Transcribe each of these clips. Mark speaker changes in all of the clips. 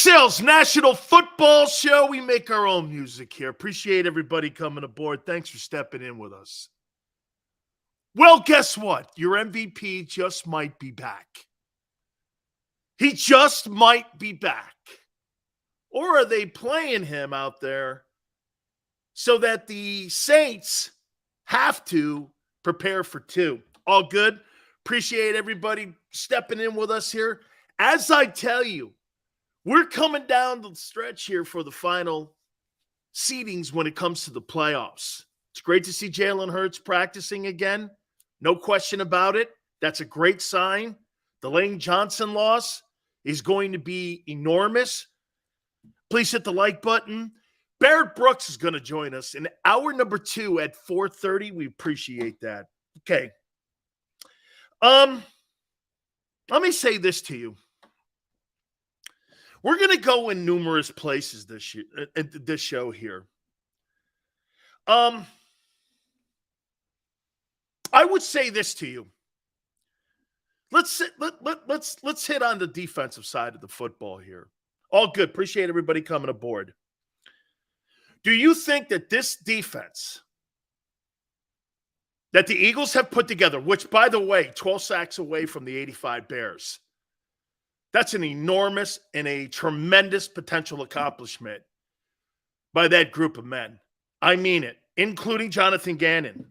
Speaker 1: Sil's National Football Show. We make our own music here. Appreciate everybody coming aboard. Thanks for stepping in with us. Well, guess what? Your MVP just might be back. He just might be back. Or are they playing him out there so that the Saints have to prepare for two? All good. Appreciate everybody stepping in with us here. As I tell you, we're coming down the stretch here for the final seedings when it comes to the playoffs. It's great to see Jalen Hurts practicing again. No question about it. That's a great sign. The Lane Johnson loss is going to be enormous. Please hit the like button. Barrett Brooks is going to join us in hour number 2 at 4:30. We appreciate that. Okay. Let me say this to you. We're going to go in numerous places this show here. I would say this to you. Let's hit on the defensive side of the football here. All good. Appreciate everybody coming aboard. Do you think that this defense that the Eagles have put together, which, by the way, 12 sacks away from the 85 Bears, that's an enormous and a tremendous potential accomplishment by that group of men. I mean it, including Jonathan Gannon.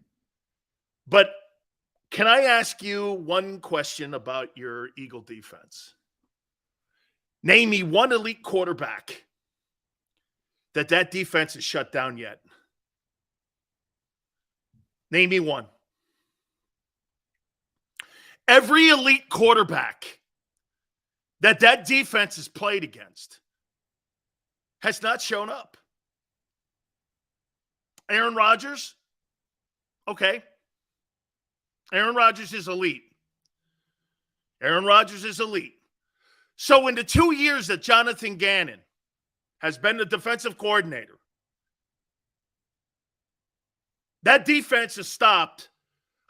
Speaker 1: But can I ask you one question about your Eagle defense? Name me one elite quarterback that defense has shut down yet. Name me one. Every elite quarterback that defense has played against has not shown up. Aaron Rodgers? Okay. Aaron Rodgers is elite. Aaron Rodgers is elite. So in the 2 years that Jonathan Gannon has been the defensive coordinator, that defense has stopped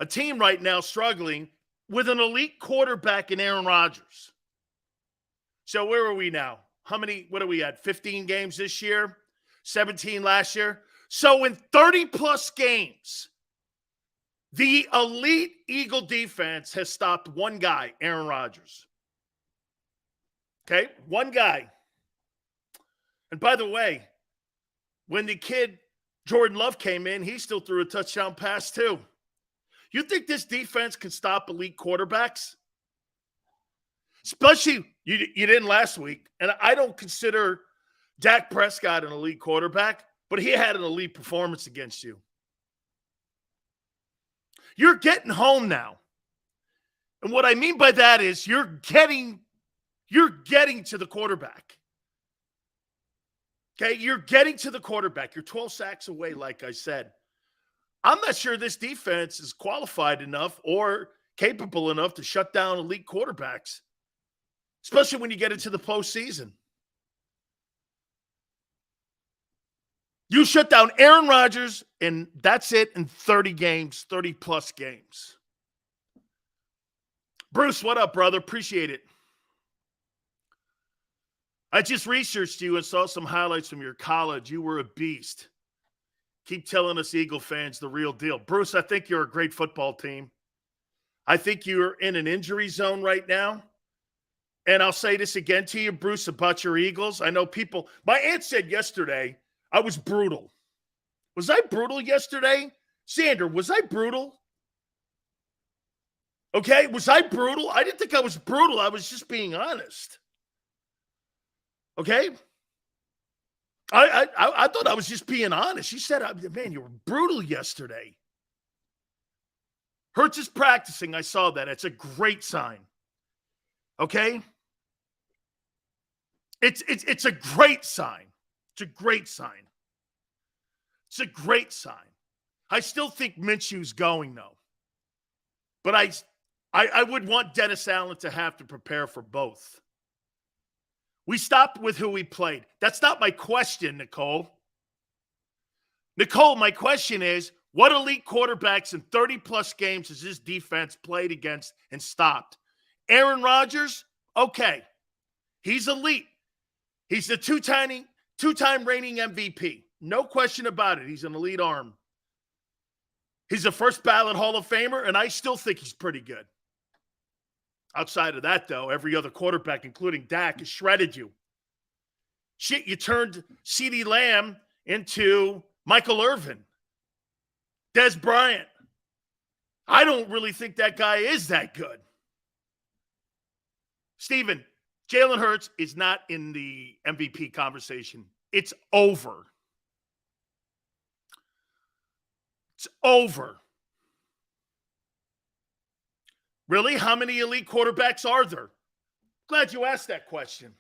Speaker 1: a team right now struggling with an elite quarterback in Aaron Rodgers. So where are we now? What are we at? 15 games this year? 17 last year? So in 30-plus games, the elite Eagle defense has stopped one guy, Aaron Rodgers. Okay? One guy. And by the way, when the kid Jordan Love came in, he still threw a touchdown pass too. You think this defense can stop elite quarterbacks? Especially, you didn't last week. And I don't consider Dak Prescott an elite quarterback, but he had an elite performance against you. You're getting home now. And what I mean by that is you're getting to the quarterback. Okay, you're getting to the quarterback. You're 12 sacks away, like I said. I'm not sure this defense is qualified enough or capable enough to shut down elite quarterbacks, especially when you get into the postseason. You shut down Aaron Rodgers, and that's it in 30 games, 30-plus games. Bruce, what up, brother? Appreciate it. I just researched you and saw some highlights from your college. You were a beast. Keep telling us Eagle fans the real deal. Bruce, I think you're a great football team. I think you're in an injury zone right now. And I'll say this again to you, Bruce, about your Eagles. I know people – my aunt said yesterday I was brutal. Was I brutal yesterday? Sander, was I brutal? Okay, was I brutal? I didn't think I was brutal. I was just being honest. Okay? I thought I was just being honest. She said, man, you were brutal yesterday. Hurts is practicing. I saw that. It's a great sign. Okay? It's a great sign. It's a great sign. It's a great sign. I still think Minshew's going, though. But I would want Dennis Allen to have to prepare for both. We stopped with who we played. That's not my question, Nicole. Nicole, my question is, what elite quarterbacks in 30-plus games has this defense played against and stopped? Aaron Rodgers? Okay. He's elite. He's the two-time reigning MVP. No question about it. He's an elite arm. He's a first ballot Hall of Famer, and I still think he's pretty good. Outside of that, though, every other quarterback, including Dak, has shredded you. Shit, you turned CeeDee Lamb into Michael Irvin. Des Bryant. I don't really think that guy is that good. Steven, Jalen Hurts is not in the MVP conversation. It's over. It's over. Really? How many elite quarterbacks are there? Glad you asked that question.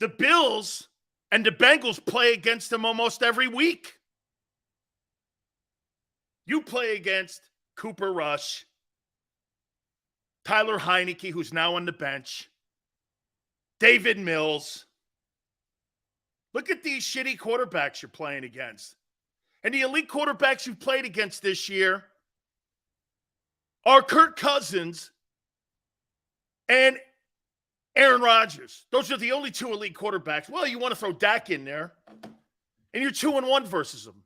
Speaker 1: The Bills and the Bengals play against them almost every week. You play against Cooper Rush, Tyler Heineke, who's now on the bench, David Mills. Look at these shitty quarterbacks you're playing against. And the elite quarterbacks you've played against this year are Kirk Cousins and Aaron Rodgers. Those are the only two elite quarterbacks. Well, you want to throw Dak in there, and you're 2-1 versus them.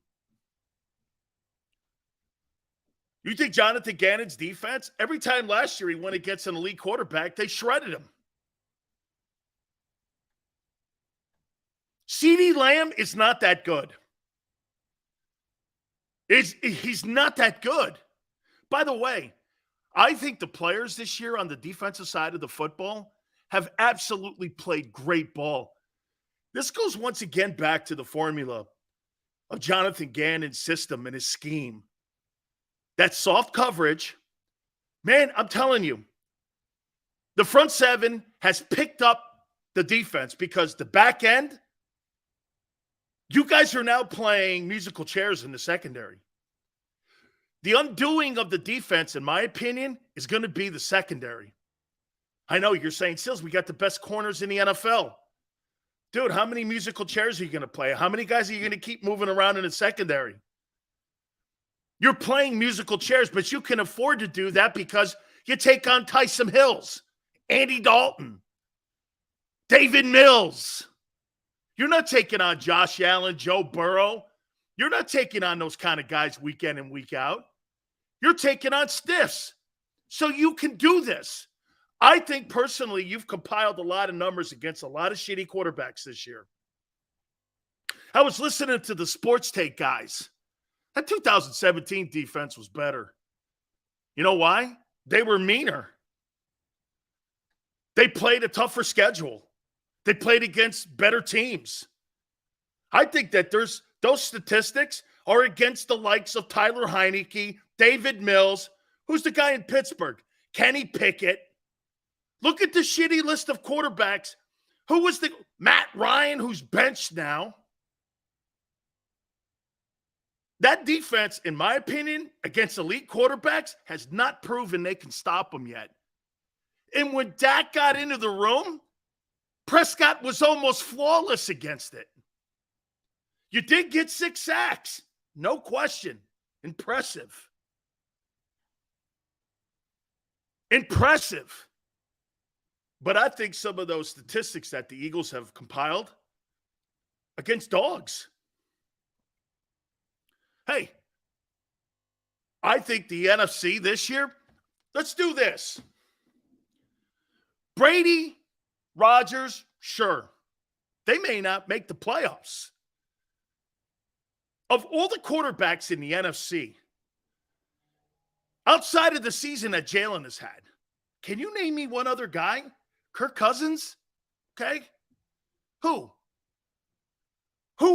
Speaker 1: You think Jonathan Gannon's defense, every time last year he went against an elite quarterback, they shredded him. CeeDee Lamb is not that good. He's not that good. By the way, I think the players this year on the defensive side of the football have absolutely played great ball. This goes once again back to the formula of Jonathan Gannon's system and his scheme. That soft coverage, man, I'm telling you, the front seven has picked up the defense because the back end, you guys are now playing musical chairs in the secondary. The undoing of the defense, in my opinion, is going to be the secondary. I know you're saying, Sills, we got the best corners in the NFL. Dude, how many musical chairs are you going to play? How many guys are you going to keep moving around in the secondary? You're playing musical chairs, but you can afford to do that because you take on Taysom Hills, Andy Dalton, David Mills. You're not taking on Josh Allen, Joe Burrow. You're not taking on those kind of guys week in and week out. You're taking on stiffs. So you can do this. I think personally you've compiled a lot of numbers against a lot of shitty quarterbacks this year. I was listening to the Sports Take guys. That 2017 defense was better. You know why? They were meaner. They played a tougher schedule. They played against better teams. I think that those statistics are against the likes of Tyler Heineke, David Mills. Who's the guy in Pittsburgh? Kenny Pickett. Look at the shitty list of quarterbacks. Who was the Matt Ryan, who's benched now? That defense, in my opinion, against elite quarterbacks has not proven they can stop them yet. And when Dak got into the room, Prescott was almost flawless against it. You did get 6 sacks. No question. Impressive. Impressive. But I think some of those statistics that the Eagles have compiled against dogs. Hey, I think the NFC this year, let's do this. Brady, Rodgers, sure. They may not make the playoffs. Of all the quarterbacks in the NFC, outside of the season that Jalen has had, can you name me one other guy? Kirk Cousins? Okay. Who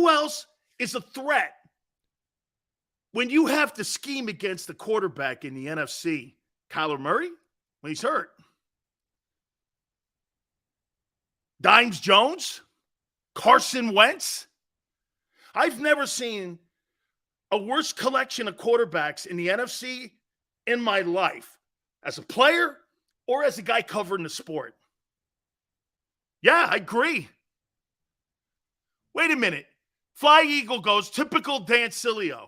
Speaker 1: else is a threat when you have to scheme against the quarterback in the NFC? Kyler Murray? When he's hurt. Dimes Jones? Carson Wentz? I've never seen a worse collection of quarterbacks in the NFC in my life as a player or as a guy covering the sport. Yeah, I agree. Wait a minute. Fly Eagle goes, typical Dan Sileo.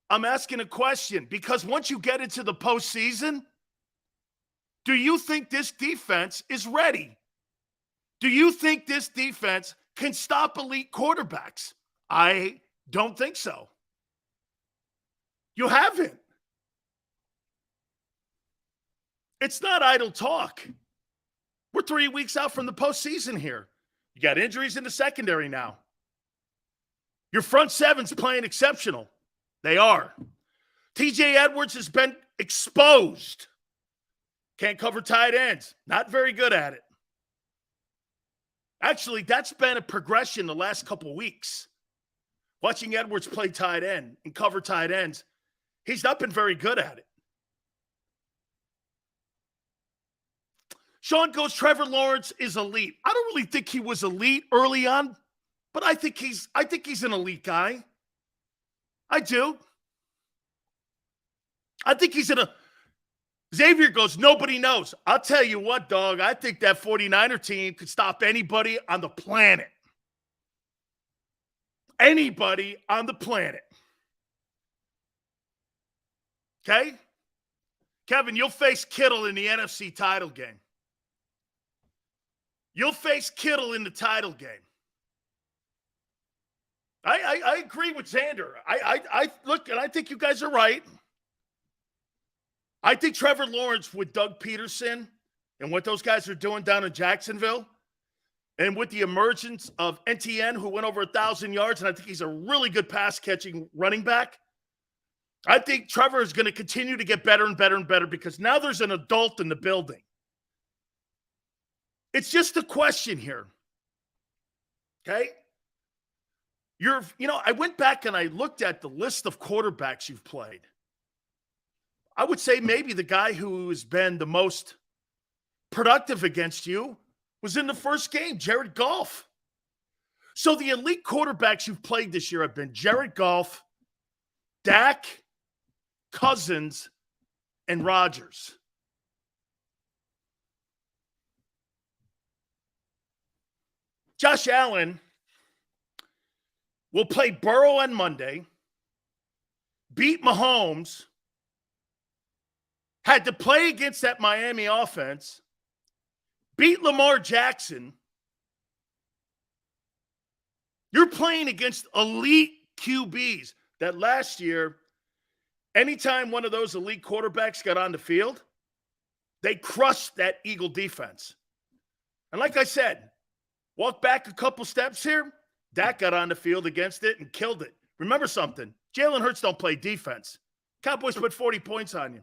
Speaker 1: I'm asking a question because once you get into the postseason, do you think this defense is ready? Do you think this defense can stop elite quarterbacks? I don't think so. You haven't. It's not idle talk. We're 3 weeks out from the postseason here. You got injuries in the secondary now. Your front seven's playing exceptional. They are. TJ Edwards has been exposed. Can't cover tight ends. Not very good at it. Actually, that's been a progression the last couple weeks. Watching Edwards play tight end and cover tight ends, he's not been very good at it. Sean goes, Trevor Lawrence is elite. I don't really think he was elite early on, but I think he's an elite guy. I do. I think he's Xavier goes, nobody knows. I'll tell you what, dog. I think that 49er team could stop anybody on the planet. Anybody on the planet. Okay? Kevin, you'll face Kittle in the NFC title game. You'll face Kittle in the title game. I agree with Xander. I look, and I think you guys are right. I think Trevor Lawrence with Doug Peterson and what those guys are doing down in Jacksonville, and with the emergence of NTN, who went over 1,000 yards, and I think he's a really good pass-catching running back, I think Trevor is going to continue to get better and better and better because now there's an adult in the building. It's just a question here. Okay? I went back and I looked at the list of quarterbacks you've played. I would say maybe the guy who has been the most productive against you was in the first game, Jared Goff. So the elite quarterbacks you've played this year have been Jared Goff, Dak, Cousins, and Rodgers. Josh Allen will play Burrow on Monday, beat Mahomes, had to play against that Miami offense, beat Lamar Jackson. You're playing against elite QBs that last year, anytime one of those elite quarterbacks got on the field, they crushed that Eagle defense. And like I said, walk back a couple steps here, Dak got on the field against it and killed it. Remember something, Jalen Hurts don't play defense. Cowboys put 40 points on you.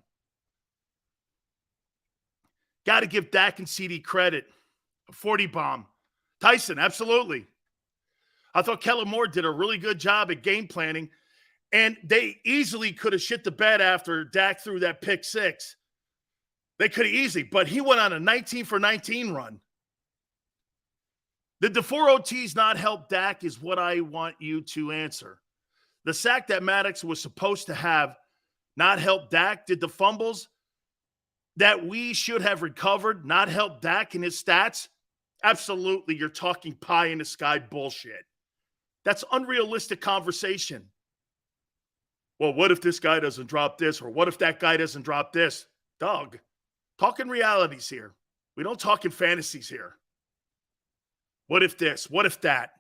Speaker 1: Got to give Dak and CD credit. A 40 bomb. Tyson, absolutely. I thought Kellen Moore did a really good job at game planning, and they easily could have shit the bed after Dak threw that pick six. They could have easily, but he went on a 19-for-19 run. Did the 4 OTs not help Dak is what I want you to answer. The sack that Maddox was supposed to have not help Dak. Did the fumbles that we should have recovered not help Dak in his stats? Absolutely. You're talking pie in the sky bullshit. That's unrealistic conversation. Well, what if this guy doesn't drop this? Or what if that guy doesn't drop this? Dog, talking realities here. We don't talk in fantasies here. What if this? What if that?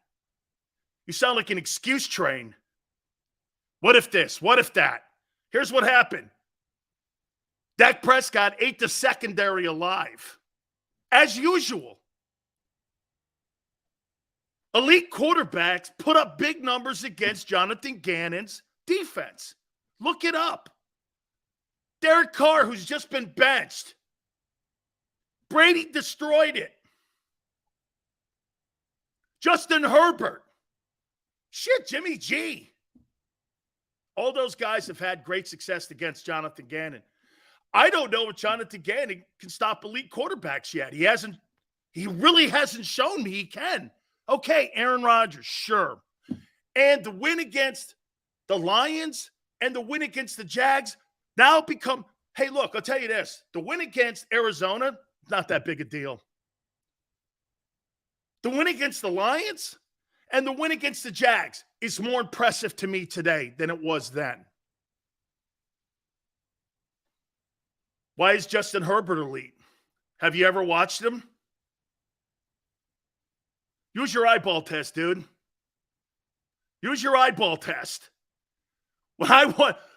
Speaker 1: You sound like an excuse train. What if this? What if that? Here's what happened. Dak Prescott ate the secondary alive. As usual. Elite quarterbacks put up big numbers against Jonathan Gannon's defense. Look it up. Derek Carr, who's just been benched. Brady destroyed it. Justin Herbert. Shit, Jimmy G. All those guys have had great success against Jonathan Gannon. I don't know if Jonathan Gannon can stop elite quarterbacks yet. He really hasn't shown me he can. Okay, Aaron Rodgers, sure. And the win against the Lions and the win against the Jags now become, hey, look, I'll tell you this. The win against Arizona, not that big a deal. The win against the Lions and the win against the Jags is more impressive to me today than it was then. Why is Justin Herbert elite? Have you ever watched him? Use your eyeball test, dude. Use your eyeball test.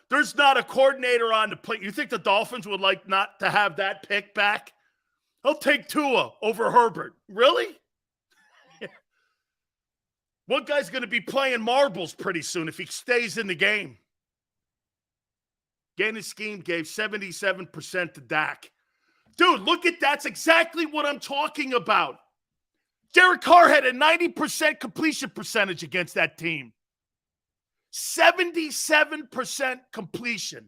Speaker 1: There's not a coordinator on the plate. You think the Dolphins would like not to have that pick back? I'll take Tua over Herbert. Really? One guy's going to be playing marbles pretty soon if he stays in the game. Gannon's scheme gave 77% to Dak. Dude, look at that's exactly what I'm talking about. Derek Carr had a 90% completion percentage against that team. 77% completion.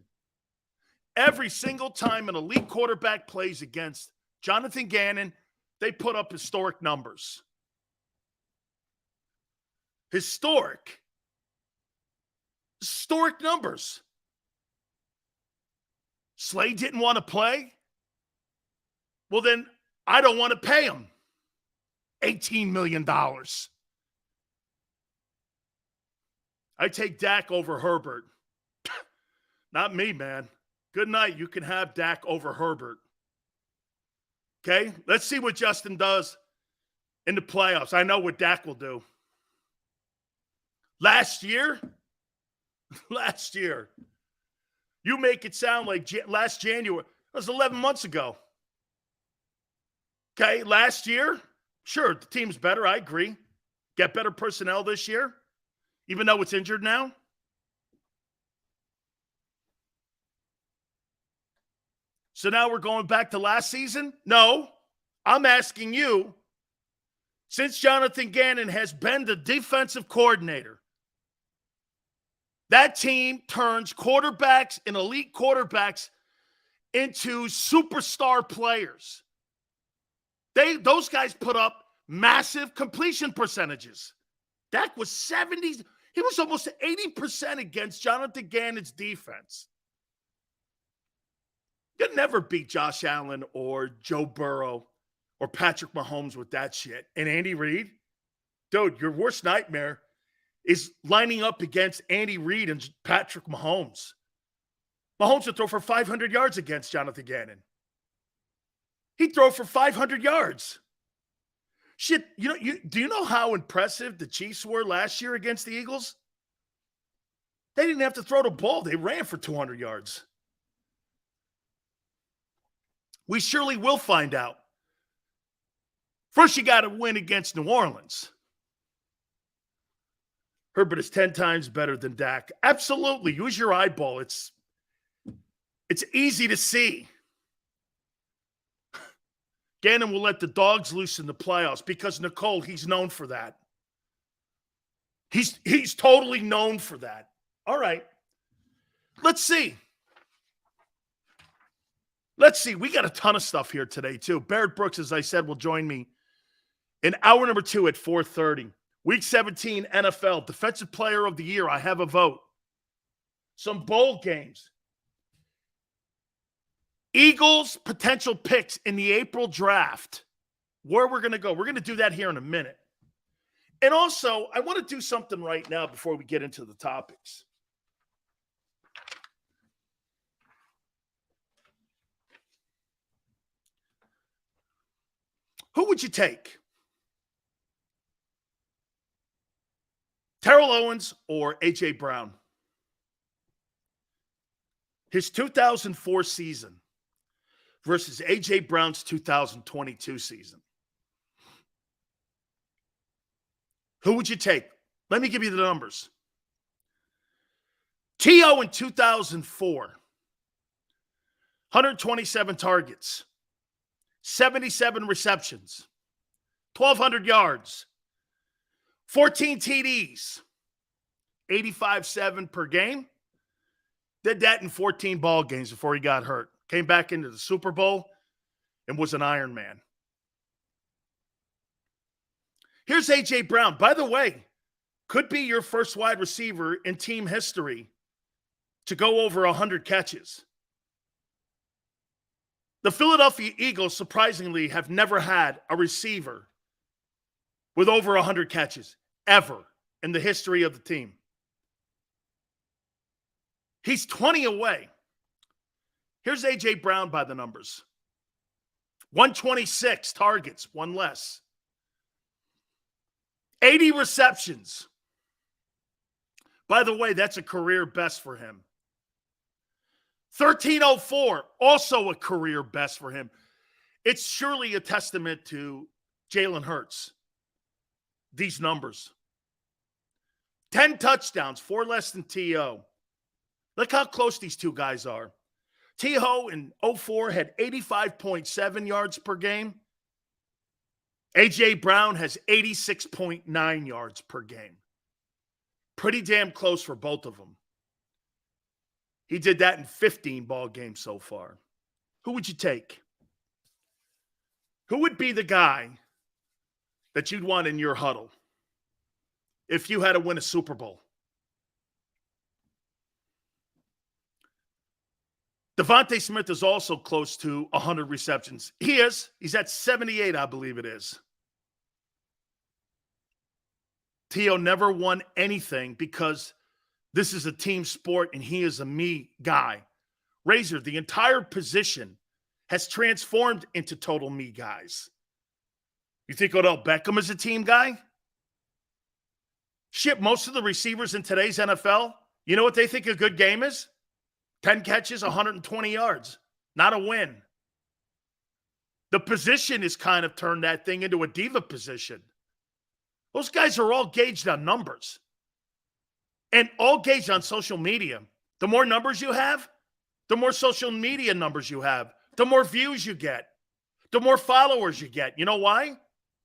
Speaker 1: Every single time an elite quarterback plays against Jonathan Gannon, they put up historic numbers. Historic numbers. Slade didn't want to play? Well, then I don't want to pay him $18 million. I take Dak over Herbert. Not me, man. Good night. You can have Dak over Herbert. Okay? Let's see what Justin does in the playoffs. I know what Dak will do. Last year, you make it sound like last January. That was 11 months ago. Okay, last year, sure, the team's better. I agree. Get better personnel this year, even though it's injured now. So now we're going back to last season? No, I'm asking you, since Jonathan Gannon has been the defensive coordinator, that team turns quarterbacks and elite quarterbacks into superstar players. Those guys put up massive completion percentages. Dak was 70. He was almost 80% against Jonathan Gannon's defense. You'll never beat Josh Allen or Joe Burrow or Patrick Mahomes with that shit. And Andy Reid, dude, your worst nightmare is lining up against Andy Reid and Patrick Mahomes. Mahomes would throw for 500 yards against Jonathan Gannon. He'd throw for 500 yards. Shit, do you know how impressive the Chiefs were last year against the Eagles? They didn't have to throw the ball. They ran for 200 yards. We surely will find out. First, you got to win against New Orleans. Herbert is 10 times better than Dak. Absolutely. Use your eyeball. It's easy to see. Gannon will let the dogs loose in the playoffs because, Nicole, he's known for that. He's totally known for that. All right. Let's see. We got a ton of stuff here today, too. Barrett Brooks, as I said, will join me in hour number 2 at 4:30. Week 17 NFL Defensive Player of the Year. I have a vote. Some bowl games. Eagles potential picks in the April draft. Where we're going to go. We're going to do that here in a minute. And also, I want to do something right now before we get into the topics. Who would you take? Terrell Owens or A.J. Brown? His 2004 season versus A.J. Brown's 2022 season. Who would you take? Let me give you the numbers. T.O. in 2004, 127 targets, 77 receptions, 1,200 yards, 14 TDs, 85-7 per game. Did that in 14 ball games before he got hurt. Came back into the Super Bowl and was an Iron Man. Here's A.J. Brown. By the way, could be your first wide receiver in team history to go over 100 catches. The Philadelphia Eagles, surprisingly, have never had a receiver with over 100 catches, ever, in the history of the team. He's 20 away. Here's A.J. Brown by the numbers. 126 targets, one less. 80 receptions. By the way, that's a career best for him. 1304, also a career best for him. It's surely a testament to Jalen Hurts, these numbers. 10 touchdowns, 4 less than T.O. Look how close these two guys are. T.O. in 04 had 85.7 yards per game. A.J. Brown has 86.9 yards per game. Pretty damn close for both of them. He did that in 15 ball games so far. Who would you take? Who would be the guy that you'd want in your huddle if you had to win a Super Bowl? Devontae Smith is also close to 100 receptions. He is. He's at 78, I believe it is. T.O. never won anything because this is a team sport and he is a me guy. Razor, the entire position has transformed into total me guys. You think Odell Beckham is a team guy? Shit, most of the receivers in today's NFL, you know what they think a good game is? 10 catches, 120 yards. Not a win. The position has kind of turned that thing into a diva position. Those guys are all gauged on numbers. And all gauged on social media. The more numbers you have, the more social media numbers you have, the more views you get, the more followers you get. You know why?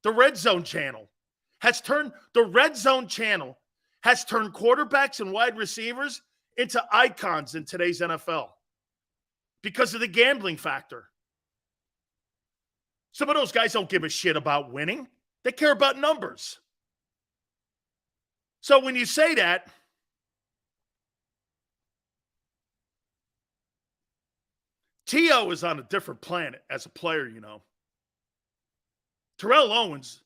Speaker 1: The Red Zone channel has turned quarterbacks and wide receivers into icons in today's NFL because of the gambling factor. Some of those guys don't give a shit about winning. They care about numbers. So when you say that, T.O. is on a different planet as a player, you know. Terrell Owens,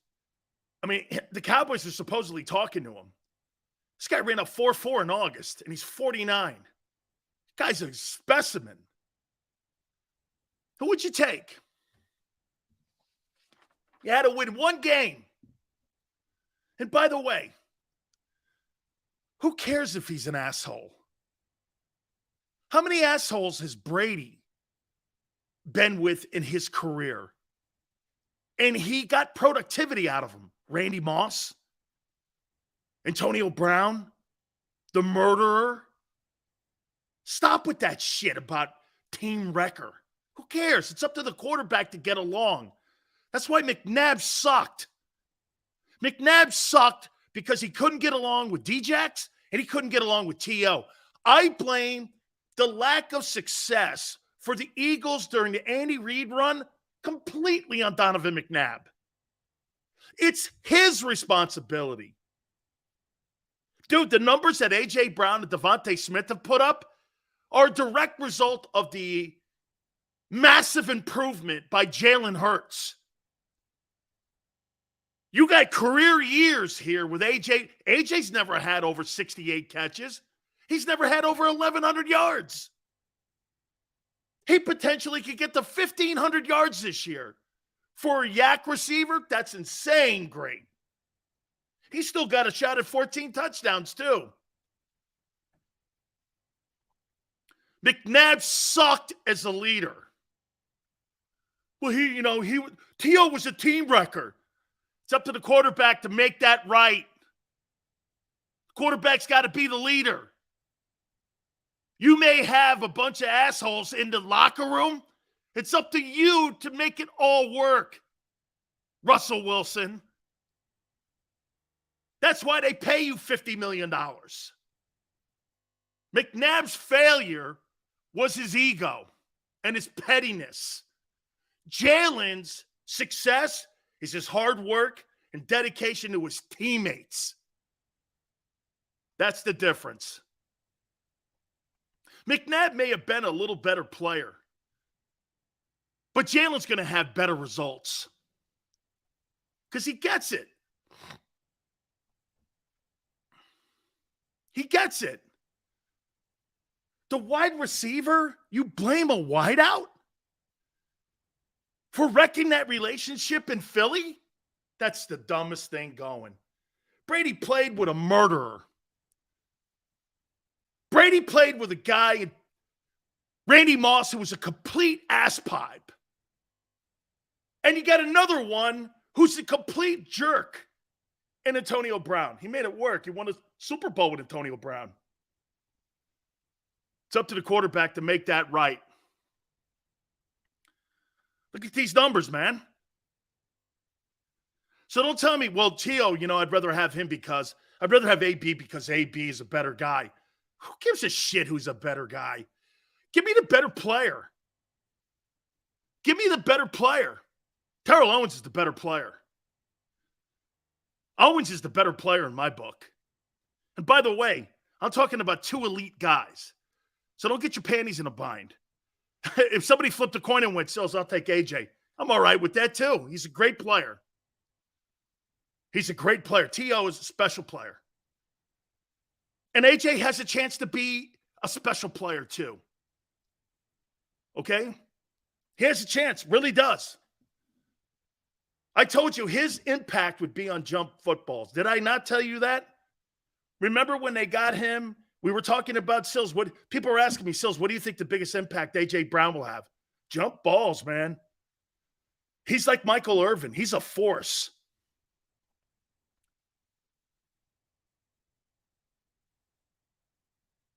Speaker 1: I mean, the Cowboys are supposedly talking to him. This guy ran a 4.4 in August, and he's 49. This guy's a specimen. Who would you take? You had to win one game. And by the way, who cares if he's an asshole? How many assholes has Brady been with in his career? And he got productivity out of them. Randy Moss, Antonio Brown, the murderer. Stop with that shit about team wrecker. Who cares? It's up to the quarterback to get along. That's why McNabb sucked. McNabb sucked because he couldn't get along with Djax and he couldn't get along with T.O. I blame the lack of success for the Eagles during the Andy Reid run completely on Donovan McNabb. It's his responsibility. Dude, the numbers that A.J. Brown and Devontae Smith have put up are a direct result of the massive improvement by Jalen Hurts. You got career years here with A.J. A.J.'s never had over 68 catches. He's never had over 1,100 yards. He potentially could get to 1,500 yards this year. For a yak receiver, that's insane great. He's still got a shot at 14 touchdowns, too. McNabb sucked as a leader. Well, T.O. was a team wrecker. It's up to the quarterback to make that right. Quarterback's got to be the leader. You may have a bunch of assholes in the locker room. It's up to you to make it all work, Russell Wilson. That's why they pay you $50 million. McNabb's failure was his ego and his pettiness. Jalen's success is his hard work and dedication to his teammates. That's the difference. McNabb may have been a little better player, but Jalen's going to have better results because he gets it. He gets it. The wide receiver, you blame a wideout for wrecking that relationship in Philly? That's the dumbest thing going. Brady played with a murderer. Brady played with a guy, Randy Moss, who was a complete ass pipe. And you got another one who's a complete jerk in Antonio Brown. He made it work. He won a Super Bowl with Antonio Brown. It's up to the quarterback to make that right. Look at these numbers, man. So don't tell me, well, Tio, I'd rather have him because I'd rather have AB because AB is a better guy. Who gives a shit who's a better guy? Give me the better player. Give me the better player. Terrell Owens is the better player. Owens is the better player in my book. And by the way, I'm talking about two elite guys. So don't get your panties in a bind. If somebody flipped a coin and went Sills, I'll take AJ. I'm all right with that too. He's a great player. He's a great player. T.O. is a special player. And AJ has a chance to be a special player too. Okay? He has a chance. Really does. I told you his impact would be on jump footballs. Did I not tell you that? Remember when they got him? We were talking about Sills. People were asking me, Sills, what do you think the biggest impact A.J. Brown will have? Jump balls, man. He's like Michael Irvin. He's a force.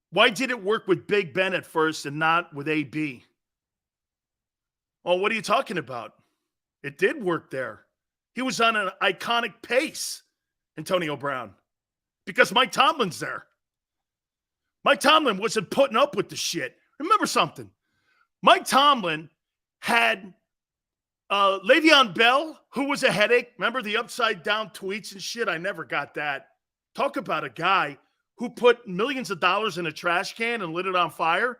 Speaker 1: Why did it work with Big Ben at first and not with AB? Oh, what are you talking about? It did work there. He was on an iconic pace, Antonio Brown, because Mike Tomlin's there. Mike Tomlin wasn't putting up with the shit. Remember something. Mike Tomlin had Le'Veon Bell, who was a headache. Remember the upside-down tweets and shit? I never got that. Talk about a guy who put millions of dollars in a trash can and lit it on fire.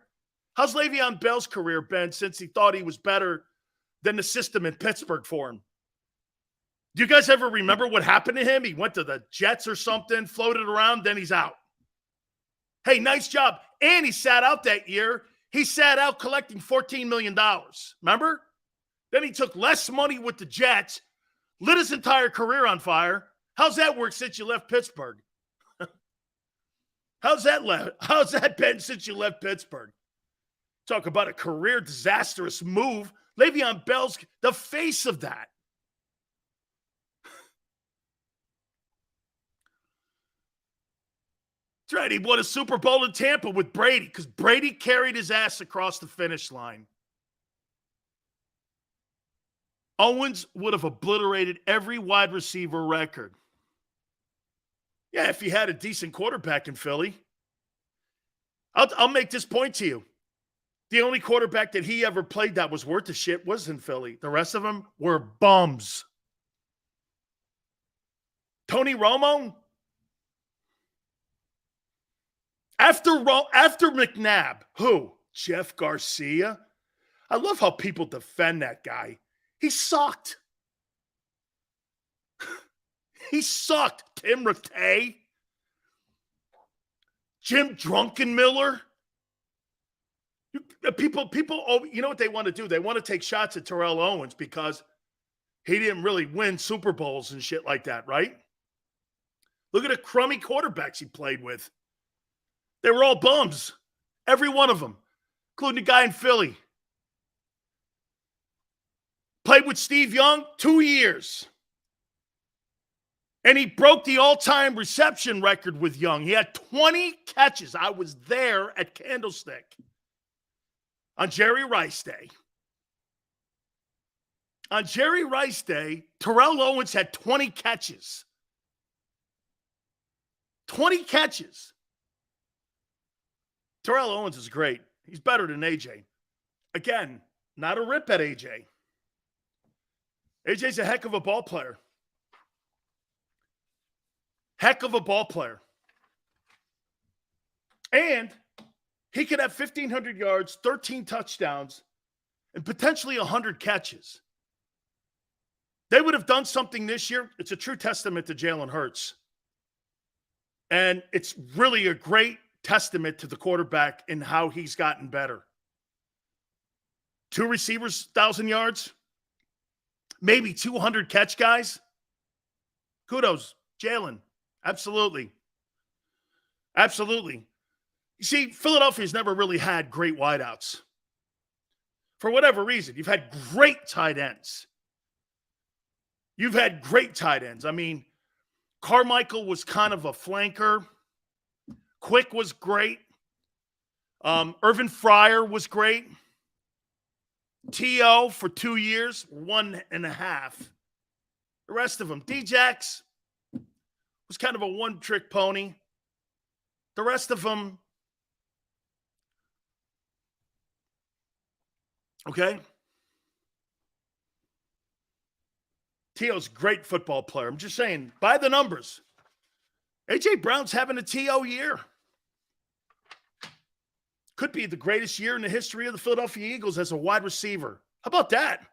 Speaker 1: How's Le'Veon Bell's career been since he thought he was better than the system in Pittsburgh for him? Do you guys ever remember what happened to him? He went to the Jets or something, floated around, then he's out. Hey, nice job. And he sat out that year. He sat out collecting $14 million. Remember? Then he took less money with the Jets, lit his entire career on fire. How's that work since you left Pittsburgh? How's that been since you left Pittsburgh? Talk about a career disastrous move. Le'Veon Bell's the face of that. That's right. He won a Super Bowl in Tampa with Brady because Brady carried his ass across the finish line. Owens would have obliterated every wide receiver record. Yeah, if he had a decent quarterback in Philly. I'll make this point to you. The only quarterback that he ever played that was worth the shit was in Philly. The rest of them were bums. Tony Romo? After McNabb, who? Jeff Garcia? I love how people defend that guy. He sucked. He sucked. Tim Rattay. Jim Drunkenmiller. People, you know what they want to do? They want to take shots at Terrell Owens because he didn't really win Super Bowls and shit like that, right? Look at the crummy quarterbacks he played with. They were all bums. Every one of them, including the guy in Philly. Played with Steve Young 2 years. And he broke the all-time reception record with Young. He had 20 catches. I was there at Candlestick on Jerry Rice Day. On Jerry Rice Day, Terrell Owens had 20 catches. 20 catches. Terrell Owens is great. He's better than AJ. Again, not a rip at AJ. AJ's a heck of a ball player. Heck of a ball player. And he could have 1,500 yards, 13 touchdowns, and potentially 100 catches. They would have done something this year. It's a true testament to Jalen Hurts. And it's really a great testament to the quarterback and how he's gotten better. 2 receivers, 1,000 yards, maybe 200 catch guys. Kudos, Jalen. Absolutely. Absolutely. You see, Philadelphia's never really had great wideouts. For whatever reason, you've had great tight ends. You've had great tight ends. I mean, Carmichael was kind of a flanker. Quick was great. Irvin Fryer was great. T.O. for 2 years, 1.5. The rest of them, D-Jax was kind of a one-trick pony. The rest of them, okay? T.O.'s a great football player. I'm just saying, by the numbers, A.J. Brown's having a T.O. year. Could be the greatest year in the history of the Philadelphia Eagles as a wide receiver. How about that?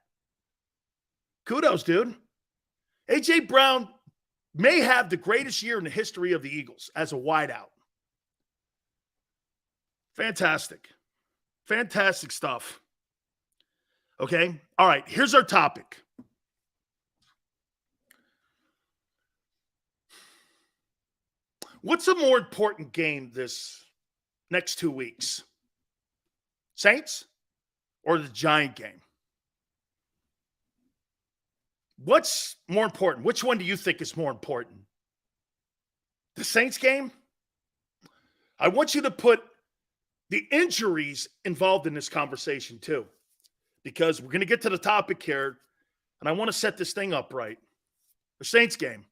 Speaker 1: Kudos, dude. A.J. Brown may have the greatest year in the history of the Eagles as a wideout. Fantastic. Fantastic stuff. Okay? All right, here's our topic. What's a more important game this next 2 weeks? Saints or the Giant game? What's more important? Which one do you think is more important? The Saints game? I want you to put the injuries involved in this conversation too, because we're going to get to the topic here, and I want to set this thing up right. The Saints game.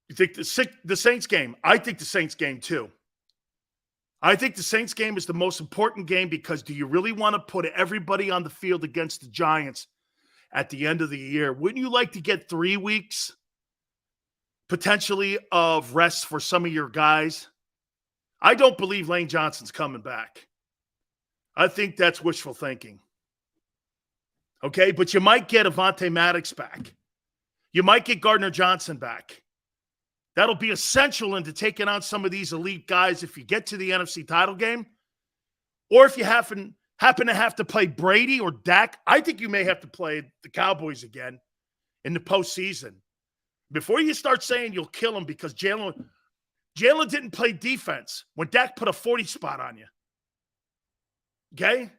Speaker 1: You think the Saints game? I think the Saints game too. I think the Saints game is the most important game because do you really want to put everybody on the field against the Giants at the end of the year? Wouldn't you like to get 3 weeks potentially of rest for some of your guys? I don't believe Lane Johnson's coming back. I think that's wishful thinking. Okay, but you might get Avonte Maddox back. You might get Gardner Johnson back. That'll be essential into taking on some of these elite guys if you get to the NFC title game. Or if you happen to have to play Brady or Dak, I think you may have to play the Cowboys again in the postseason. Before you start saying you'll kill them because Jalen didn't play defense when Dak put a 40 spot on you. Okay?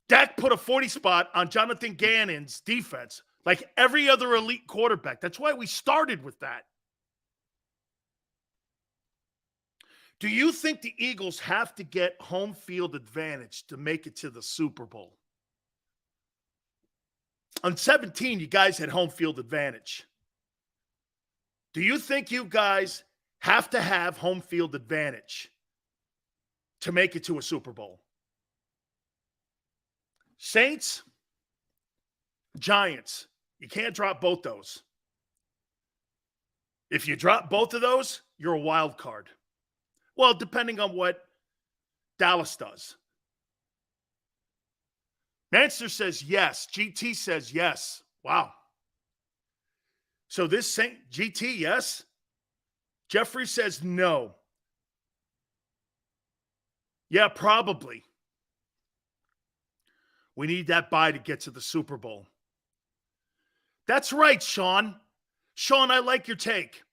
Speaker 1: Dak put a 40 spot on Jonathan Gannon's defense like every other elite quarterback. That's why we started with that. Do you think the Eagles have to get home field advantage to make it to the Super Bowl? On 17, you guys had home field advantage. Do you think you guys have to have home field advantage to make it to a Super Bowl? Saints, Giants, you can't drop both those. If you drop both of those, you're a wild card. Well, depending on what Dallas does. Manster says yes. GT says yes. Wow. So this GT, yes. Jeffrey says no. Yeah, probably. We need that bye to get to the Super Bowl. That's right, Sean. Sean, I like your take.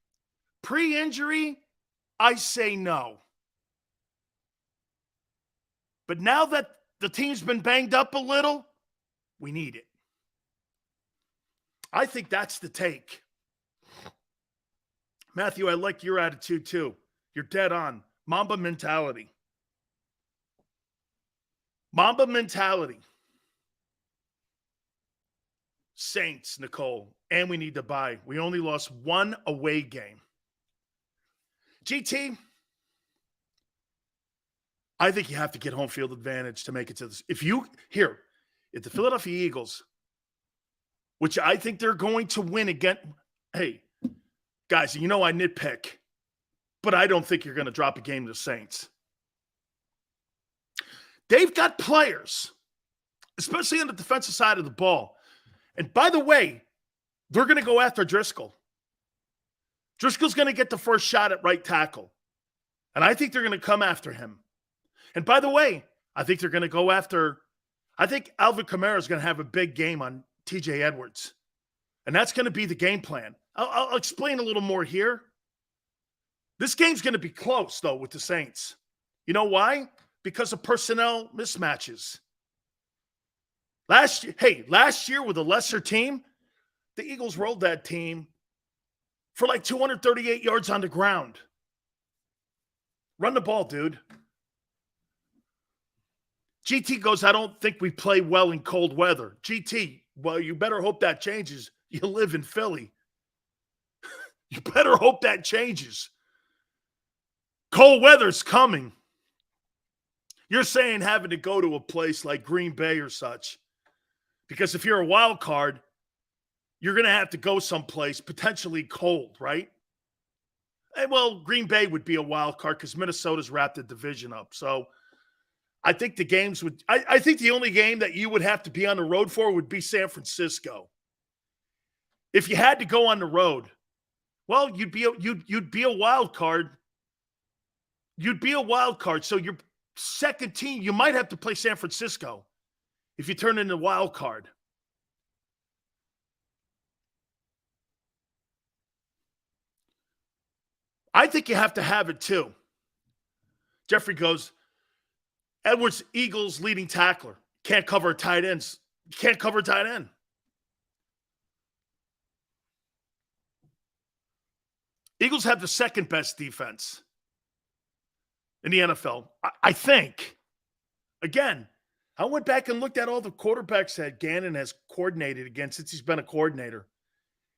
Speaker 1: Pre-injury, I say no. But now that the team's been banged up a little, we need it. I think that's the take. Matthew, I like your attitude too. You're dead on. Mamba mentality. Mamba mentality. Saints, Nicole, and we need to buy. We only lost one away game. GT, I think you have to get home field advantage to make it to this. If the Philadelphia Eagles, which I think they're going to win again. Hey, guys, you know I nitpick, but I don't think you're going to drop a game to the Saints. They've got players, especially on the defensive side of the ball. And by the way, they're going to go after Driscoll. Driscoll's going to get the first shot at right tackle. And I think they're going to come after him. And by the way, I think they're going to go after – I think Alvin Kamara is going to have a big game on TJ Edwards. And that's going to be the game plan. I'll explain a little more here. This game's going to be close, though, with the Saints. You know why? Because of personnel mismatches. Last year with a lesser team, the Eagles rolled that team for like 238 yards on the ground. Run the ball, dude. GT goes, I don't think we play well in cold weather. GT, well, you better hope that changes. You live in Philly. You better hope that changes. Cold weather's coming. You're saying having to go to a place like Green Bay or such. Because if you're a wild card, you're going to have to go someplace potentially cold, right? And well, Green Bay would be a wild card because Minnesota's wrapped the division up. So I think the games would – I think the only game that you would have to be on the road for would be San Francisco. If you had to go on the road, well, you'd be a wild card. You'd be a wild card. So your second team, you might have to play San Francisco if you turn into a wild card. I think you have to have it too. Jeffrey goes, Edwards, Eagles leading tackler. Can't cover tight ends. Can't cover tight end. Eagles have the second best defense in the NFL. I think. Again, I went back and looked at all the quarterbacks that Gannon has coordinated against since he's been a coordinator.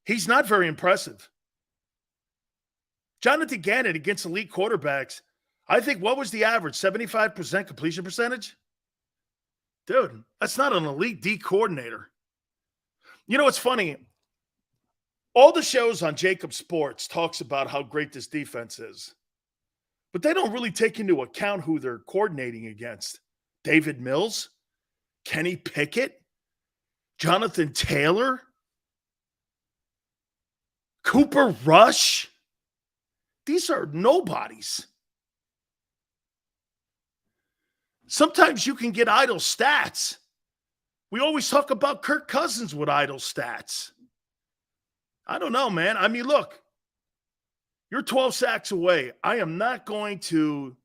Speaker 1: He's not very impressive. Jonathan Gannon against elite quarterbacks, I think, what was the average? 75% completion percentage? Dude, that's not an elite D coordinator. You know what's funny? All the shows on JAKIB Sports talks about how great this defense is. But they don't really take into account who they're coordinating against. David Mills, Kenny Pickett, Jonathan Taylor, Cooper Rush. These are nobodies. Sometimes you can get idle stats. We always talk about Kirk Cousins with idle stats. I don't know, man. I mean, look, you're 12 sacks away. I am not going to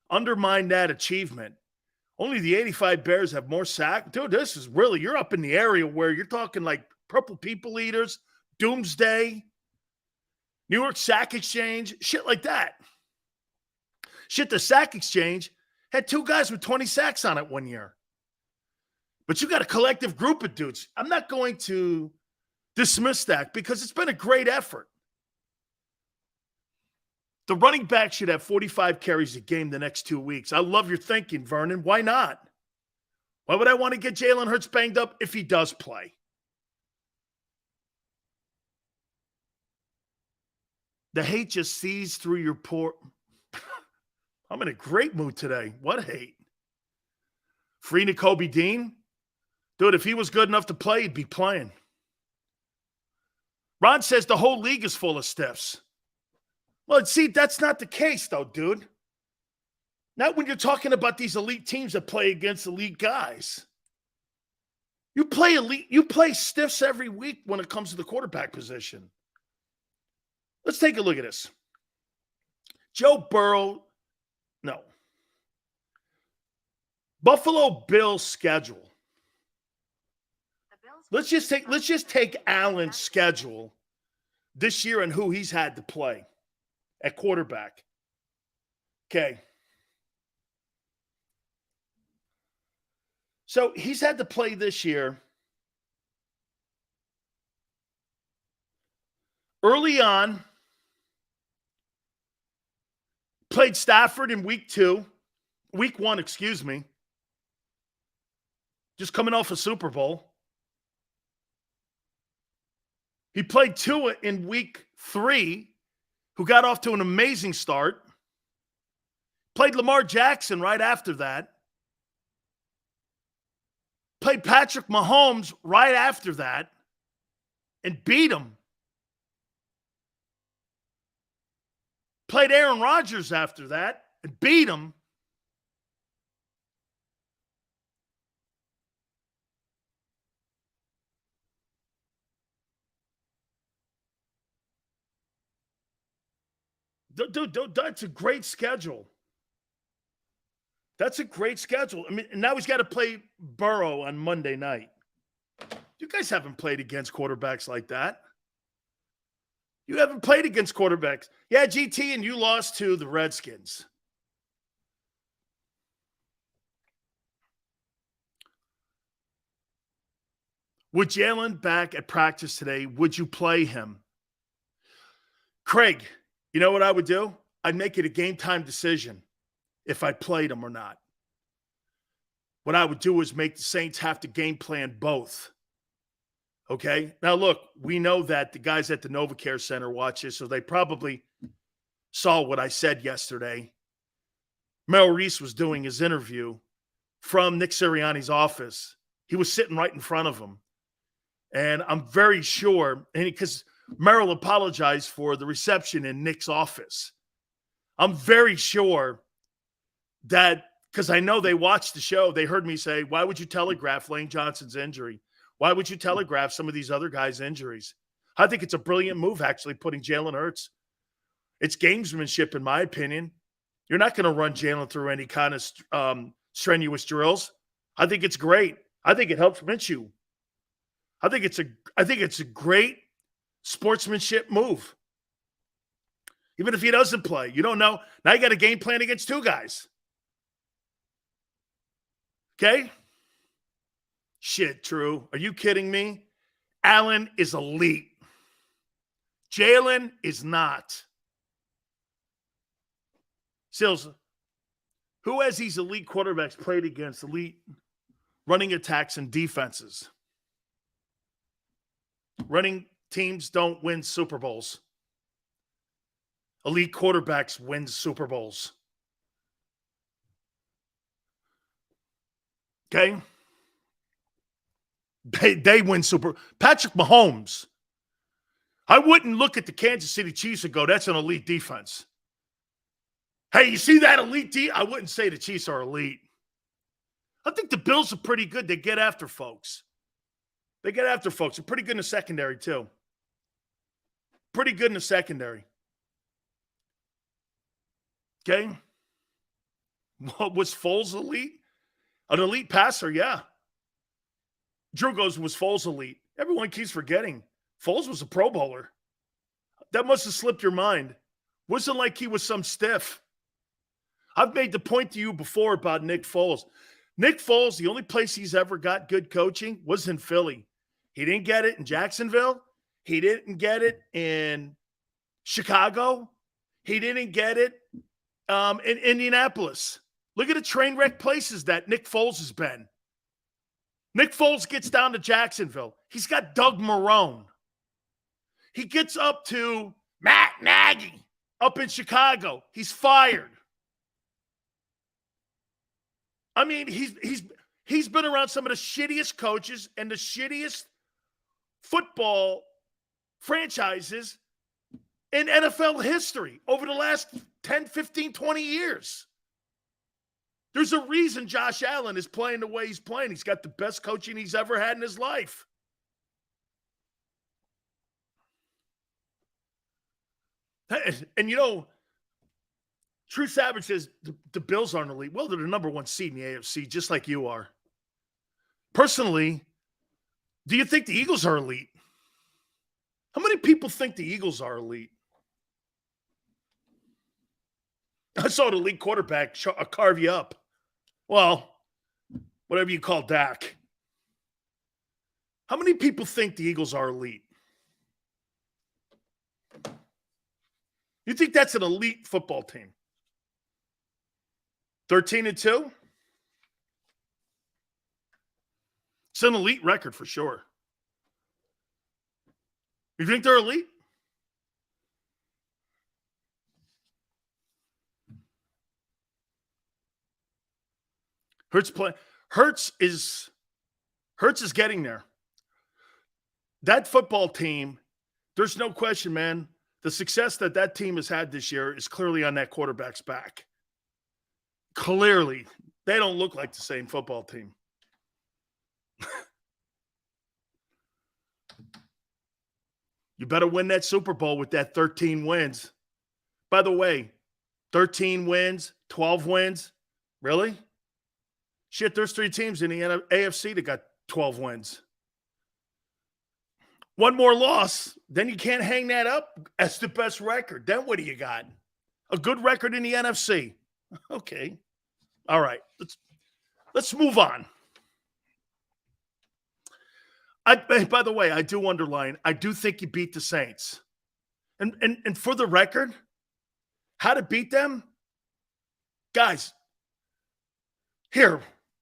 Speaker 1: undermine that achievement. Only the 85 Bears have more sacks. Dude, this is really, you're up in the area where you're talking like Purple People Eaters, Doomsday, New York Sack Exchange, shit like that. Shit, the Sack Exchange had two guys with 20 sacks on it one year. But you got a collective group of dudes. I'm not going to dismiss that because it's been a great effort. The running back should have 45 carries a game the next 2 weeks. I love your thinking, Vernon. Why not? Why would I want to get Jalen Hurts banged up if he does play? The hate just sees through your poor. I'm in a great mood today. What hate? Free Nakobe Dean? Dude, if he was good enough to play, he'd be playing. Ron says the whole league is full of stiffs. Well, see, that's not the case, though, dude. Not when you're talking about these elite teams that play against elite guys. You play stiffs every week when it comes to the quarterback position. Let's take a look at this. Joe Burrow, no. Buffalo Bills schedule. Let's just take Allen's schedule this year and who he's had to play at quarterback. Okay. So he's had to play this year. Early on, played Stafford in week 1, just coming off a Super Bowl. He played Tua in week 3, who got off to an amazing start. Played Lamar Jackson right after that. Played Patrick Mahomes right after that and beat him. Played Aaron Rodgers after that and beat him. Dude, that's a great schedule. That's a great schedule. I mean, and now he's got to play Burrow on Monday night. You guys haven't played against quarterbacks like that. You haven't played against quarterbacks. Yeah, GT, and you lost to the Redskins. With Jalen back at practice today, would you play him? Craig, you know what I would do? I'd make it a game time decision if I played him or not. What I would do is make the Saints have to game plan both. Okay? Now, look, we know that the guys at the NovaCare Center watch this, so they probably saw what I said yesterday. Merrill Reese was doing his interview from Nick Sirianni's office. He was sitting right in front of him. And I'm very sure, and because Merrill apologized for the reception in Nick's office. I'm very sure that, because I know they watched the show, they heard me say, why would you telegraph Lane Johnson's injury? Why would you telegraph some of these other guys' injuries? I think it's a brilliant move, actually, putting Jalen Hurts. It's gamesmanship, in my opinion. You're not going to run Jalen through any kind of strenuous drills. I think it's great. I think it helps Minshew. I think it's a great sportsmanship move. Even if he doesn't play, you don't know. Now you got a game plan against two guys. Okay? Shit, True. Are you kidding me? Allen is elite. Jalen is not. Sills, who has these elite quarterbacks played against elite running attacks and defenses? Running teams don't win Super Bowls. Elite quarterbacks win Super Bowls. Okay? They win Patrick Mahomes. I wouldn't look at the Kansas City Chiefs and go, that's an elite defense. Hey, you see that elite I wouldn't say the Chiefs are elite. I think the Bills are pretty good. They get after folks. They're pretty good in the secondary, too. Pretty good in the secondary. Okay? Was Foles elite? An elite passer, yeah. Drew goes, was Foles elite? Everyone keeps forgetting. Foles was a Pro Bowler. That must have slipped your mind. Wasn't like he was some stiff. I've made the point to you before about Nick Foles. Nick Foles, the only place he's ever got good coaching was in Philly. He didn't get it in Jacksonville. He didn't get it in Chicago. He didn't get it in Indianapolis. Look at the train wreck places that Nick Foles has been. Nick Foles gets down to Jacksonville. He's got Doug Marrone. He gets up to Matt Nagy up in Chicago. He's fired. I mean, he's been around some of the shittiest coaches and the shittiest football franchises in NFL history over the last 10, 15, 20 years. There's a reason Josh Allen is playing the way he's playing. He's got the best coaching he's ever had in his life. And you know, True Savage says the Bills aren't elite. Well, they're the number one seed in the AFC, just like you are. Personally, do you think the Eagles are elite? How many people think the Eagles are elite? I saw the elite quarterback carve you up. Well, whatever you call Dak. How many people think the Eagles are elite? You think that's an elite football team? 13-2? It's an elite record for sure. You think they're elite? Hurts is getting there. That football team, there's no question, man. The success that team has had this year is clearly on that quarterback's back. Clearly, they don't look like the same football team. You better win that Super Bowl with that 13 wins. By the way, 13 wins, 12 wins. Really? Shit, there's 3 teams in the AFC that got 12 wins. One more loss, then you can't hang that up as the best record. Then what do you got? A good record in the NFC. Okay. All right. Let's move on. By the way, I do underline, I do think you beat the Saints. And for the record, how to beat them? Guys, here,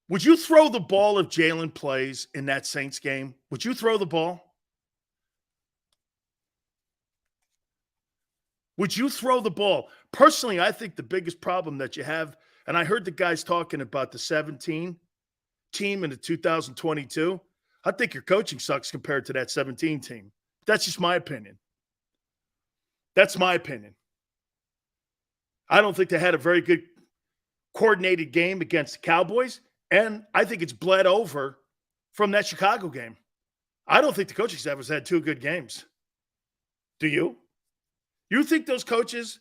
Speaker 1: would you throw the ball if Jalen plays in that Saints game? Would you throw the ball? Would you throw the ball? Personally, I think the biggest problem that you have, and I heard the guys talking about the 17 team in the 2022, I think your coaching sucks compared to that 17 team. That's just my opinion. That's my opinion. I don't think they had a very good coordinated game against the Cowboys, and I think it's bled over from that Chicago game. I don't think the coaching staff has had 2 good games. Do you? You think those coaches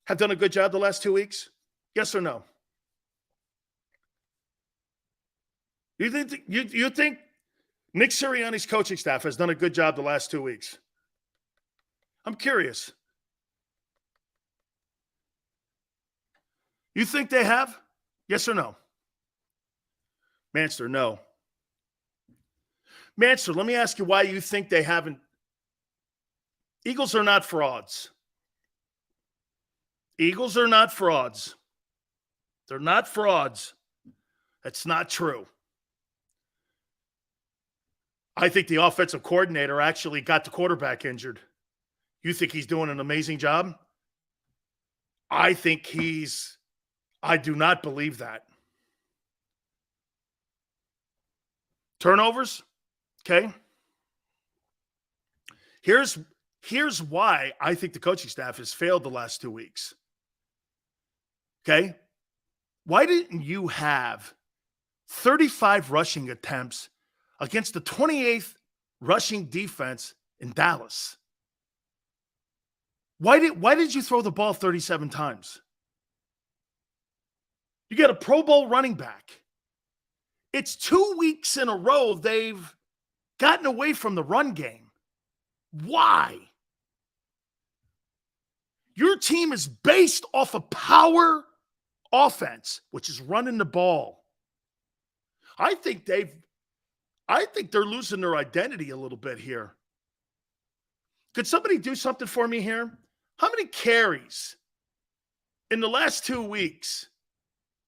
Speaker 1: have done a good job the last 2 weeks? Yes or no? You think Nick Sirianni's coaching staff has done a good job the last 2 weeks? I'm curious. You think they have? Yes or no? Manster, no. Manster, let me ask you why you think they haven't. Eagles are not frauds. Eagles are not frauds. They're not frauds. That's not true. I think the offensive coordinator actually got the quarterback injured. You think he's doing an amazing job? I do not believe that. Turnovers? Okay. Here's why I think the coaching staff has failed the last 2 weeks. Okay? Why didn't you have 35 rushing attempts against the 28th rushing defense in Dallas? Why did you throw the ball 37 times? You got a Pro Bowl running back. It's 2 weeks in a row they've gotten away from the run game. Why? Your team is based off a power offense, which is running the ball. I think they're losing their identity a little bit here. Could somebody do something for me here? How many carries in the last 2 weeks?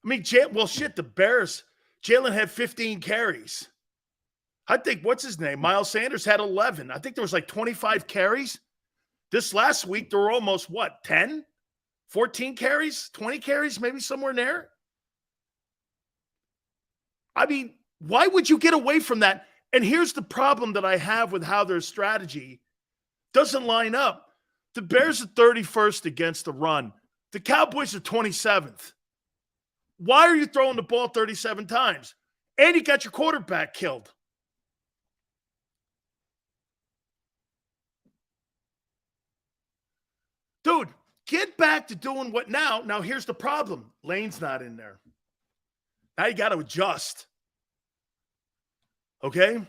Speaker 1: I mean, the Bears, Jalen had 15 carries. I think, what's his name? Miles Sanders had 11. I think there was like 25 carries. This last week, there were almost, 10? 14 carries? 20 carries? Maybe somewhere in there? I mean, why would you get away from that? And here's the problem that I have with how their strategy doesn't line up. The Bears are 31st against the run. The Cowboys are 27th. Why are you throwing the ball 37 times? And you got your quarterback killed. Dude, get back to doing what now? Now, here's the problem. Lane's not in there. Now you got to adjust. Okay?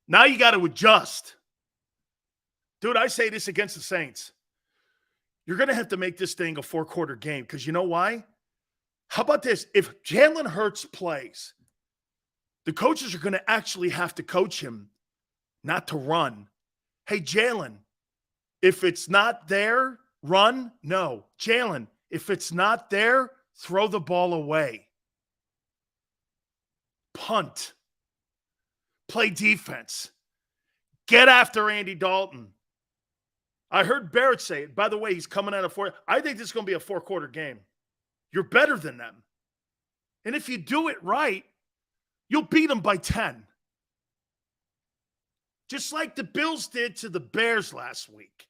Speaker 1: Now you got to adjust. Dude, I say this against the Saints. You're going to have to make this thing a 4-quarter game because you know why? How about this? If Jalen Hurts plays, the coaches are going to actually have to coach him not to run. Hey, Jalen, if it's not there, run. No. Jalen, if it's not there, throw the ball away. Punt. Play defense. Get after Andy Dalton. I heard Barrett say it. By the way, he's coming out of 4. I think this is going to be a 4-quarter game. You're better than them. And if you do it right, you'll beat them by 10. Just like the Bills did to the Bears last week.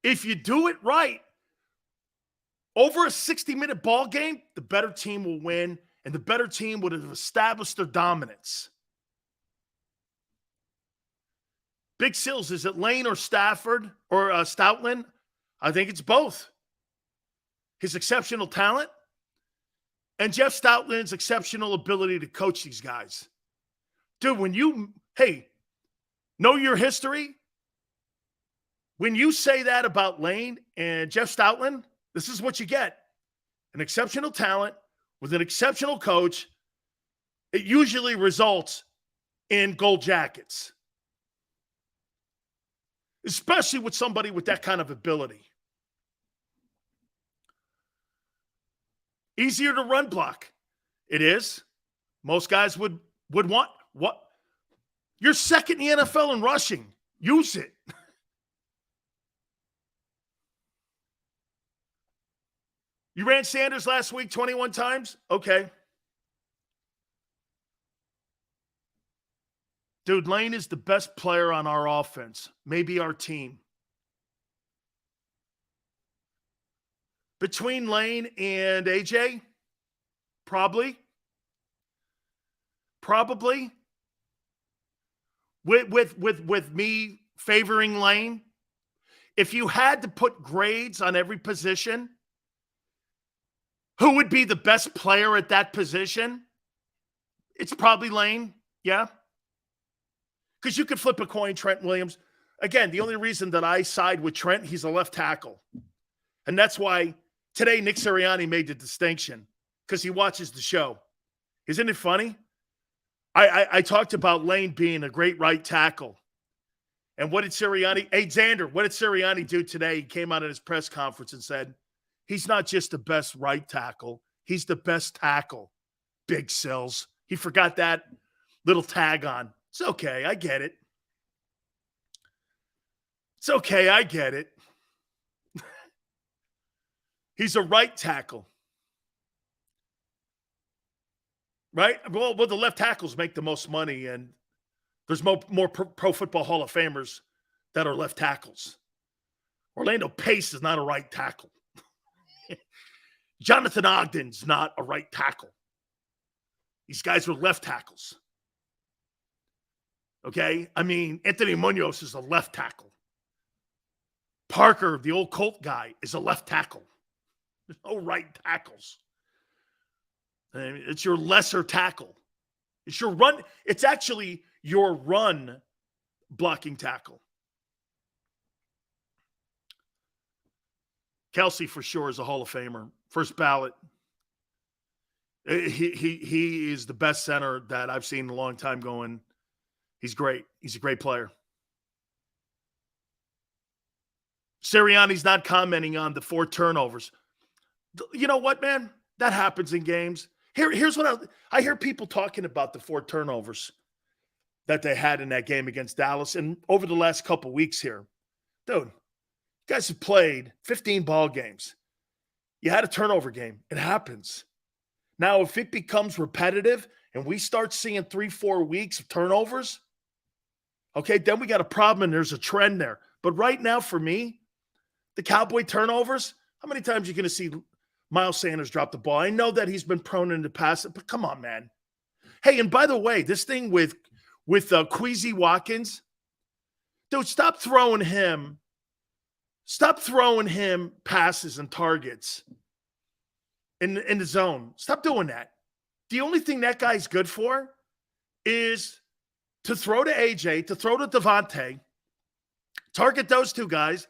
Speaker 1: If you do it right, over a 60-minute ball game, the better team will win, and the better team would have established their dominance. Big Sills, is it Lane or Stafford or Stoutland? I think it's both. His exceptional talent and Jeff Stoutland's exceptional ability to coach these guys. Dude, know your history. When you say that about Lane and Jeff Stoutland, this is what you get. An exceptional talent with an exceptional coach. It usually results in gold jackets, especially with somebody with that kind of ability. Easier to run block. It is. Most guys would want what? You're second in the NFL in rushing. Use it. You ran Sanders last week 21 times? Okay. Dude, Lane is the best player on our offense. Maybe our team. Between Lane and AJ? Probably. With me favoring Lane, if you had to put grades on every position, who would be the best player at that position? It's probably Lane, yeah. Because you could flip a coin, Trent Williams. Again, the only reason that I side with Trent, he's a left tackle. And that's why today Nick Sirianni made the distinction, because he watches the show. Isn't it funny? I talked about Lane being a great right tackle. And what did Sirianni – hey, Xander, what did Sirianni do today? He came out at his press conference and said, he's not just the best right tackle. He's the best tackle. Big Sills. He forgot that little tag on. It's okay. I get it. It's okay. I get it. He's a right tackle. Right? Well, the left tackles make the most money, and there's more Pro Football Hall of Famers that are left tackles. Orlando Pace is not a right tackle. Jonathan Ogden's not a right tackle. These guys are left tackles. Okay? I mean, Anthony Munoz is a left tackle. Parker, the old Colt guy, is a left tackle. There's no right tackles. I mean, it's your lesser tackle. It's your run. It's actually your run blocking tackle. Kelsey, for sure, is a Hall of Famer. First ballot. He is the best center that I've seen in a long time going. He's great. He's a great player. Sirianni's not commenting on the 4 turnovers. You know what, man? That happens in games. Here's what I hear people talking about the 4 turnovers that they had in that game against Dallas and over the last couple weeks here. Dude, you guys have played 15 ball games. You had a turnover game. It happens. Now, if it becomes repetitive and we start seeing 3-4 weeks of turnovers, okay, then we got a problem and there's a trend there. But right now, for me, the Cowboy turnovers, how many times are you going to see Miles Sanders drop the ball? I know that he's been prone in the past, but come on, man. Hey, and by the way, this thing with Queasy Watkins, dude, stop throwing him passes and targets in the zone. Stop doing that. The only thing that guy's good for is to throw to AJ, to throw to Devontae, target those 2 guys,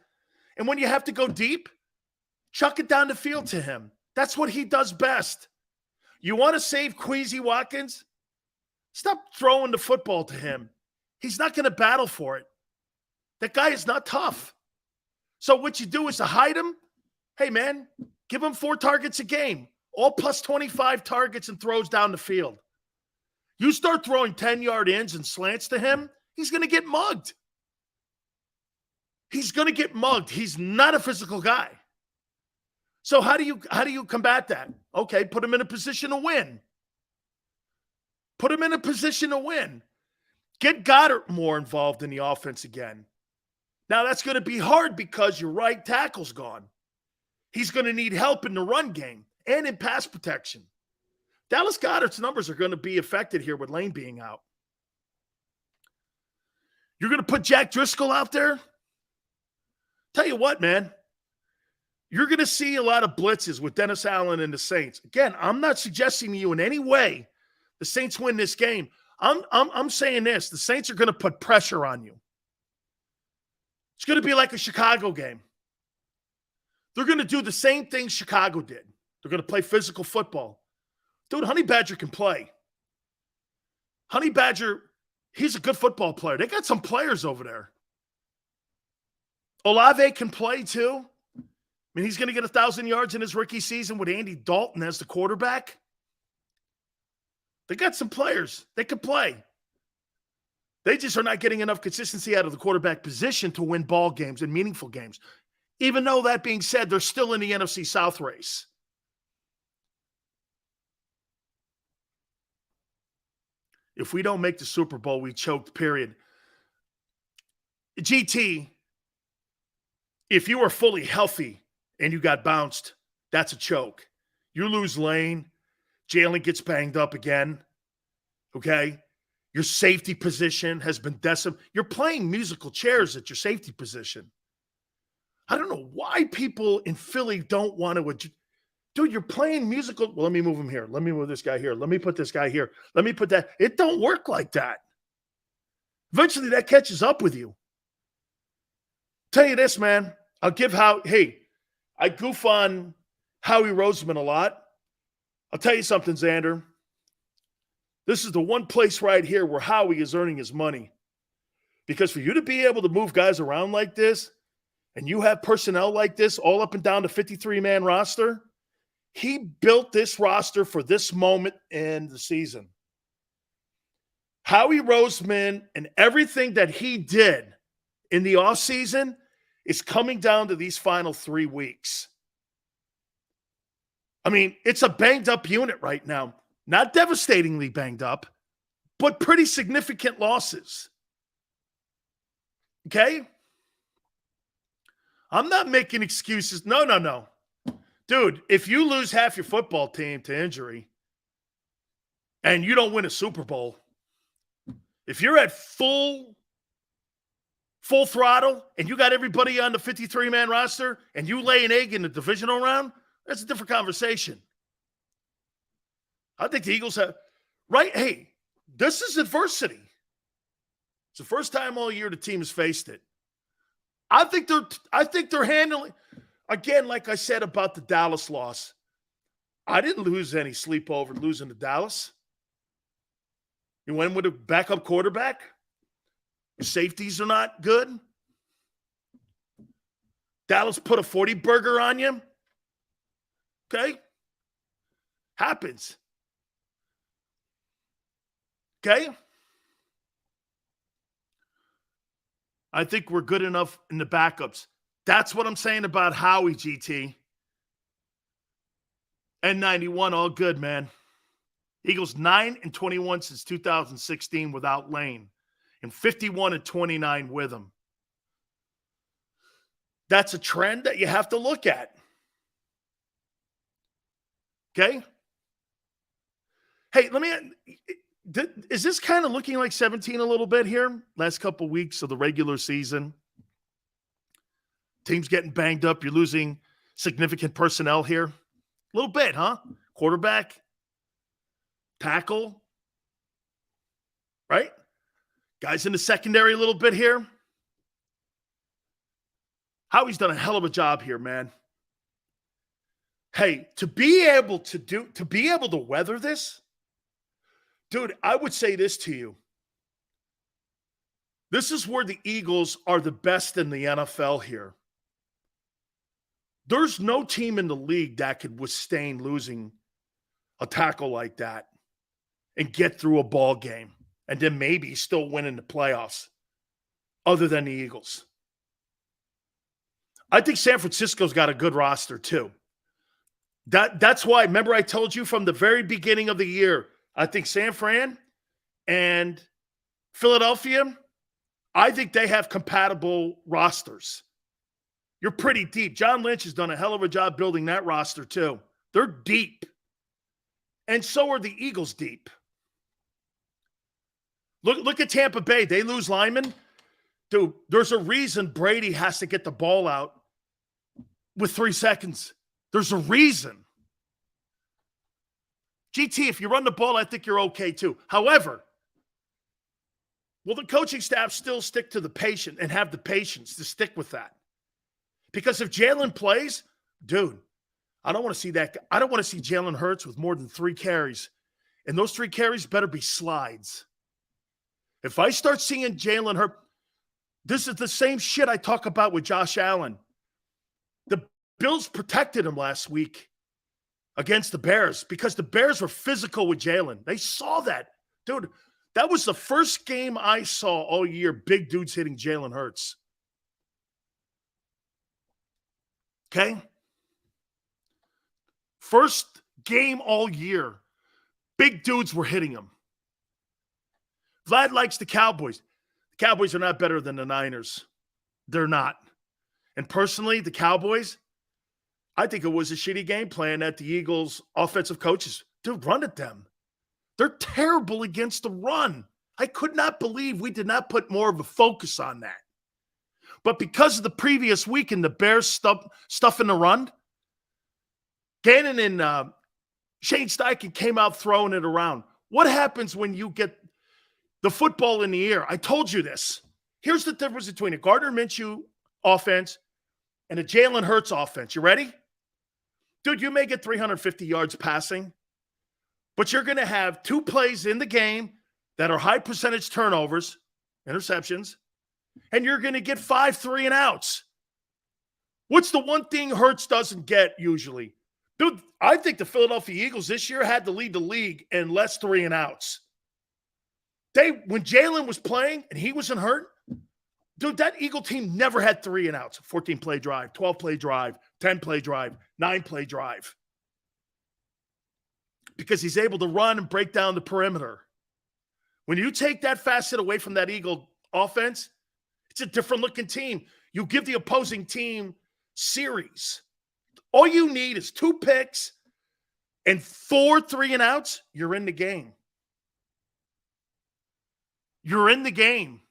Speaker 1: and when you have to go deep, chuck it down the field to him. That's what he does best. You want to save Queasy Watkins? Stop throwing the football to him. He's not going to battle for it. That guy is not tough. So what you do is to hide him. Hey, man, give him 4 targets a game. All plus 25 targets and throws down the field. You start throwing 10-yard ins and slants to him, he's going to get mugged. He's going to get mugged. He's not a physical guy. So how do you combat that? Okay, put him in a position to win. Put him in a position to win. Get Goddard more involved in the offense again. Now, that's going to be hard because your right tackle's gone. He's going to need help in the run game and in pass protection. Dallas Goedert's numbers are going to be affected here with Lane being out. You're going to put Jack Driscoll out there? Tell you what, man. You're going to see a lot of blitzes with Dennis Allen and the Saints. Again, I'm not suggesting to you in any way the Saints win this game. I'm saying this. The Saints are going to put pressure on you. It's going to be like a Chicago game. They're going to do the same thing Chicago did. They're going to play physical football. Dude, Honey Badger can play. Honey Badger, he's a good football player. They got some players over there. Olave can play too. I mean, he's going to get 1,000 yards in his rookie season with Andy Dalton as the quarterback. They got some players. They can play. They just are not getting enough consistency out of the quarterback position to win ball games and meaningful games. Even though, that being said, they're still in the NFC South race. If we don't make the Super Bowl, we choked, period. GT, if you are fully healthy and you got bounced, that's a choke. You lose Lane. Jalen gets banged up again. Okay? Your safety position has been decimated. You're playing musical chairs at your safety position. I don't know why people in Philly don't want to. Dude, you're playing musical. Well, let me move him here. Let me move this guy here. Let me put this guy here. Let me put that. It don't work like that. Eventually, that catches up with you. Tell you this, man. I goof on Howie Roseman a lot. I'll tell you something, Xander. This is the one place right here where Howie is earning his money. Because for you to be able to move guys around like this, and you have personnel like this all up and down the 53-man roster, he built this roster for this moment in the season. Howie Roseman and everything that he did in the offseason is coming down to these final 3 weeks. I mean, it's a banged-up unit right now. Not devastatingly banged up, but pretty significant losses. Okay? I'm not making excuses. No. Dude, if you lose half your football team to injury and you don't win a Super Bowl, if you're at full throttle and you got everybody on the 53-man roster and you lay an egg in the divisional round, that's a different conversation. I think the Eagles have, right? Hey, this is adversity. It's the first time all year the team has faced it. I think they're handling, again, like I said about the Dallas loss, I didn't lose any sleep over losing to Dallas. You went with a backup quarterback. Your safeties are not good. Dallas put a 40 burger on you. Okay? Happens. Okay? I think we're good enough in the backups. That's what I'm saying about Howie, GT. And 91, all good, man. Eagles 9-21 since 2016 without Lane. And 51-29 with him. That's a trend that you have to look at. Okay? Hey, is this kind of looking like 17 a little bit here? Last couple weeks of the regular season. Team's getting banged up. You're losing significant personnel here. A little bit, huh? Quarterback, tackle, right? Guys in the secondary a little bit here. Howie's done a hell of a job here, man. Hey, to be able to weather this, dude, I would say this to you. This is where the Eagles are the best in the NFL here. There's no team in the league that could withstand losing a tackle like that and get through a ball game and then maybe still win in the playoffs other than the Eagles. I think San Francisco's got a good roster too. That's why, remember I told you from the very beginning of the year, I think San Fran and Philadelphia, I think they have compatible rosters. You're pretty deep. John Lynch has done a hell of a job building that roster too. They're deep. And so are the Eagles deep. Look at Tampa Bay. They lose linemen. Dude, there's a reason Brady has to get the ball out with 3 seconds. There's a reason. GT, if you run the ball, I think you're okay too. However, will the coaching staff still stick to the patient and have the patience to stick with that? Because if Jalen plays, dude, I don't want to see that. I don't want to see Jalen Hurts with more than 3 carries. And those 3 carries better be slides. If I start seeing Jalen Hurts, this is the same shit I talk about with Josh Allen. The Bills protected him last week against the Bears because the Bears were physical with Jalen. They saw that. Dude, that was the first game I saw all year, big dudes hitting Jalen Hurts. Okay? First game all year, big dudes were hitting him. Vlad likes the Cowboys. The Cowboys are not better than the Niners. They're not. And personally, the Cowboys, I think it was a shitty game plan at the Eagles' offensive coaches. Dude, run at them. They're terrible against the run. I could not believe we did not put more of a focus on that. But because of the previous week and the Bears stuff in the run, Gannon and Shane Steichen came out throwing it around. What happens when you get the football in the air? I told you this. Here's the difference between a Gardner Minshew offense and a Jalen Hurts offense. You ready? Dude, you may get 350 yards passing, but you're going to have 2 plays in the game that are high percentage turnovers, interceptions, and you're going to get 5 3-and-outs. What's the one thing Hurts doesn't get usually? Dude, I think the Philadelphia Eagles this year had to lead the league in less 3-and-outs. When Jalen was playing and he wasn't hurt, dude, that Eagle team never had 3-and-outs. 14-play drive, 12-play drive, 10-play drive, 9-play drive. Because he's able to run and break down the perimeter. When you take that facet away from that Eagle offense, it's a different looking team. You give the opposing team series. All you need is 2 picks and 4 3-and-outs. You're in the game. You're in the game.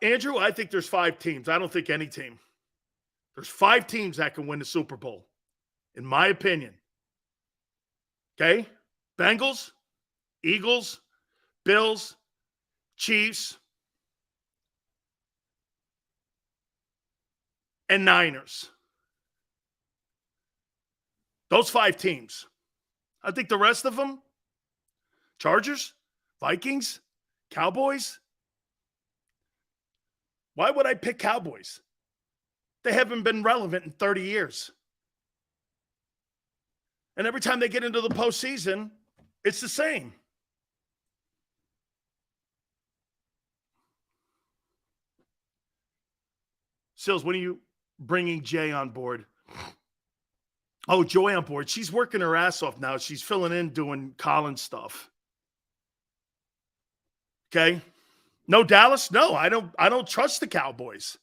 Speaker 1: Andrew, I think there's 5 teams. I don't think any team. There's 5 teams that can win the Super Bowl, in my opinion. Okay? Bengals, Eagles, Bills, Chiefs, and Niners. Those 5 teams. I think the rest of them, Chargers, Vikings, Cowboys. Why would I pick Cowboys? They haven't been relevant in 30 years. And every time they get into the postseason, it's the same. Sills, when are you bringing Jay on board? Oh, Joy on board. She's working her ass off now. She's filling in doing Colin stuff. Okay. No Dallas? No, I don't trust the Cowboys.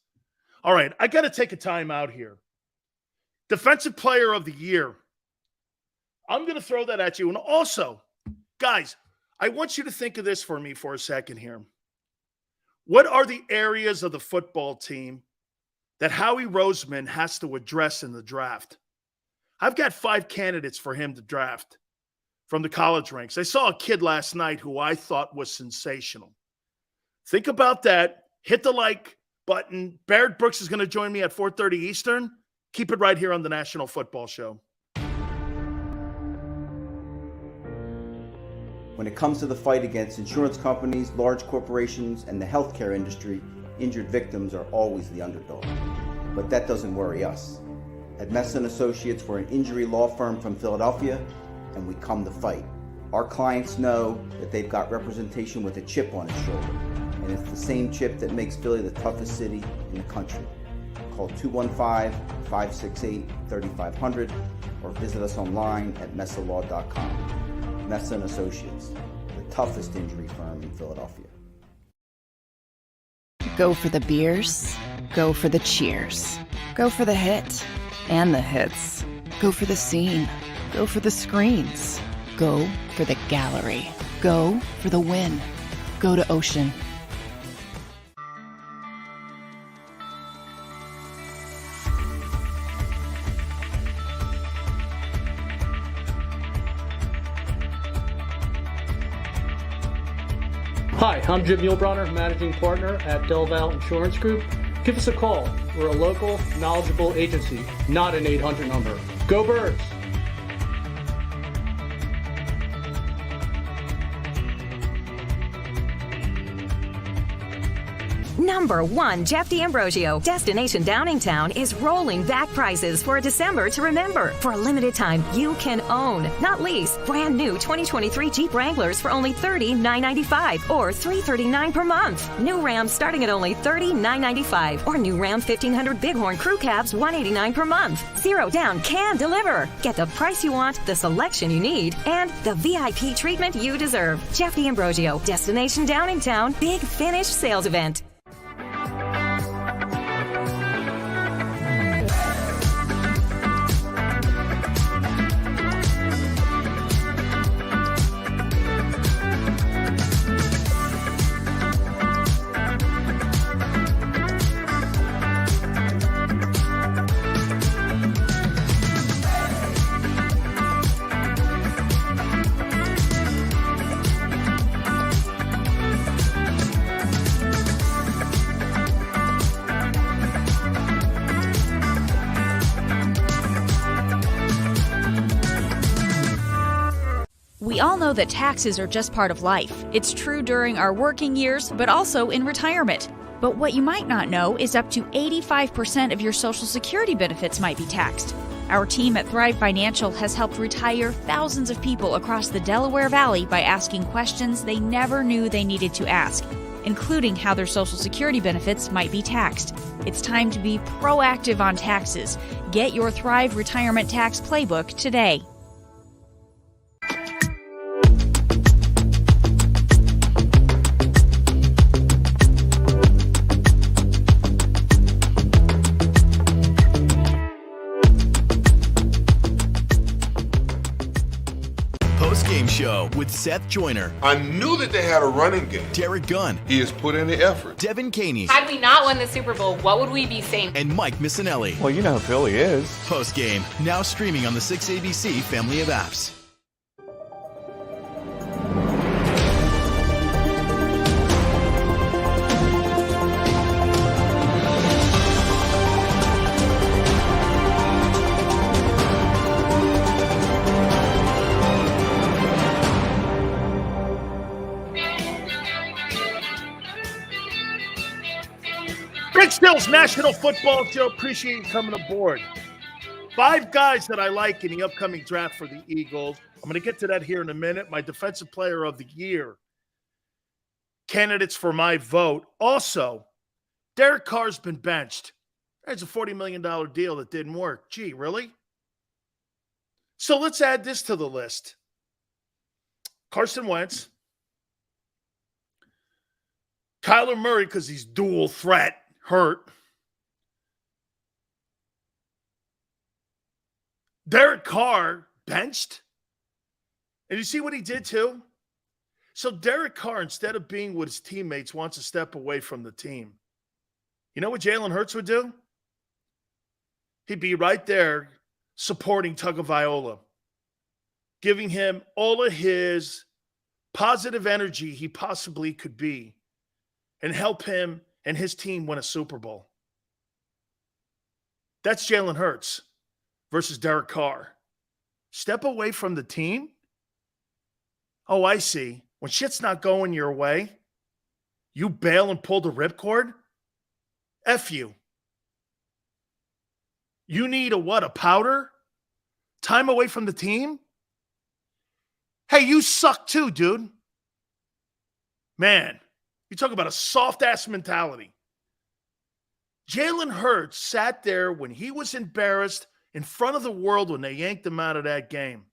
Speaker 1: All right, I got to take a time out here. Defensive Player of the Year. I'm going to throw that at you. And also, guys, I want you to think of this for me for a second here. What are the areas of the football team that Howie Roseman has to address in the draft? I've got 5 candidates for him to draft from the college ranks. I saw a kid last night who I thought was sensational. Think about that. Hit the like button. Barrett Brooks is going to join me at 4:30 Eastern. Keep it right here on the National Football Show.
Speaker 2: When it comes to the fight against insurance companies, large corporations, and the healthcare industry, injured victims are always the underdog. But that doesn't worry us. At Messa & Associates, we're an injury law firm from Philadelphia, and we come to fight. Our clients know that they've got representation with a chip on its shoulder, and it's the same chip that makes Philly the toughest city in the country. Call 215-568-3500 or visit us online at messalaw.com. Messa & Associates, the toughest injury firm in Philadelphia.
Speaker 3: Go for the beers, go for the cheers, go for the hit and the hits, go for the scene, go for the screens, go for the gallery, Go for the win. Go to Ocean.
Speaker 4: Hi, I'm Jim Muehlbronner, Managing Partner at Del Val Insurance Group. Give us a call. We're a local, knowledgeable agency, not an 800 number. Go Birds!
Speaker 5: Number 1, Jeff D'Ambrosio. Destination Downingtown is rolling back prices for a December to remember. For a limited time, you can own, not lease, brand new 2023 Jeep Wranglers for only $30,995 or $339 per month. New Rams starting at only $30,995 or new Ram 1500 Bighorn Crew Cabs $189 per month. Zero down can deliver. Get the price you want, the selection you need, and the VIP treatment you deserve. Jeff D'Ambrosio, Destination Downingtown, Big Finish Sales Event.
Speaker 6: We all know that taxes are just part of life. It's true during our working years, but also in retirement. But what you might not know is up to 85% of your Social Security benefits might be taxed. Our team at Thrive Financial has helped retire thousands of people across the Delaware Valley by asking questions they never knew they needed to ask, including how their Social Security benefits might be taxed. It's time to be proactive on taxes. Get your Thrive Retirement Tax Playbook today.
Speaker 7: Game show with Seth Joyner.
Speaker 8: I knew that they had a running game.
Speaker 7: Derek Gunn.
Speaker 8: He has put in the effort.
Speaker 7: Devin Caney.
Speaker 9: Had we not won the Super Bowl, what would we be saying?
Speaker 7: And Mike Missinelli.
Speaker 10: Well, you know who Philly is.
Speaker 7: Post game, now streaming on the 6ABC family of apps.
Speaker 1: Rick Stills, National Football Show. Appreciate you coming aboard. 5 guys that I like in the upcoming draft for the Eagles. I'm going to get to that here in a minute. My Defensive Player of the Year candidates for my vote. Also, Derek Carr's been benched. There's a $40 million deal that didn't work. Gee, really? So let's add this to the list. Carson Wentz. Kyler Murray, because he's dual threat, hurt. Derek Carr, benched. And you see what he did too? So Derek Carr, instead of being with his teammates, wants to step away from the team. You know what Jalen Hurts would do? He'd be right there supporting Tagovailoa, giving him all of his positive energy he possibly could be, and help him and his team win a Super Bowl. That's Jalen Hurts versus Derek Carr. Step away from the team? Oh, I see. When shit's not going your way, you bail and pull the ripcord? F you. You need a what? A powder? Time away from the team? Hey, you suck too, dude. Man. You talk about a soft-ass mentality. Jalen Hurts sat there when he was embarrassed in front of the world when they yanked him out of that game.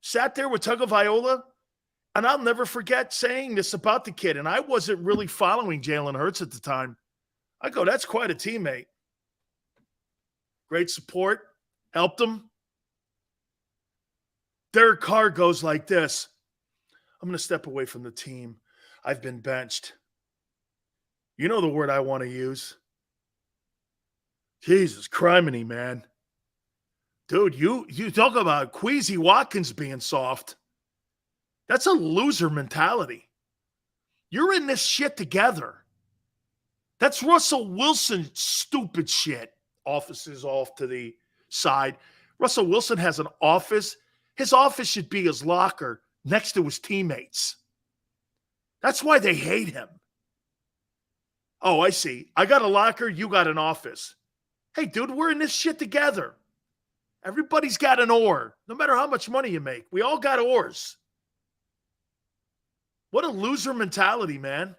Speaker 1: Sat there with Tagovailoa, and I'll never forget saying this about the kid, and I wasn't really following Jalen Hurts at the time. I go, that's quite a teammate. Great support. Helped him. Derek Carr goes like this. I'm going to step away from the team. I've been benched. You know the word I want to use. Jesus criminy, man. Dude, you talk about Queasy Watkins being soft. That's a loser mentality. You're in this shit together. That's Russell Wilson stupid shit. Offices off to the side. Russell Wilson has an office. His office should be his locker next to his teammates. That's why they hate him. Oh, I see. I got a locker, you got an office. Hey, dude, we're in this shit together. Everybody's got an oar, no matter how much money you make. We all got oars. What a loser mentality, man.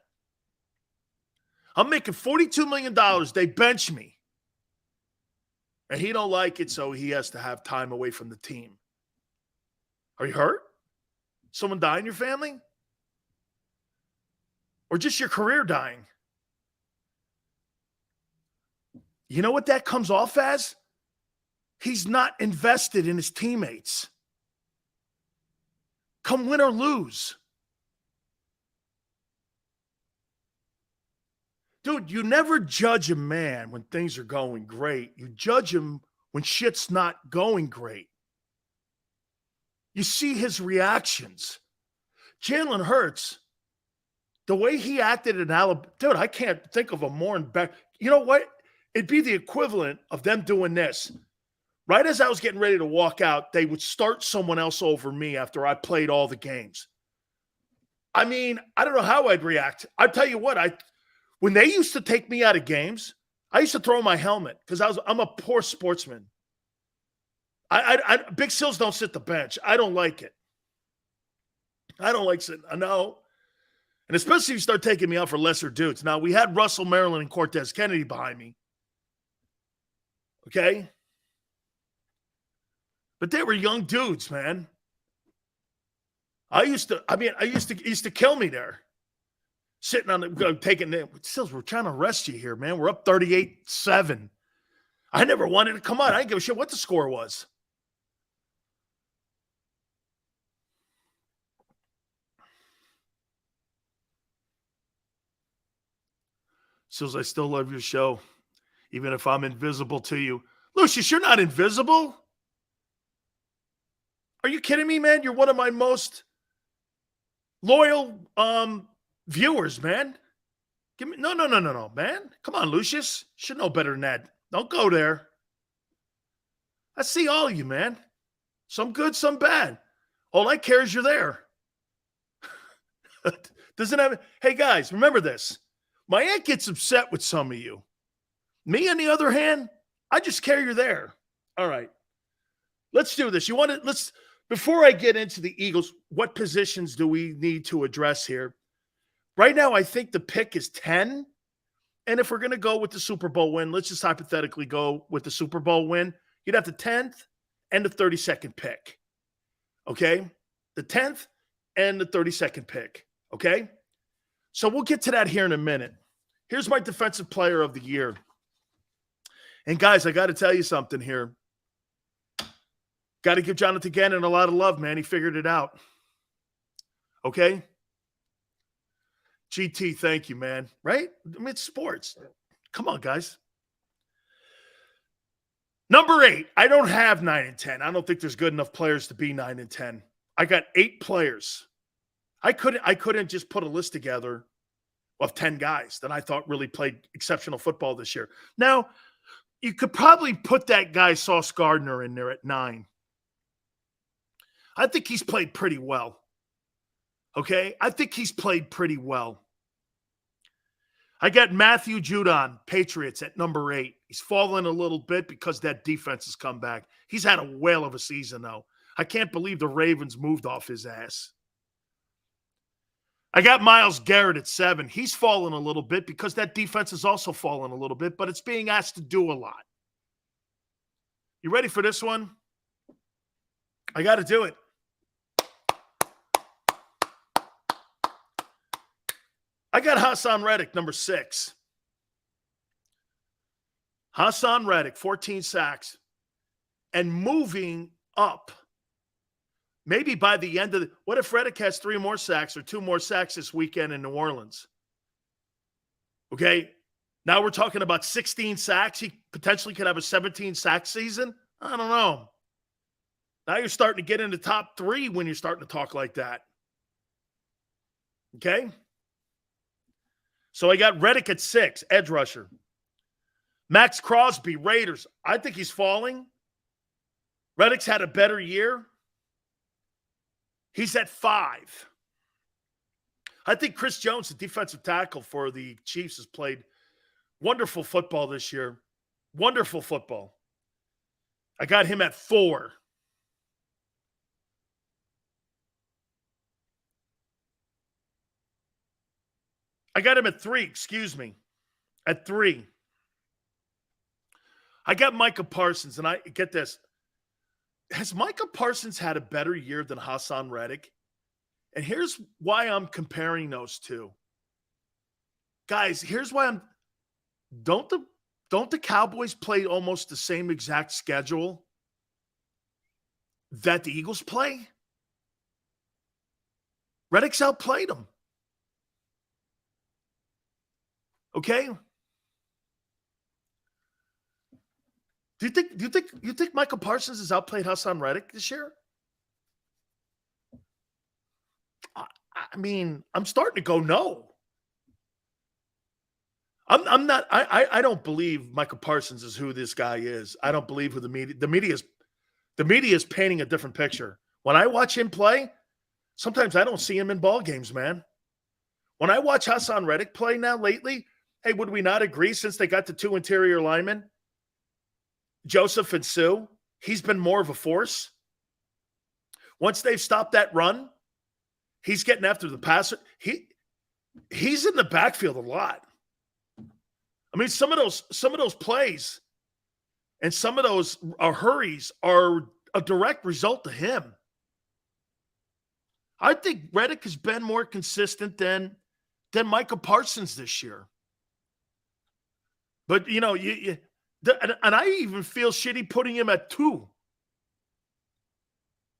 Speaker 1: I'm making $42 million. They bench me. And he don't like it, so he has to have time away from the team. Are you hurt? Someone die in your family? Or just your career dying? You know what that comes off as? He's not invested in his teammates. Come win or lose. Dude, you never judge a man when things are going great. You judge him when shit's not going great. You see his reactions. Jalen Hurts, the way he acted in Alabama, dude, I can't think of a more embarrassing. You know what? It'd be the equivalent of them doing this. Right as I was getting ready to walk out, they would start someone else over me after I played all the games. I mean, I don't know how I'd react. I tell you what, when they used to take me out of games, I used to throw my helmet because I'm a poor sportsman. Big Sills don't sit the bench. I don't like it. I don't like sitting. I know. And especially if you start taking me out for lesser dudes. Now, we had Russell Maryland and Cortez Kennedy behind me. Okay? But they were young dudes, man. I used to kill me there. Sitting on the, taking the, Sills, we're trying to arrest you here, man. We're up 38-7. I never wanted to come on. I didn't give a shit what the score was. Sills, I still love your show, even if I'm invisible to you. Lucius, you're not invisible. Are you kidding me, man? You're one of my most loyal viewers, man. Give me no, man. Come on, Lucius. Should know better than that. Don't go there. I see all of you, man. Some good, some bad. All I care is you're there. Doesn't have. Hey guys, remember this. My aunt gets upset with some of you. Me, on the other hand, I just care you're there. All right. Let's do this. Before I get into the Eagles, what positions do we need to address here? Right now, I think the pick is 10. And if we're going to go with the Super Bowl win, let's just hypothetically go with the Super Bowl win. You'd have the 10th and the 32nd pick. Okay? The 10th and the 32nd pick. Okay? So we'll get to that here in a minute. Here's my defensive player of the year. And guys, I got to tell you something here. Got to give Jonathan Gannon a lot of love, man. He figured it out. Okay? GT, thank you, man. Right? I mean, it's sports. Come on, guys. Number 8. I don't have 9 and 10. I don't think there's good enough players to be 9 and 10. I got 8 players. I couldn't just put a list together of 10 guys that I thought really played exceptional football this year. Now, you could probably put that guy Sauce Gardner in there at 9. I think he's played pretty well. Okay? I think he's played pretty well. I got Matthew Judon, Patriots, at number 8. He's fallen a little bit because that defense has come back. He's had a whale of a season, though. I can't believe the Ravens moved off his ass. I got Myles Garrett at 7. He's fallen a little bit because that defense has also fallen a little bit, but it's being asked to do a lot. You ready for this one? I got to do it. I got Hassan Reddick, number 6. Hassan Reddick, 14 sacks. And moving up maybe by the end of the – what if Reddick has 3 more sacks or 2 more sacks this weekend in New Orleans? Okay, now we're talking about 16 sacks. He potentially could have a 17-sack season. I don't know. Now you're starting to get into top 3 when you're starting to talk like that. Okay? So I got Reddick at 6, edge rusher. Max Crosby, Raiders. I think he's falling. Reddick's had a better year. He's at 5. I think Chris Jones, the defensive tackle for the Chiefs, has played wonderful football this year. Wonderful football. I got him at 4. I got him at 3, excuse me. At 3. I got Micah Parsons, and I get this. Has Micah Parsons had a better year than Hassan Reddick? And here's why I'm comparing those two. Guys, here's why I'm – don't the Cowboys play almost the same exact schedule that the Eagles play? Reddick's outplayed them. Okay? Do you think Michael Parsons has outplayed Hassan Reddick this year? I mean, I'm starting to go no. I'm not. I don't believe Michael Parsons is who this guy is. I don't believe who the media is painting a different picture. When I watch him play, sometimes I don't see him in ball games, man. When I watch Hassan Reddick play now lately, hey, would we not agree since they got the 2 interior linemen, Joseph and Sue, he's been more of a force. Once they've stopped that run, he's getting after the passer. He's in the backfield a lot. I mean, some of those plays and some of those hurries are a direct result of him. I think Reddick has been more consistent than Micah Parsons this year. But, you know, and I even feel shitty putting him at 2.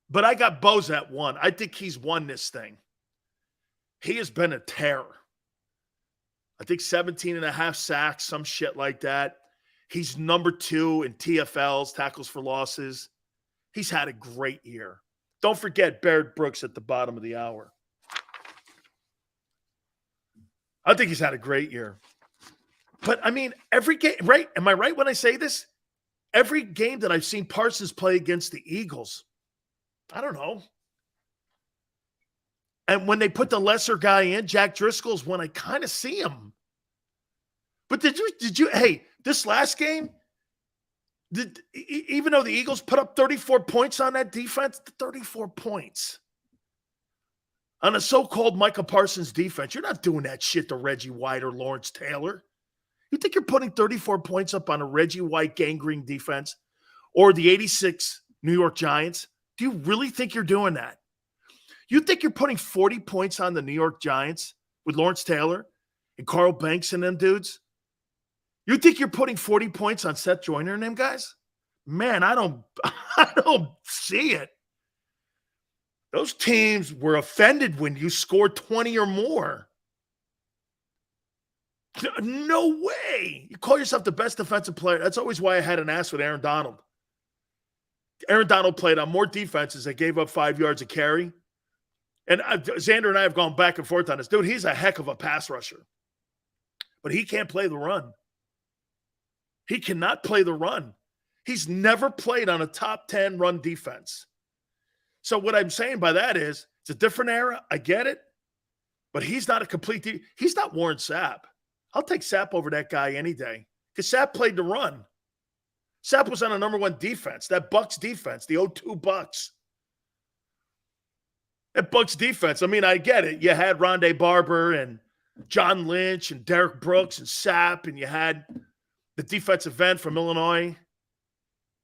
Speaker 1: But I got Bose at 1. I think he's won this thing. He has been a terror. I think 17.5 sacks, some shit like that. He's number 2 in TFLs, tackles for losses. He's had a great year. Don't forget Barrett Brooks at the bottom of the hour. I think he's had a great year. But, I mean, every game, right? Am I right when I say this? Every game that I've seen Parsons play against the Eagles, I don't know. And when they put the lesser guy in, Jack Driscoll's when I kind of see him. But did you, hey, this last game, even though the Eagles put up 34 points on that defense, 34 points on a so-called Micah Parsons defense, you're not doing that shit to Reggie White or Lawrence Taylor. You think you're putting 34 points up on a Reggie White gangrene defense or the 86 New York Giants? Do you really think you're doing that? You think you're putting 40 points on the New York Giants with Lawrence Taylor and Carl Banks and them dudes? You think you're putting 40 points on Seth Joyner and them guys? Man, I don't see it. Those teams were offended when you scored 20 or more. No way. You call yourself the best defensive player. That's always why I had an ass with Aaron Donald. Aaron Donald played on more defenses that gave up 5 yards a carry. And Xander and I have gone back and forth on this. Dude, he's a heck of a pass rusher. But he can't play the run. He cannot play the run. He's never played on a top 10 run defense. So what I'm saying by that is, it's a different era. I get it. But he's not a complete – he's not Warren Sapp. I'll take Sapp over that guy any day. Because Sapp played the run. Sapp was on a number 1 defense. That Bucs defense, the 0-2 Bucs. That Bucs defense, I mean, I get it. You had Rondé Barber and John Lynch and Derek Brooks and Sapp, and you had the defensive end from Illinois.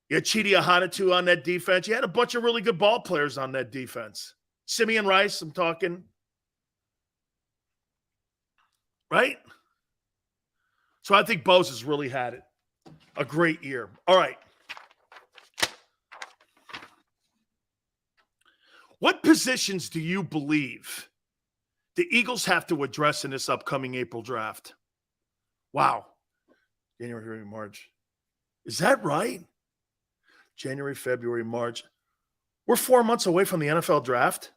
Speaker 1: You had Chidi Ahanatu on that defense. You had a bunch of really good ball players on that defense. Simeon Rice, I'm talking. Right? So I think Bose has really had it. A great year. All right. What positions do you believe the Eagles have to address in this upcoming April draft? Wow. January, February, March. Is that right? January, February, March. We're 4 months away from the NFL draft.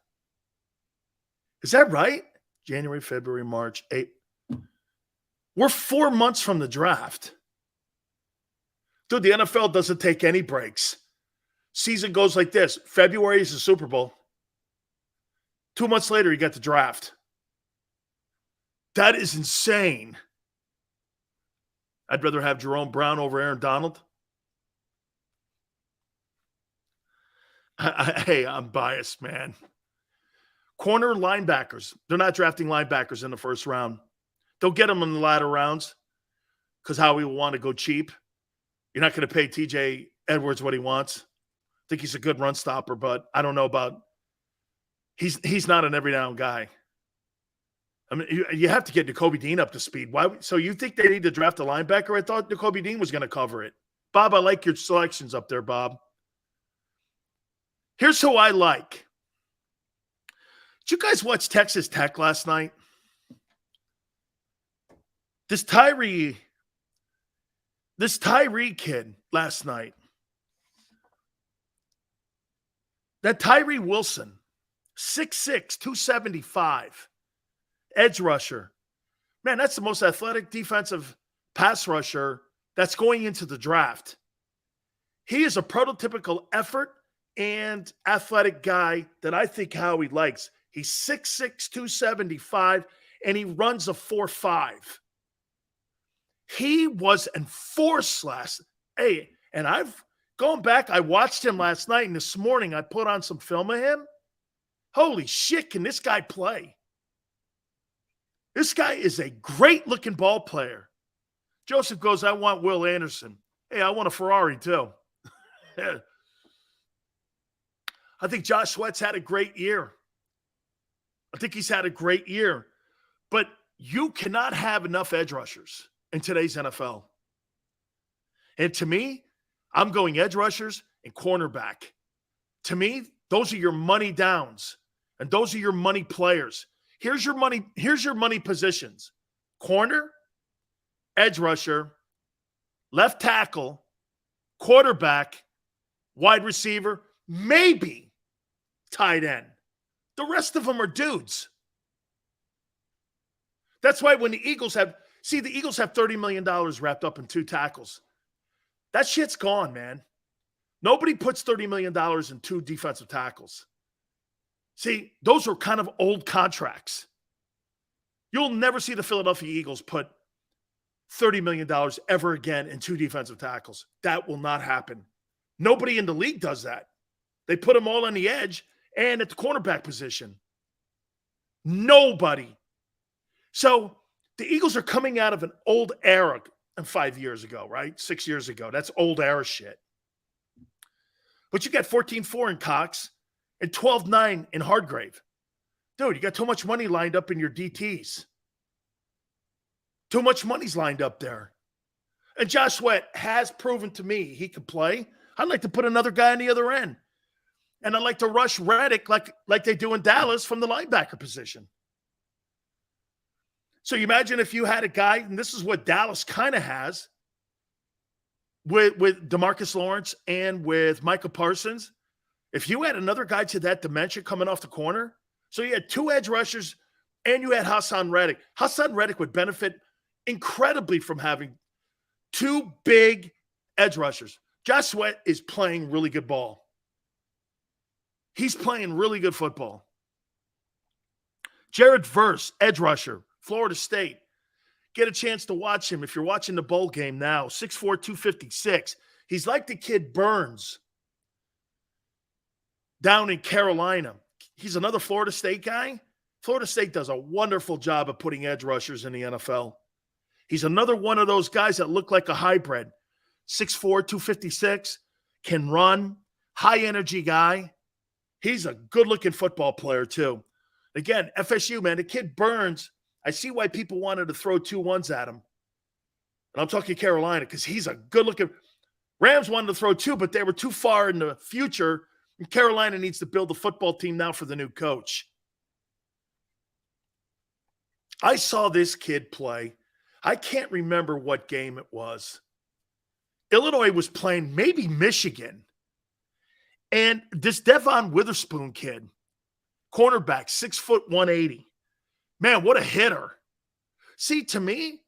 Speaker 1: Is that right? January, February, March, April. We're 4 months from the draft. Dude, the NFL doesn't take any breaks. Season goes like this. February is the Super Bowl. 2 months later, you got the draft. That is insane. I'd rather have Jerome Brown over Aaron Donald. Hey, I'm biased, man. Corner linebackers. They're not drafting linebackers in the first round. They'll get them in the latter rounds because Howie will want to go cheap. You're not going to pay TJ Edwards what he wants. I think he's a good run stopper, but I don't know about he's not an every down guy. I mean, you have to get Nakobe Dean up to speed. Why? So you think they need to draft a linebacker? I thought Nakobe Dean was going to cover it. Bob, I like your selections up there, Bob. Here's who I like. Did you guys watch Texas Tech last night? This Tyree kid last night. That Tyree Wilson, 6'6", 275, edge rusher. Man, that's the most athletic defensive pass rusher that's going into the draft. He is a prototypical effort and athletic guy that I think Howie likes. He's 6'6", 275, and he runs a 4.5. He was enforced last. Hey, and I've gone back. I watched him last night, and this morning I put on some film of him. Holy shit, can this guy play? This guy is a great-looking ball player. Joseph goes, I want Will Anderson. Hey, I want a Ferrari too. I think Josh Sweat's had a great year. I think he's had a great year. But you cannot have enough edge rushers in today's NFL. And to me, I'm going edge rushers and cornerback. To me, those are your money downs, and those are your money players. Here's your money positions. Corner, edge rusher, left tackle, quarterback, wide receiver, maybe tight end. The rest of them are dudes. That's why when the Eagles have $30 million wrapped up in 2 tackles. That shit's gone, man. Nobody puts $30 million in 2 defensive tackles. See, those are kind of old contracts. You'll never see the Philadelphia Eagles put $30 million ever again in 2 defensive tackles. That will not happen. Nobody in the league does that. They put them all on the edge and at the cornerback position. Nobody. So the Eagles are coming out of an old era 5 years ago, right? 6 years ago. That's old era shit. But you got 14-4 in Cox and 12-9 in Hardgrave. Dude, you got too much money lined up in your DTs. Too much money's lined up there. And Josh Sweat has proven to me he can play. I'd like to put another guy on the other end. And I'd like to rush Reddick like they do in Dallas from the linebacker position. So you imagine if you had a guy, and this is what Dallas kind of has with DeMarcus Lawrence and with Micah Parsons. If you had another guy to that dimension coming off the corner, so you had 2 edge rushers and you had Hassan Reddick. Hassan Reddick would benefit incredibly from having 2 big edge rushers. Josh Sweat is playing really good ball. He's playing really good football. Jared Verse, edge rusher, Florida State. Get a chance to watch him if you're watching the bowl game now. 6'4", 256. He's like the kid Burns down in Carolina. He's another Florida State guy. Florida State does a wonderful job of putting edge rushers in the NFL. He's another one of those guys that look like a hybrid. 6'4", 256, can run, high-energy guy. He's a good-looking football player, too. Again, FSU, man, the kid Burns, I see why people wanted to throw 2 ones at him. And I'm talking Carolina because he's a good-looking – Rams wanted to throw 2, but they were too far in the future. And Carolina needs to build a football team now for the new coach. I saw this kid play. I can't remember what game it was. Illinois was playing maybe Michigan. And this Devon Witherspoon kid, cornerback, 6', 180. Man, what a hitter. See, to me,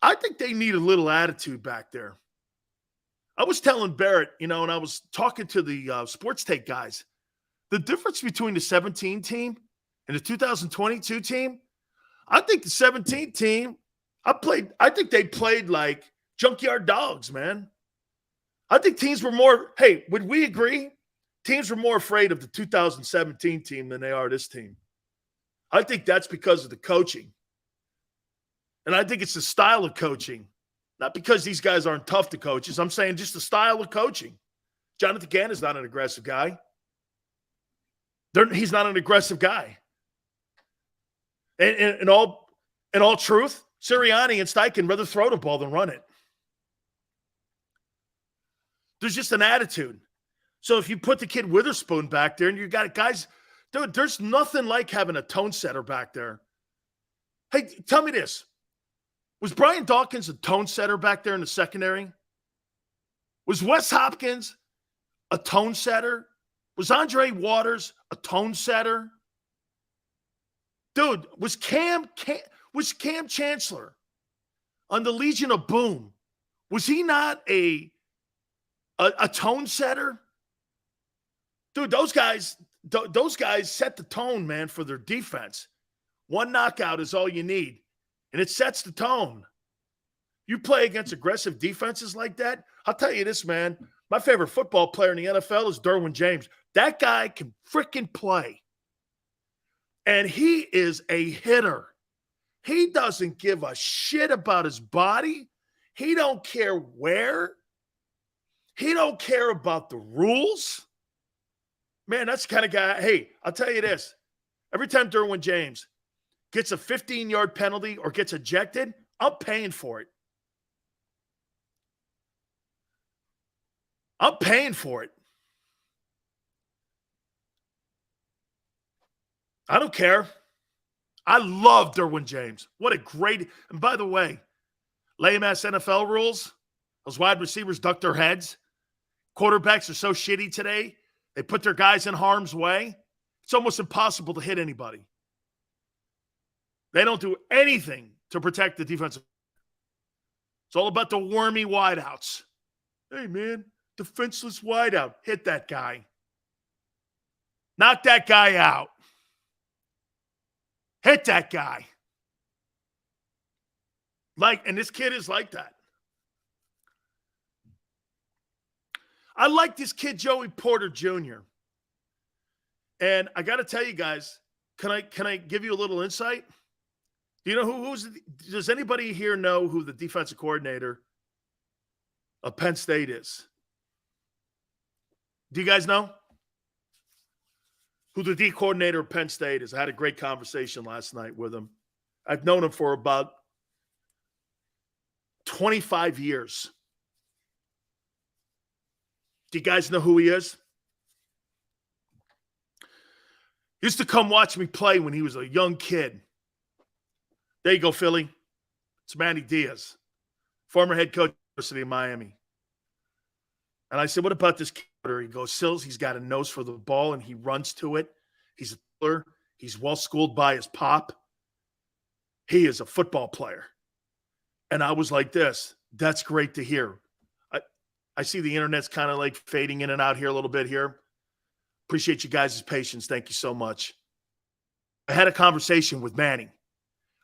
Speaker 1: I think they need a little attitude back there. I was telling Barrett, and I was talking to the Sports Take guys, the difference between the 17 team and the 2022 team, I think the 17 team, I think they played like junkyard dogs, man. I think teams were more, hey, would we agree? Teams were more afraid of the 2017 team than they are this team. I think that's because of the coaching. And I think it's the style of coaching. Not because these guys aren't tough to coaches. I'm saying just the style of coaching. Jonathan Gannon not an aggressive guy. He's not an aggressive guy. And in all truth, Sirianni and Steichen rather throw the ball than run it. There's just an attitude. So if you put the kid Witherspoon back there and you got guys, dude, there's nothing like having a tone setter back there. Hey, tell me this. Was Brian Dawkins a tone setter back there in the secondary? Was Wes Hopkins a tone setter? Was Andre Waters a tone setter? Dude, was Cam Chancellor on the Legion of Boom? Was he not a tone setter? Dude, those guys set the tone, man, for their defense. One knockout is all you need, and it sets the tone. You play against aggressive defenses like that, I'll tell you this, man. My favorite football player in the NFL is Derwin James. That guy can freaking play. And he is a hitter. He doesn't give a shit about his body. He don't care where. He don't care about the rules. Man, that's the kind of guy. Hey, I'll tell you this. Every time Derwin James gets a 15-yard penalty or gets ejected, I'm paying for it. I'm paying for it. I don't care. I love Derwin James. What a great – and by the way, lame-ass NFL rules, those wide receivers duck their heads. Quarterbacks are so shitty today. They put their guys in harm's way. It's almost impossible to hit anybody. They don't do anything to protect the defensive. It's all about the wormy wideouts. Hey, man, defenseless wideout. Hit that guy. Knock that guy out. Hit that guy. And this kid is like that. I like this kid, Joey Porter Jr. And I got to tell you guys, can I give you a little insight? Do you know does anybody here know who the defensive coordinator of Penn State is? Do you guys know who the D coordinator of Penn State is? I had a great conversation last night with him. I've known him for about 25 years. Do you guys know who he is? He used to come watch me play when he was a young kid. There you go, Philly. It's Manny Diaz, former head coach of the University of Miami. And I said, what about this kid? He goes, Sills, he's got a nose for the ball, and he runs to it. He's a killer. He's well-schooled by his pop. He is a football player. And I was like this. That's great to hear. I see the internet's kind of like fading in and out here a little bit here. Appreciate you guys' patience. Thank you so much. I had a conversation with Manny.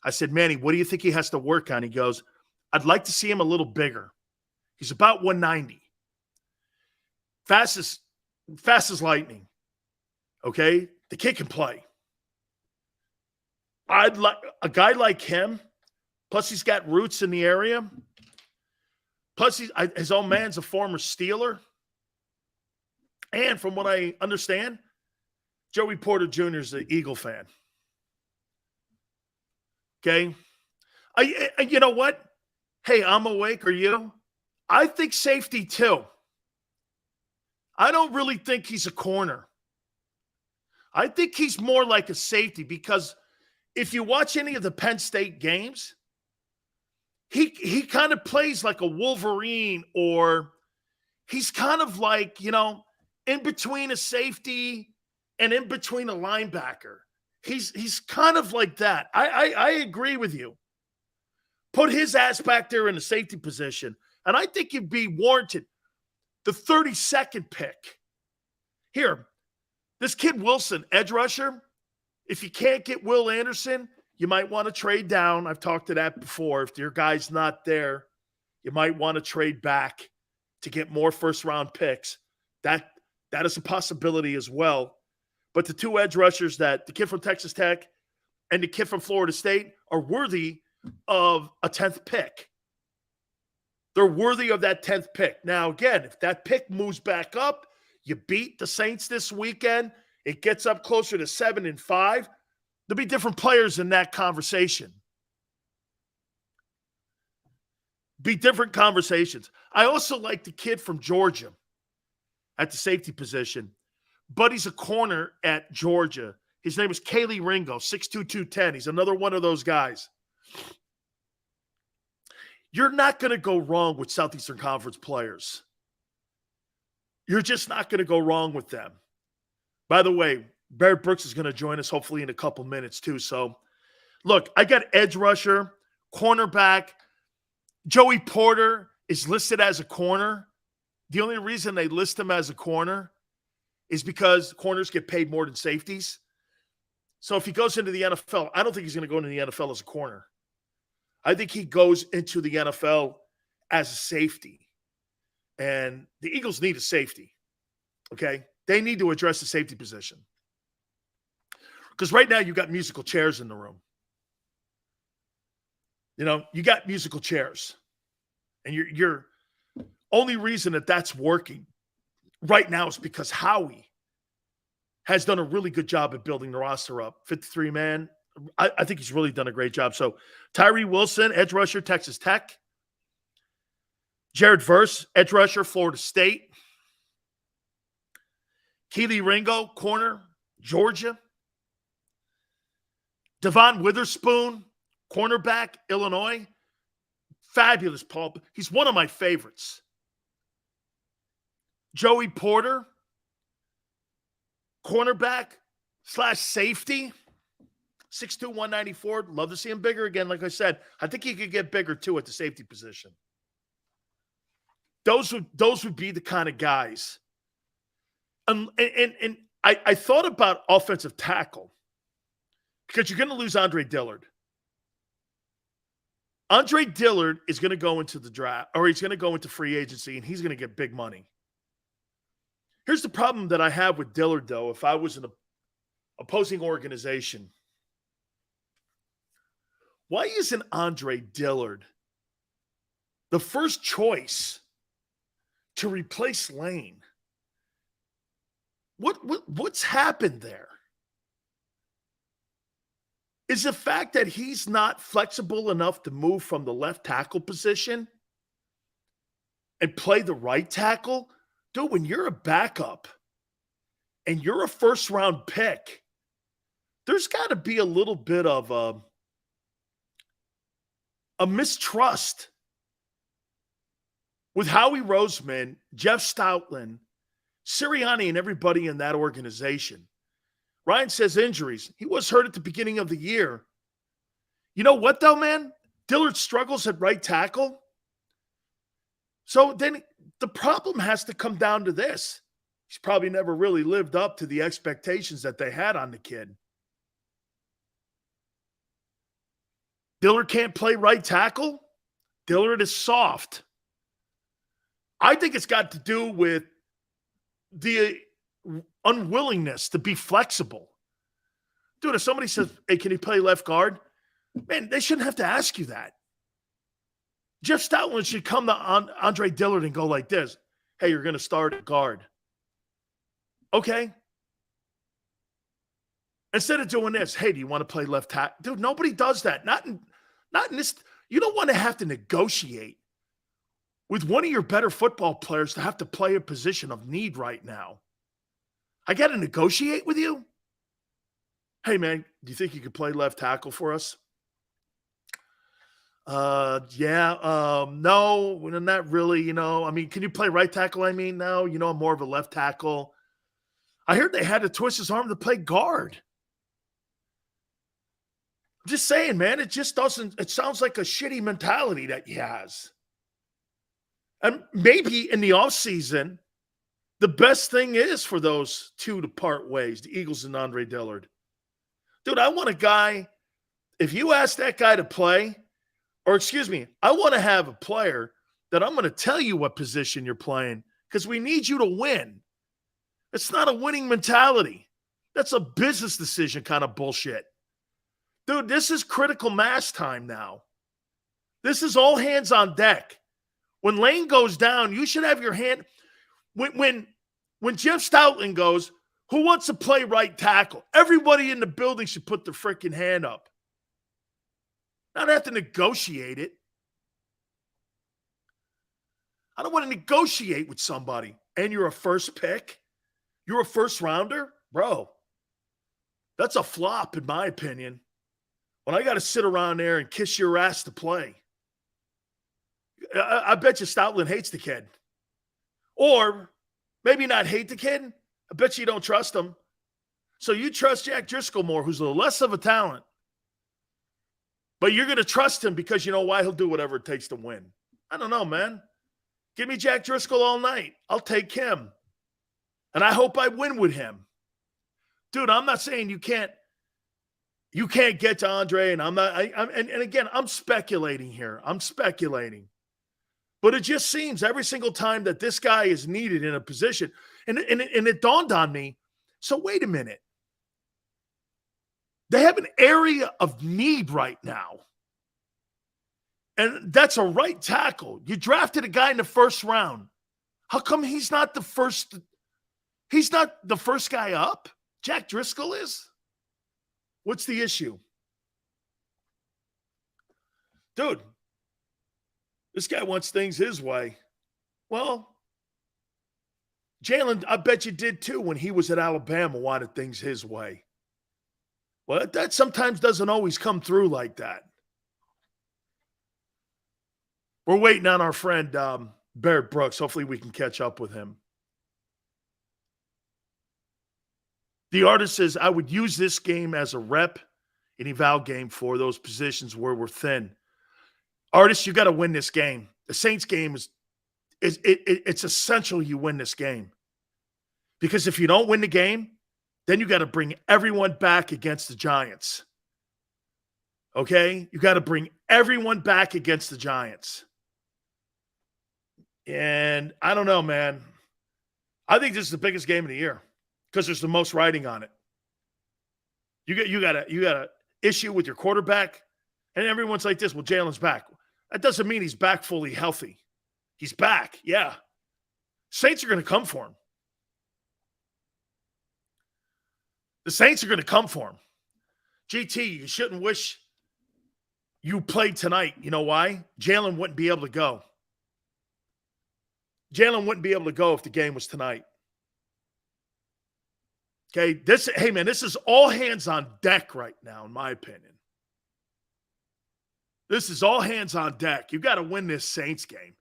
Speaker 1: I said, Manny, what do you think he has to work on? He goes, I'd like to see him a little bigger. He's about 190. Fast as lightning. Okay? The kid can play. I'd like a guy like him, plus he's got roots in the area. Plus, his old man's a former Steeler. And from what I understand, Joey Porter Jr. is an Eagle fan. Okay? You know what? Hey, I'm awake. Are you? I think safety too. I don't really think he's a corner. I think he's more like a safety because if you watch any of the Penn State games, he kind of plays like a Wolverine, or he's kind of like, in between a safety and in between a linebacker. He's kind of like that. I agree with you. Put his ass back there in the safety position, and I think he'd be warranted. The 32nd pick. Here, this kid Wilson, edge rusher, if you can't get Will Anderson, you might want to trade down. I've talked to that before. If your guy's not there, you might want to trade back to get more first-round picks. That is a possibility as well. But the two edge rushers, the kid from Texas Tech and the kid from Florida State, are worthy of a 10th pick. They're worthy of that 10th pick. Now, again, if that pick moves back up, you beat the Saints this weekend, it gets up closer to 7-5, there'll be different players in that conversation. Be different conversations. I also like the kid from Georgia at the safety position, but he's a corner at Georgia. His name is Kaylee Ringo, 6'2", 210. He's another one of those guys. You're not going to go wrong with Southeastern Conference players. You're just not going to go wrong with them. By the way, Barrett Brooks is going to join us hopefully in a couple minutes too. So, look, I got edge rusher, cornerback. Joey Porter is listed as a corner. The only reason they list him as a corner is because corners get paid more than safeties. So if he goes into the NFL, I don't think he's going to go into the NFL as a corner. I think he goes into the NFL as a safety. And the Eagles need a safety, okay? They need to address the safety position. Because right now you got musical chairs in the room. You got musical chairs. And your only reason that that's working right now is because Howie has done a really good job at building the roster up. 53-man. I think he's really done a great job. So Tyree Wilson, edge rusher, Texas Tech. Jared Verse, edge rusher, Florida State. Keely Ringo, corner, Georgia. Devon Witherspoon, cornerback, Illinois. Fabulous, Paul. He's one of my favorites. Joey Porter, cornerback / safety. 6'2", 194. Love to see him bigger again. Like I said, I think he could get bigger too at the safety position. Those would be the kind of guys. And I thought about offensive tackle because you're going to lose Andre Dillard. Andre Dillard is going to go into the draft, or he's going to go into free agency, and he's going to get big money. Here's the problem that I have with Dillard, though, if I was an opposing organization. Why isn't Andre Dillard the first choice to replace Lane? What's happened there? Is the fact that he's not flexible enough to move from the left tackle position and play the right tackle? Dude, when you're a backup and you're a first-round pick, there's got to be a little bit of a mistrust with Howie Roseman, Jeff Stoutland, Sirianni, and everybody in that organization. Ryan says injuries. He was hurt at the beginning of the year. You know what, though, man? Dillard struggles at right tackle. So then the problem has to come down to this. He's probably never really lived up to the expectations that they had on the kid. Dillard can't play right tackle. Dillard is soft. I think it's got to do with the unwillingness to be flexible. Dude, if somebody says, hey, can he play left guard? Man, they shouldn't have to ask you that. Jeff Stoutland should come to Andre Dillard and go like this. Hey, you're going to start at guard. Okay. Instead of doing this, hey, do you want to play left tackle? Dude, nobody does that. Not in this. You don't want to have to negotiate with one of your better football players to have to play a position of need right now. I got to negotiate with you? Hey, man, do you think you could play left tackle for us? No, not really, I mean, can you play right tackle? No, I'm more of a left tackle. I heard they had to twist his arm to play guard. I'm just saying, man, it sounds like a shitty mentality that he has. And maybe in the offseason, the best thing is for those two to part ways, the Eagles and Andre Dillard. Dude, I want a guy, if you ask that guy to play, I want to have a player that I'm going to tell you what position you're playing because we need you to win. It's not a winning mentality. That's a business decision kind of bullshit. Dude, this is critical mass time now. This is all hands on deck. When Lane goes down, you should have your hand. When Jeff Stoutland goes, who wants to play right tackle? Everybody in the building should put their freaking hand up. Not have to negotiate it. I don't want to negotiate with somebody. And you're a first pick? You're a first rounder? Bro, that's a flop in my opinion. When I got to sit around there and kiss your ass to play. I bet you Stoutland hates the kid. Or maybe not hate the kid. I bet you don't trust him. So you trust Jack Driscoll more, who's a little less of a talent. But you're going to trust him because you know why? He'll do whatever it takes to win. I don't know, man. Give me Jack Driscoll all night. I'll take him. And I hope I win with him. Dude, I'm not saying you can't get to Andre, and and again, I'm speculating here. I'm speculating. But it just seems every single time that this guy is needed in a position, and it dawned on me, so wait a minute. They have an area of need right now. And that's a right tackle. You drafted a guy in the first round. How come he's not the first guy up? Jack Driscoll is? What's the issue? Dude, this guy wants things his way. Well, Jalen, I bet you did too when he was at Alabama, wanted things his way. Well, that sometimes doesn't always come through like that. We're waiting on our friend Barrett Brooks. Hopefully we can catch up with him. The artist says, I would use this game as a rep and eval game for those positions where we're thin. Artist, you got to win this game. The Saints game it's essential you win this game. Because if you don't win the game, then you got to bring everyone back against the Giants. Okay? You got to bring everyone back against the Giants. And I don't know, man. I think this is the biggest game of the year because there's the most riding on it. You got a issue with your quarterback, and everyone's like this, well, Jalen's back. That doesn't mean he's back fully healthy. He's back, yeah. Saints are going to come for him. The Saints are going to come for him. GT, you shouldn't wish you played tonight. You know why? Jalen wouldn't be able to go. Jalen wouldn't be able to go if the game was tonight. Okay, this is all hands on deck right now, in my opinion. This is all hands on deck. You got to win this Saints game.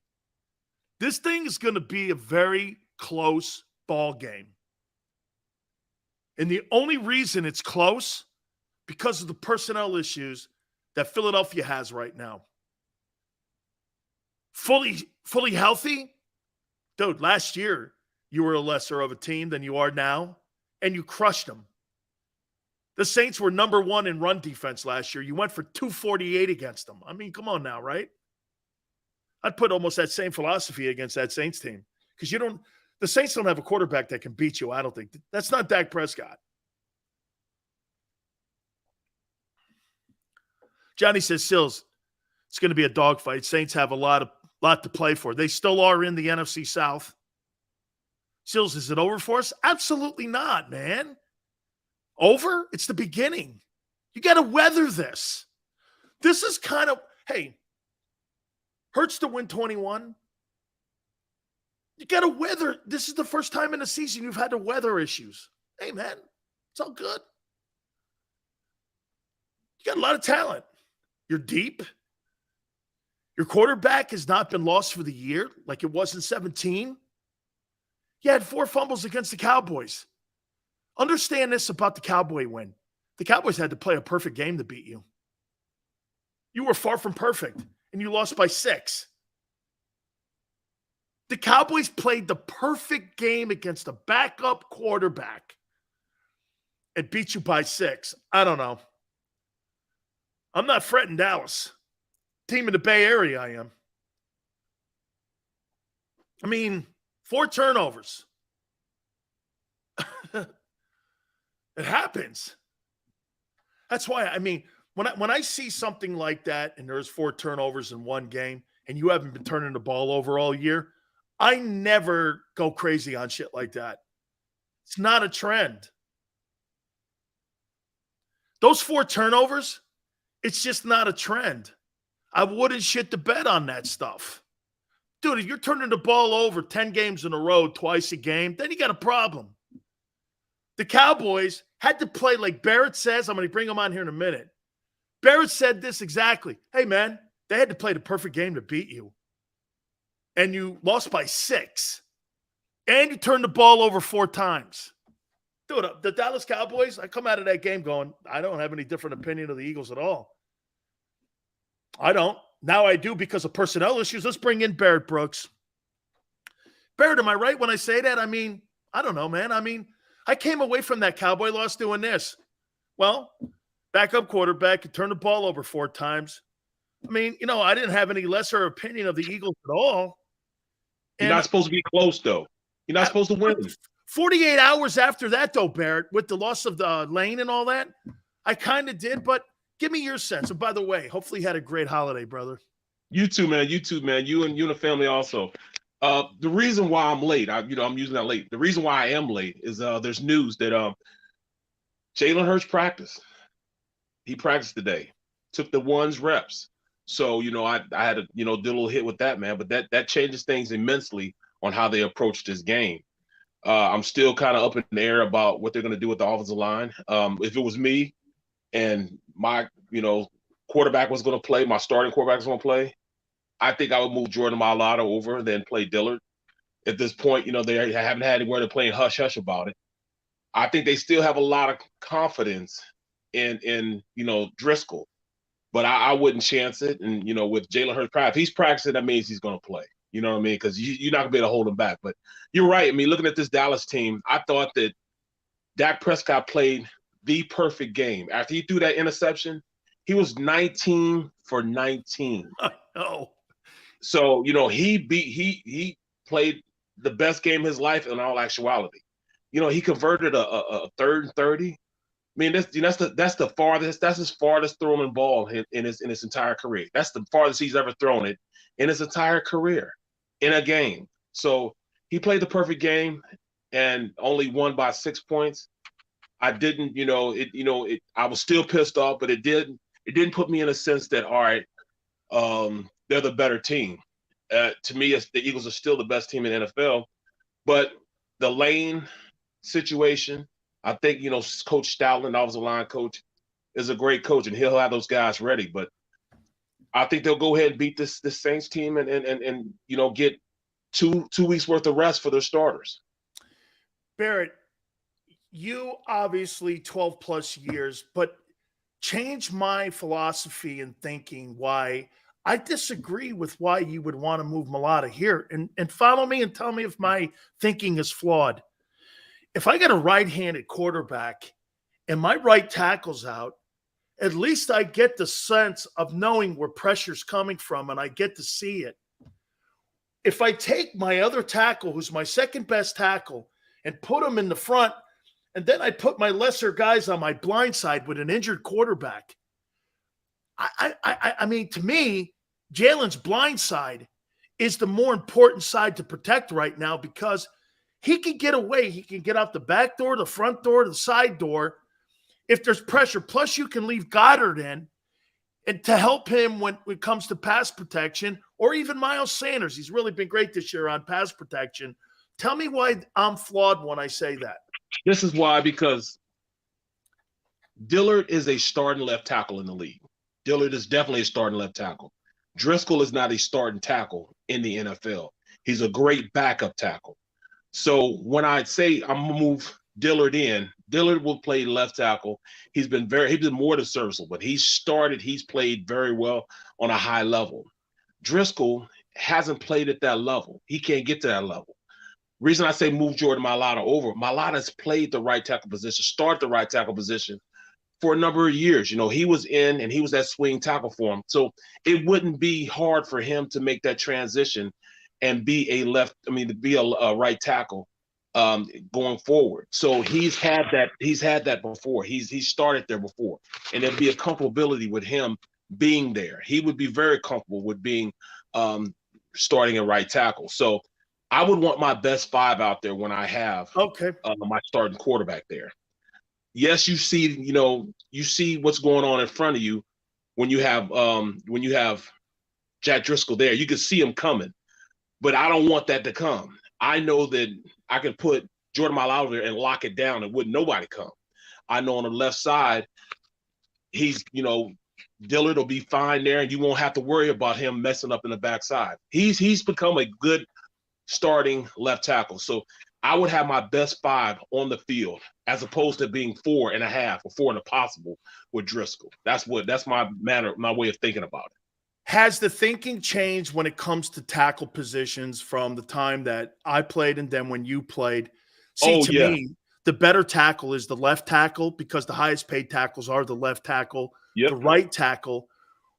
Speaker 1: This thing is going to be a very close ball game. And the only reason it's close, because of the personnel issues that Philadelphia has right now. Fully healthy? Dude, last year, you were a lesser of a team than you are now, and you crushed them. The Saints were number one in run defense last year. You went for 248 against them. I mean, come on now, right? I'd put almost that same philosophy against that Saints team because the Saints don't have a quarterback that can beat you, I don't think. That's not Dak Prescott. Johnny says, Sills, it's going to be a dogfight. Saints have a lot to play for. They still are in the NFC South. Sills, is it over for us? Absolutely not, man. Over? It's the beginning. You got to weather this. This is kind of, hey, Hurts to win 21. You got to weather. This is the first time in the season you've had to weather issues. Hey, man, it's all good. You got a lot of talent. You're deep. Your quarterback has not been lost for the year like it was in 17. You had 4 fumbles against the Cowboys. Understand this about the Cowboy win. The Cowboys had to play a perfect game to beat you. You were far from perfect, and you lost by 6. The Cowboys played the perfect game against a backup quarterback and beat you by 6. I don't know. I'm not fretting Dallas. Team in the Bay Area, I am. I mean, 4 turnovers. It happens. That's why, I mean, when I see something like that and there's 4 turnovers in one game and you haven't been turning the ball over all year, I never go crazy on shit like that. It's not a trend. Those 4 turnovers, it's just not a trend. I wouldn't shit the bed on that stuff. Dude, if you're turning the ball over 10 games in a row, twice a game, then you got a problem. The Cowboys had to play like Barrett says. I'm going to bring him on here in a minute. Barrett said this exactly. Hey, man, they had to play the perfect game to beat you. And you lost by 6. And you turned the ball over 4 times. Dude, the Dallas Cowboys, I come out of that game going, I don't have any different opinion of the Eagles at all. I don't. Now I do because of personnel issues. Let's bring in Barrett Brooks. Barrett, am I right when I say that? I mean, I don't know, man. I mean, I came away from that Cowboy loss doing this. Well, backup quarterback, you turn the ball over 4 times. I mean, you know, I didn't have any lesser opinion of the Eagles at all.
Speaker 10: You're not supposed to be close, though. You're not supposed to win.
Speaker 1: 48 hours after that, though, Barrett, with the loss of the Lane and all that, I kind of did, but give me your sense. And by the way, hopefully you had a great holiday, brother.
Speaker 10: You too, man. You too, man. You and the family also. The reason why I'm late, I'm using that late. The reason why I am late is there's news that Jalen Hurts practiced. He practiced today. Took the 1's reps. So, you know, I had to, you know, do a little hit with that, man. But that changes things immensely on how they approach this game. I'm still kind of up in the air about what they're going to do with the offensive line. If it was me and my, you know, quarterback was going to play, my starting quarterback was going to play, I think I would move Jordan Mailata over and then play Dillard. At this point, you know, they haven't had anywhere to play hush-hush about it. I think they still have a lot of confidence in you know, Driscoll. But I wouldn't chance it. And, you know, with Jalen Hurts, if he's practicing, that means he's going to play. You know what I mean? Because you're not going to be able to hold him back. But you're right. I mean, looking at this Dallas team, I thought that Dak Prescott played the perfect game. After he threw that interception, he was 19 for 19.
Speaker 1: Oh.
Speaker 10: So, you know, he played the best game of his life in all actuality. You know, he converted a 3rd and 30. I mean, that's the farthest. That's his farthest throwing ball in his entire career. That's the farthest he's ever thrown it in his entire career in a game. So he played the perfect game and only won by 6 points. I didn't, you know, I was still pissed off, but it didn't put me in a sense that, all right, they're the better team. To me, the Eagles are still the best team in the NFL. But the Lane situation, I think, you know, Coach Stoutland, offensive line coach, is a great coach, and he'll have those guys ready. But I think they'll go ahead and beat this Saints team and you know, get two weeks worth of rest for their starters.
Speaker 1: Barrett, you obviously 12 plus years, but change my philosophy and thinking why I disagree with why you would want to move Mailata here. And follow me and tell me if my thinking is flawed. If I got a right-handed quarterback and my right tackle's out, at least I get the sense of knowing where pressure's coming from and I get to see it. If I take my other tackle, who's my second best tackle, and put him in the front, and then I put my lesser guys on my blind side with an injured quarterback, I mean, to me, Jalen's blind side is the more important side to protect right now because he can get away. He can get out the back door, the front door, the side door if there's pressure. Plus, you can leave Goddard in and to help him when it comes to pass protection or even Miles Sanders. He's really been great this year on pass protection. Tell me why I'm flawed when I say that.
Speaker 10: This is why, because Dillard is a starting left tackle in the league. Dillard is definitely a starting left tackle. Driscoll is not a starting tackle in the NFL. He's a great backup tackle. So when I say I'm gonna move Dillard in, Dillard will play left tackle. He's been more than serviceable, but he's played very well on a high level. Driscoll hasn't played at that level. He can't get to that level. Reason I say move Jordan Mailata over, Mailata's played the right tackle position, started the right tackle position for a number of years. You know, he was in and he was that swing tackle for him. So it wouldn't be hard for him to make that transition and be a right tackle going forward. So he's had that before. He's started there before. And there'd be a comfortability with him being there. He would be very comfortable with being starting a right tackle. So I would want my best 5 out there when I have my starting quarterback there. Yes, you see what's going on in front of you when you have Jack Driscoll there. You can see him coming, but I don't want that to come. I know that I can put Jordan Mailata there and lock it down and wouldn't nobody come. I know on the left side, Dillard will be fine there, and you won't have to worry about him messing up in the backside. He's become a good starting left tackle. So I would have my best 5 on the field as opposed to being 4.5 or 4 and a possible with Driscoll. That's my way of thinking about it.
Speaker 1: Has the thinking changed when it comes to tackle positions from the time that I played and then when you played? To me, the better tackle is the left tackle because the highest paid tackles are the left tackle, the right tackle.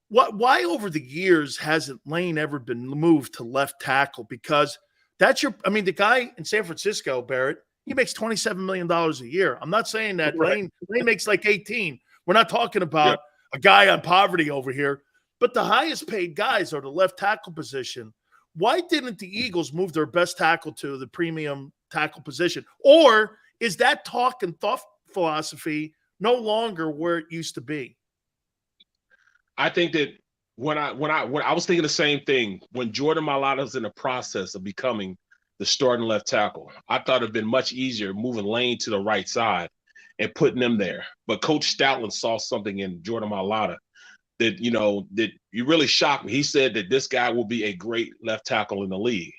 Speaker 1: Why over the years hasn't Lane ever been moved to left tackle? Because the guy in San Francisco, Barrett, he makes $27 million a year. I'm not saying that Lane makes like 18. We're not talking about a guy on poverty over here. But the highest paid guys are the left tackle position. Why didn't the Eagles move their best tackle to the premium tackle position? Or is that talk and thought philosophy no longer where it used to be?
Speaker 10: I think that when I was thinking the same thing when Jordan Mailata was in the process of becoming the starting left tackle, I thought it'd been much easier moving Lane to the right side and putting him there. But Coach Stoutland saw something in Jordan Mailata that you really shocked me. He said that this guy will be a great left tackle in the league.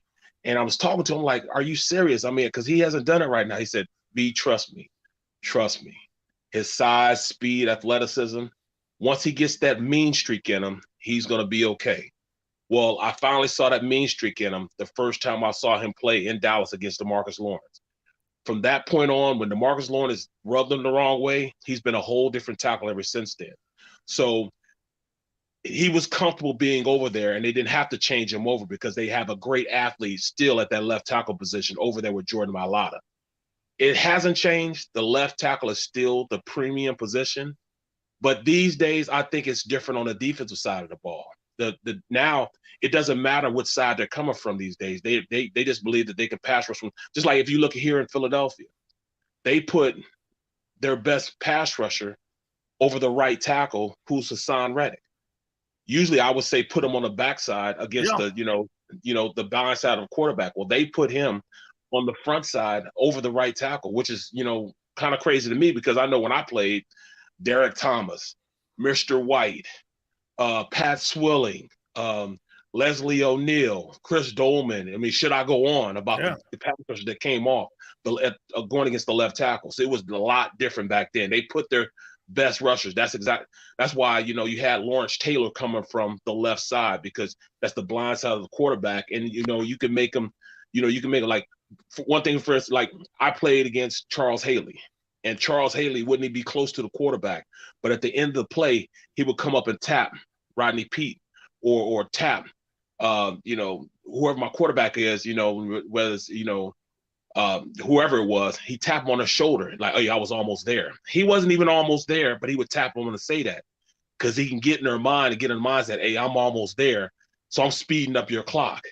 Speaker 10: And I was talking to him like, are you serious? I mean, because he hasn't done it right now. He said, trust me. His size, speed, athleticism, once he gets that mean streak in him, he's going to be okay. Well, I finally saw that mean streak in him the first time I saw him play in Dallas against DeMarcus Lawrence. From that point on, when DeMarcus Lawrence rubbed him the wrong way, he's been a whole different tackle ever since then. So he was comfortable being over there, and they didn't have to change him over because they have a great athlete still at that left tackle position over there with Jordan Mailata. It hasn't changed. The left tackle is still the premium position, but these days I think it's different on the defensive side of the ball. Now it doesn't matter which side they're coming from these days. They just believe that they can pass rush from. Just like if you look here in Philadelphia, they put their best pass rusher over the right tackle, who's Hassan Reddick. Usually I would say put him on the backside against the blind side of the quarterback. Well, they put him on the front side over the right tackle, which is, kind of crazy to me because I know when I played, Derek Thomas, Mr. White, Pat Swilling, Leslie O'Neal, Chris Dolman. I mean, should I go on about the pass rushers that came off going against the left tackle? So it was a lot different back then. They put their best rushers. That's why, you had Lawrence Taylor coming from the left side because that's the blind side of the quarterback. And, you can make them, like, for one thing, for instance, like I played against Charles Haley, and Charles Haley wouldn't be close to the quarterback, but at the end of the play, he would come up and tap Rodney Peete or tap, whoever my quarterback is, whether it's, whoever it was, he tapped him on the shoulder, like, oh yeah, I was almost there. He wasn't even almost there, but he would tap him to say that because he can get in their mind and get in the mindset, hey, I'm almost there, so I'm speeding up your clock.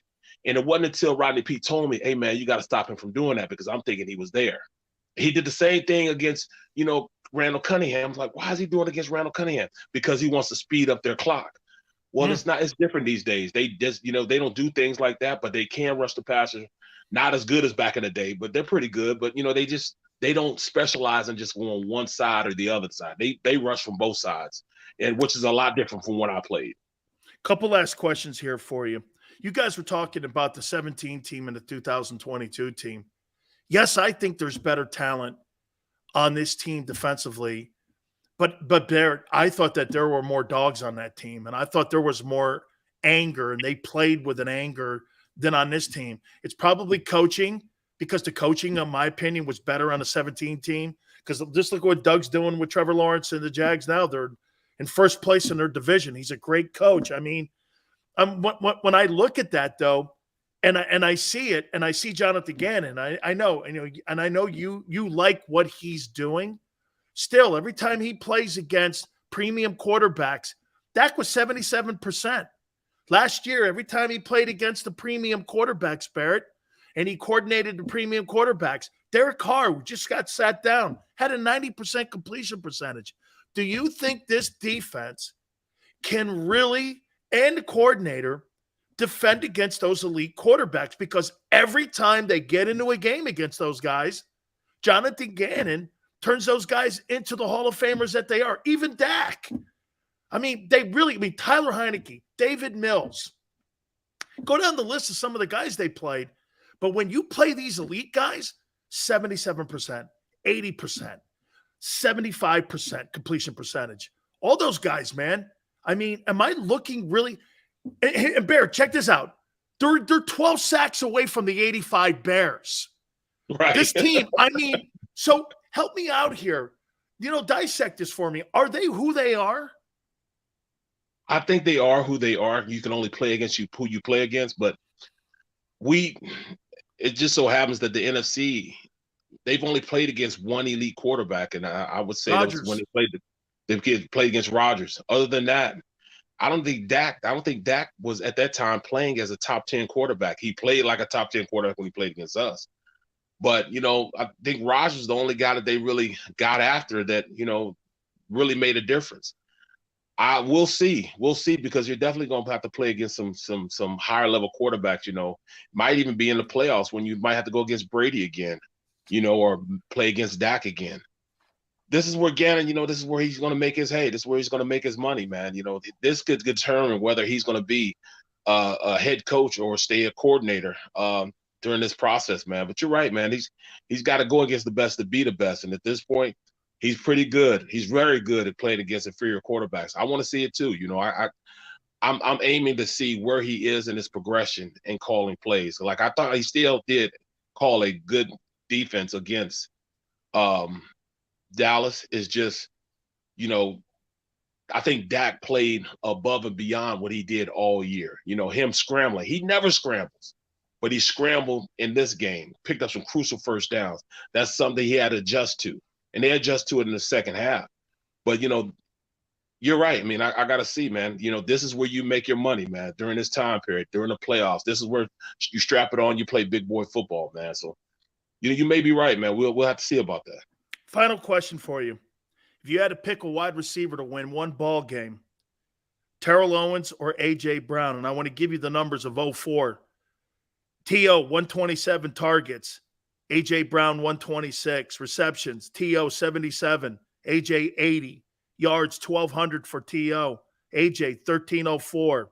Speaker 10: And it wasn't until Rodney Peete told me, hey man, you got to stop him from doing that because I'm thinking he was there. He did the same thing against, Randall Cunningham. I was like, why is he doing it against Randall Cunningham? Because he wants to speed up their clock. Well, it's different these days. They just, they don't do things like that, but they can rush the passer. Not as good as back in the day, but they're pretty good. But, they don't specialize in just going one side or the other side. They rush from both sides, and which is a lot different from when I played.
Speaker 1: Couple last questions here for you. You guys were talking about the 17 team and the 2022 team. Yes, I think there's better talent on this team defensively, but Barrett, I thought that there were more dogs on that team, and I thought there was more anger, and they played with an anger than on this team. It's probably coaching, because the coaching, in my opinion, was better on the 17 team. Because just look what Doug's doing with Trevor Lawrence and the Jags now. They're in first place in their division. He's a great coach. I mean, when I look at that, though, and I see it, and I see Jonathan Gannon, I know you like what he's doing. Still, every time he plays against premium quarterbacks, Dak was 77%. Last year, every time he played against the premium quarterbacks, Barrett, and he coordinated the premium quarterbacks, Derek Carr, who just got sat down, had a 90% completion percentage. Do you think this defense can really, and the coordinator, defend against those elite quarterbacks? Because every time they get into a game against those guys, Jonathan Gannon turns those guys into the Hall of Famers that they are. Even Dak. I mean, Tyler Heineke, David Mills. Go down the list of some of the guys they played. But when you play these elite guys, 77%, 80%, 75% completion percentage. All those guys, man. I mean, am I looking really – and Bear, check this out. They're 12 sacks away from the 85 Bears.
Speaker 10: Right.
Speaker 1: This team, I mean, so help me out here. Dissect this for me. Are they who they are?
Speaker 10: I think they are who they are. You can only play against who you play against, but it just so happens that the NFC, they've only played against one elite quarterback, and I would say that was when they played against Rodgers. Other than that, I don't think Dak was at that time playing as a top 10 quarterback. He played like a top 10 quarterback when he played against us. But, I think Rodgers is the only guy that they really got after that, really made a difference. We'll see, because you're definitely going to have to play against some higher level quarterbacks. Might even be in the playoffs when you might have to go against Brady again, or play against Dak again. This is where Gannon, this is where he's going to make his hay. This is where he's going to make his money, man. This could determine whether he's going to be a head coach or stay a coordinator during this process, man. But you're right, man. He's got to go against the best to be the best, and at this point, he's pretty good. He's very good at playing against inferior quarterbacks. I want to see it too. I'm aiming to see where he is in his progression and calling plays. Like, I thought he still did call a good defense against Dallas. Is just, I think Dak played above and beyond what he did all year. Him scrambling. He never scrambles, but he scrambled in this game, picked up some crucial first downs. That's something he had to adjust to. And they adjust to it in the second half. But, you're right. I mean, I got to see, man. This is where you make your money, man, during this time period, during the playoffs. This is where you strap it on, you play big boy football, man. So, you may be right, man. We'll have to see about that.
Speaker 1: Final question for you. If you had to pick a wide receiver to win one ball game, Terrell Owens or A.J. Brown, and I want to give you the numbers of 04. T.O., 127 targets. A.J. Brown, 126. Receptions, T.O., 77. A.J., 80. Yards, 1,200 for T.O. A.J., 1,304.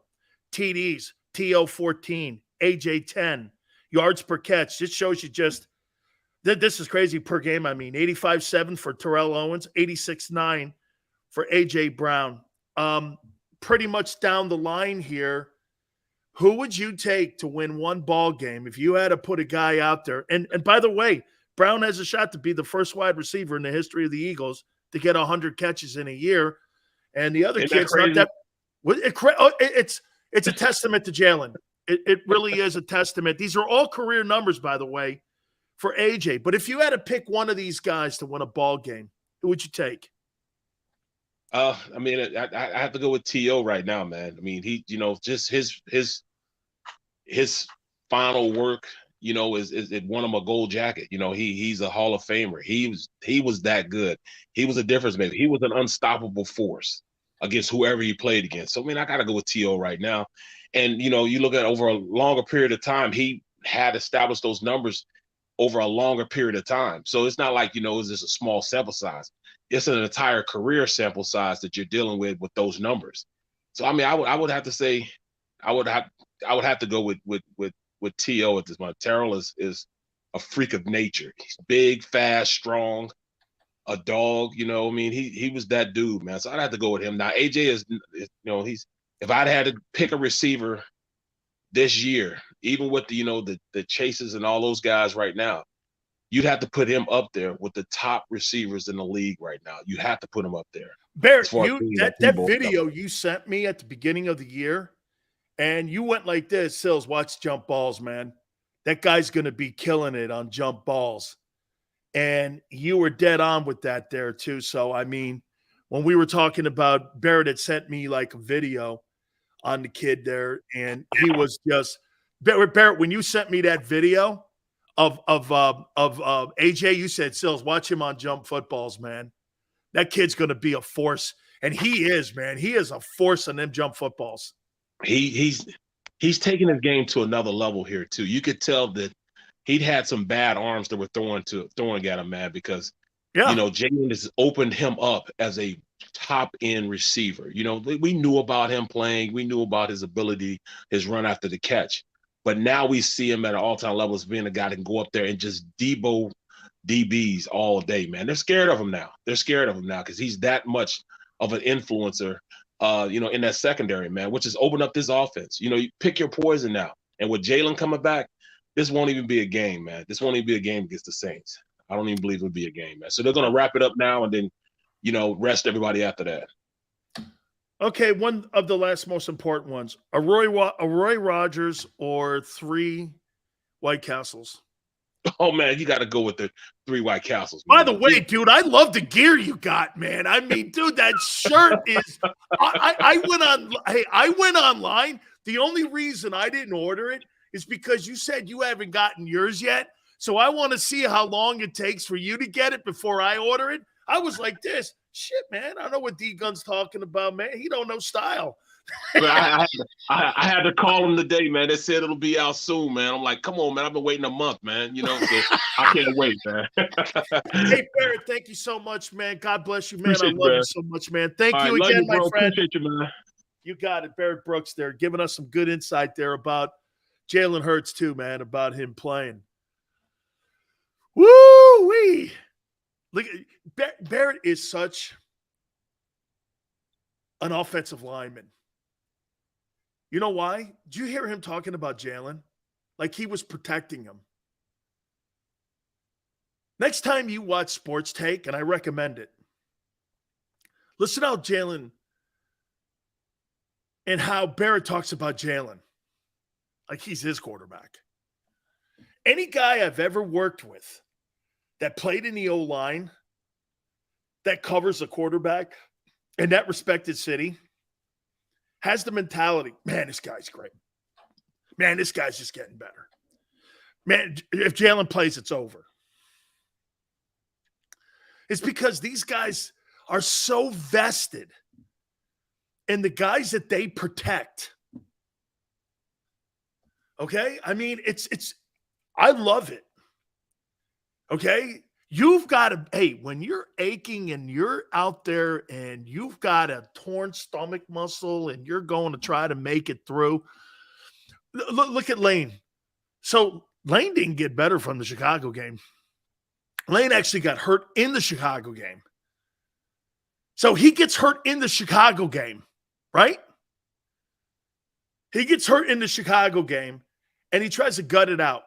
Speaker 1: TDs, T.O., 14. A.J., 10. Yards per catch. This shows you just – this is crazy per game, 85.7 for Terrell Owens, 86.9 for A.J. Brown. Pretty much down the line here, who would you take to win one ball game if you had to put a guy out there? And by the way, Brown has a shot to be the first wide receiver in the history of the Eagles to get 100 catches in a year. And the other kid's not that – it's a testament to Jalen. It really is a testament. These are all career numbers, by the way, for AJ. But if you had to pick one of these guys to win a ball game, who would you take?
Speaker 10: I have to go with T.O. right now, man. I mean, he, just his final work, is it won him a gold jacket. He's a Hall of Famer. He was that good. He was a difference maker. He was an unstoppable force. against whoever he played against. So, I mean, I got to go with T.O. right now. And, you know, you look at over a longer period of time, he had established those numbers over a longer period of time. So it's not like, you know, it's just a small sample size. It's an entire career sample size that you're dealing with those numbers. So, I mean, I would have to say, I would have to go with T.O. at this point. Terrell is a freak of nature. He's big, fast, strong, a dog. You know, I mean, he was that dude, man. So I'd have to go with him. Now, AJ is you know, if I'd had to pick a receiver this year, even with the, you know, the Chases and all those guys right now, you'd have to put him up there with the top receivers in the league right now. You have to put him up there.
Speaker 1: Barrett, that video you sent me at the beginning of the year, and you went like this, Sills, watch jump balls, man. That guy's going to be killing it on jump balls. And you were dead on with that there too. So, I mean, when we were talking about, Barrett had sent me like a video on the kid there, and he was just Barrett, when you sent me that video of AJ, you said, Sills, watch him on jump footballs, man. That kid's going to be a force. And he is, man. He is a force on them jump footballs.
Speaker 10: He's taking his game to another level here too. You could tell that he'd had some bad arms that were throwing at him, man, because you know, Jalen has opened him up as a top end receiver. You know, we knew about him playing, we knew about his ability, his run after the catch, but now we see him at an all-time level as being a guy that can go up there and just debo DBs all day, man. They're scared of him now. They're scared of him now because he's that much of an influencer. You know, in that secondary, man, which has opened up this offense. You know, you pick your poison now. And with Jalen coming back, this won't even be a game, man. This won't even be a game against the Saints. I don't even believe it would be a game, man. So they're going to wrap it up now and then, you know, rest everybody after that.
Speaker 1: Okay, one of the last most important ones. A Roy Rogers or 3 White Castles?
Speaker 10: Oh, man, you got to go with the 3 White Castles. Man.
Speaker 1: By the way, dude, I love the gear you got, man. I mean, dude, that shirt is I went online. The only reason I didn't order it is because you said you haven't gotten yours yet. So I want to see how long it takes for you to get it before I order it. I was like this. Shit, man. I don't know what D-Gun's talking about, man. He don't know style.
Speaker 10: But I had to call him today, man. They said it'll be out soon, man. I'm like, come on, man. I've been waiting a month, man. You know, so I can't wait, man.
Speaker 1: Hey, Barrett, thank you so much, man. God bless you, man. I love you so much, man. Thank you again, my friend.
Speaker 10: Appreciate you, man.
Speaker 1: You got it. Barrett Brooks there, giving us some good insight there about Jalen Hurts too, man, about him playing. Woo-wee. Look, Barrett is such an offensive lineman. You know why? Did you hear him talking about Jalen? Like he was protecting him. Next time you watch Sports Take, and I recommend it, listen how Jalen and how Barrett talks about Jalen. Like he's his quarterback. Any guy I've ever worked with that played in the O-line, that covers a quarterback in that respected city, has the mentality, man, this guy's great. Man, this guy's just getting better. Man, if Jalen plays, it's over. It's because these guys are so vested in the guys that they protect. Okay? I mean, I love it. Okay? You've got to, hey, when you're aching and you're out there and you've got a torn stomach muscle and you're going to try to make it through, look at Lane. So Lane didn't get better from the Chicago game. Lane actually got hurt in the Chicago game. So he gets hurt in the Chicago game, right? He gets hurt in the Chicago game and he tries to gut it out.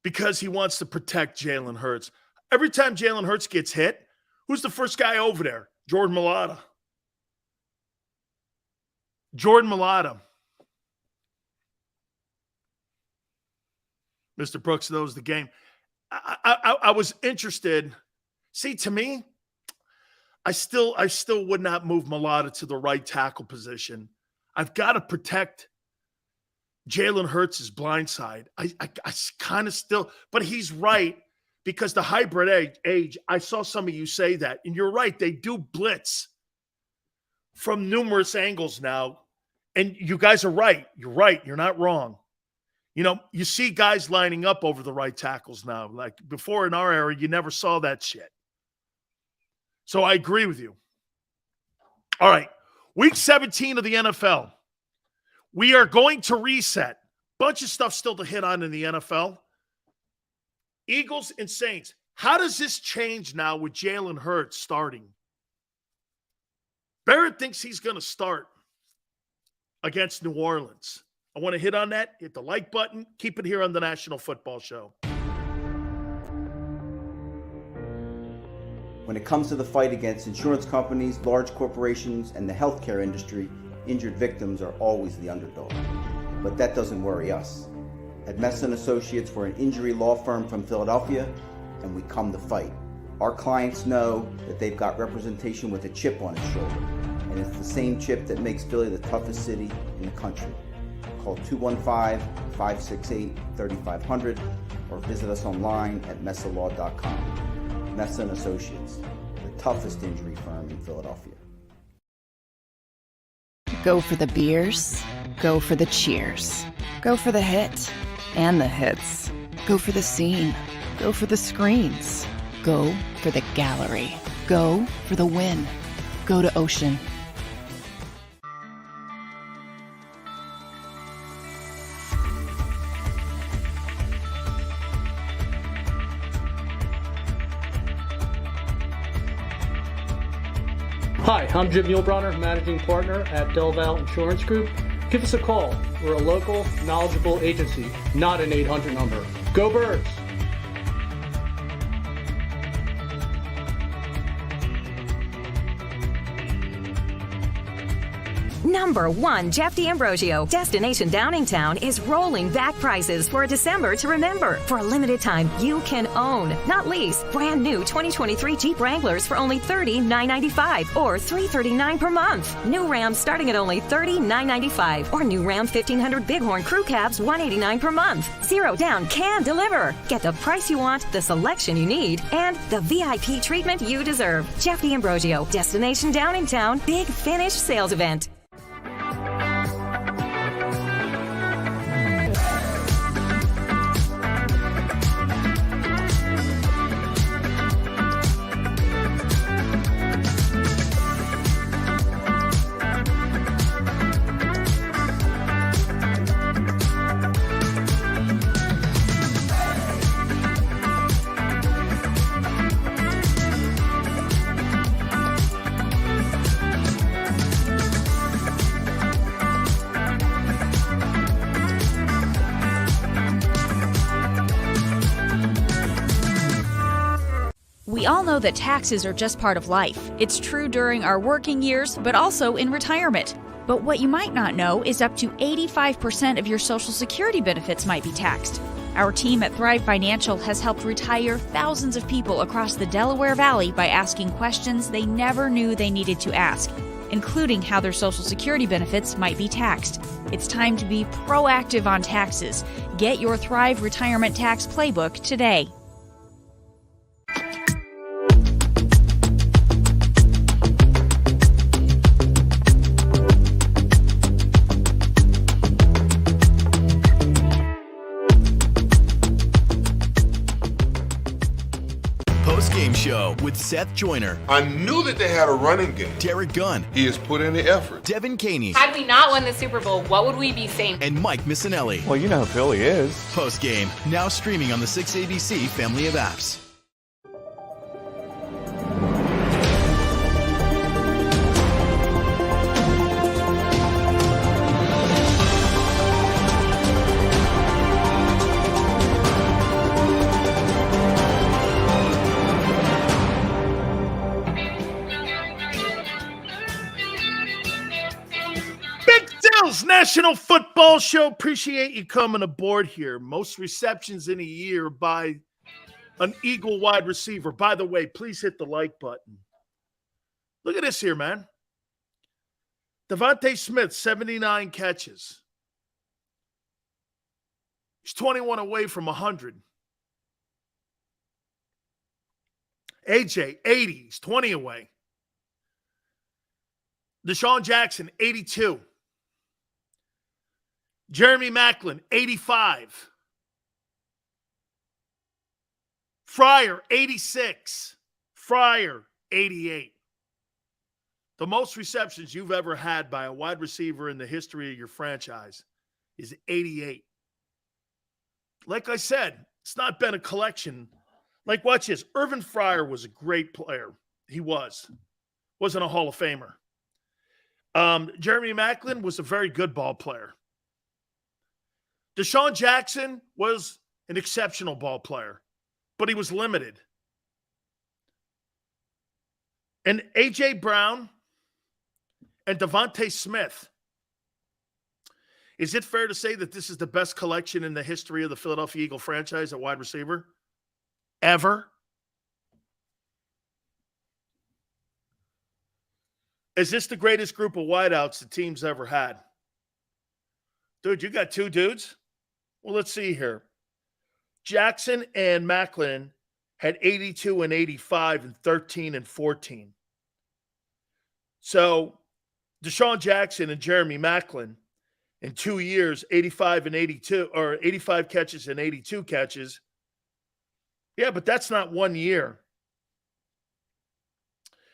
Speaker 1: Because he wants to protect Jalen Hurts. Every time Jalen Hurts gets hit, who's the first guy over there? Jordan Mailata. Jordan Mailata. Mr. Brooks knows the game. I was interested. See, to me, I still would not move Mailata to the right tackle position. I've got to protect Jalen Hurts' blind side. I kind of still, but he's right because the hybrid age, I saw some of you say that, and you're right, they do blitz. from numerous angles now. And you guys are right. You're right. You're not wrong. You know, you see guys lining up over the right tackles now. Like before in our era, you never saw that shit. So I agree with you. All right. Week 17 of the NFL. We are going to reset. Bunch of stuff still to hit on in the NFL. Eagles and Saints. How does this change now with Jalen Hurts starting? Barrett thinks he's going to start against New Orleans. I want to hit on that. Hit the like button. Keep it here on the National Football Show.
Speaker 2: When it comes to the fight against insurance companies, large corporations, and the healthcare industry, injured victims are always the underdog. But that doesn't worry us. At Messon Associates, we're an injury law firm from Philadelphia, and we come to fight. Our clients know that they've got representation with a chip on its shoulder, and it's the same chip that makes Philly the toughest city in the country. Call 215-568-3500 or visit us online at messalaw.com. Messon Associates, the toughest injury firm in Philadelphia.
Speaker 3: Go for the beers, go for the cheers, go for the hit and the hits. Go for the scene, go for the screens, go for the gallery, go for the win. Go to Ocean.
Speaker 4: Hi, I'm Jim Muehlbronner, Managing Partner at Del Valle Insurance Group. Give us a call. We're a local, knowledgeable agency, not an 800 number. Go Birds!
Speaker 5: Number 1, Jeff D'Ambrosio. Destination Downingtown is rolling back prices for December to remember. For a limited time, you can own, not lease, brand new 2023 Jeep Wranglers for only $30,995 or $339 per month. New Rams starting at only $30,995 or new Ram 1500 Bighorn Crew Cabs $189 per month. Zero down can deliver. Get the price you want, the selection you need, and the VIP treatment you deserve. Jeff D'Ambrosio, Destination Downingtown, Big Finish Sales Event.
Speaker 6: We all know that taxes are just part of life. It's true during our working years, but also in retirement. But what you might not know is up to 85% of your Social Security benefits might be taxed. Our team at Thrive Financial has helped retire thousands of people across the Delaware Valley by asking questions they never knew they needed to ask, including how their Social Security benefits might be taxed. It's time to be proactive on taxes. Get your Thrive Retirement Tax Playbook today.
Speaker 7: Game show with Seth Joyner.
Speaker 8: I knew that they had a running game.
Speaker 7: Derek Gunn.
Speaker 8: He has put in the effort.
Speaker 7: Devin Caney.
Speaker 9: Had we not won the Super Bowl, what would we be saying?
Speaker 7: And Mike Missinelli.
Speaker 11: Well, you know who Philly is.
Speaker 7: Post game, now streaming on the 6ABC family of apps.
Speaker 1: National Football Show. Appreciate you coming aboard here. Most receptions in a year by an Eagle wide receiver. By the way, please hit the like button. Look at this here, man. Devontae Smith, 79 catches. He's 21 away from 100. AJ, 80. He's 20 away. Deshaun Jackson, 82. Jeremy Maclin, 85. Fryer, 86. Fryer, 88. The most receptions you've ever had by a wide receiver in the history of your franchise is 88. Like I said, it's not been a collection. Like, watch this. Irvin Fryer was a great player. He was. Wasn't a Hall of Famer. Jeremy Maclin was a very good ball player. Deshaun Jackson was an exceptional ball player, but he was limited. And A.J. Brown and Devontae Smith. Is it fair to say that this is the best collection in the history of the Philadelphia Eagle franchise at wide receiver? Ever? Is this the greatest group of wideouts the team's ever had? Dude, you got two dudes? Well, let's see here. Jackson and Maclin had 82 and 85 and 13 and 14. So Deshaun Jackson and Jeremy Maclin in 2 years, 85 and 82, or 85 catches and 82 catches. Yeah, but that's not 1 year.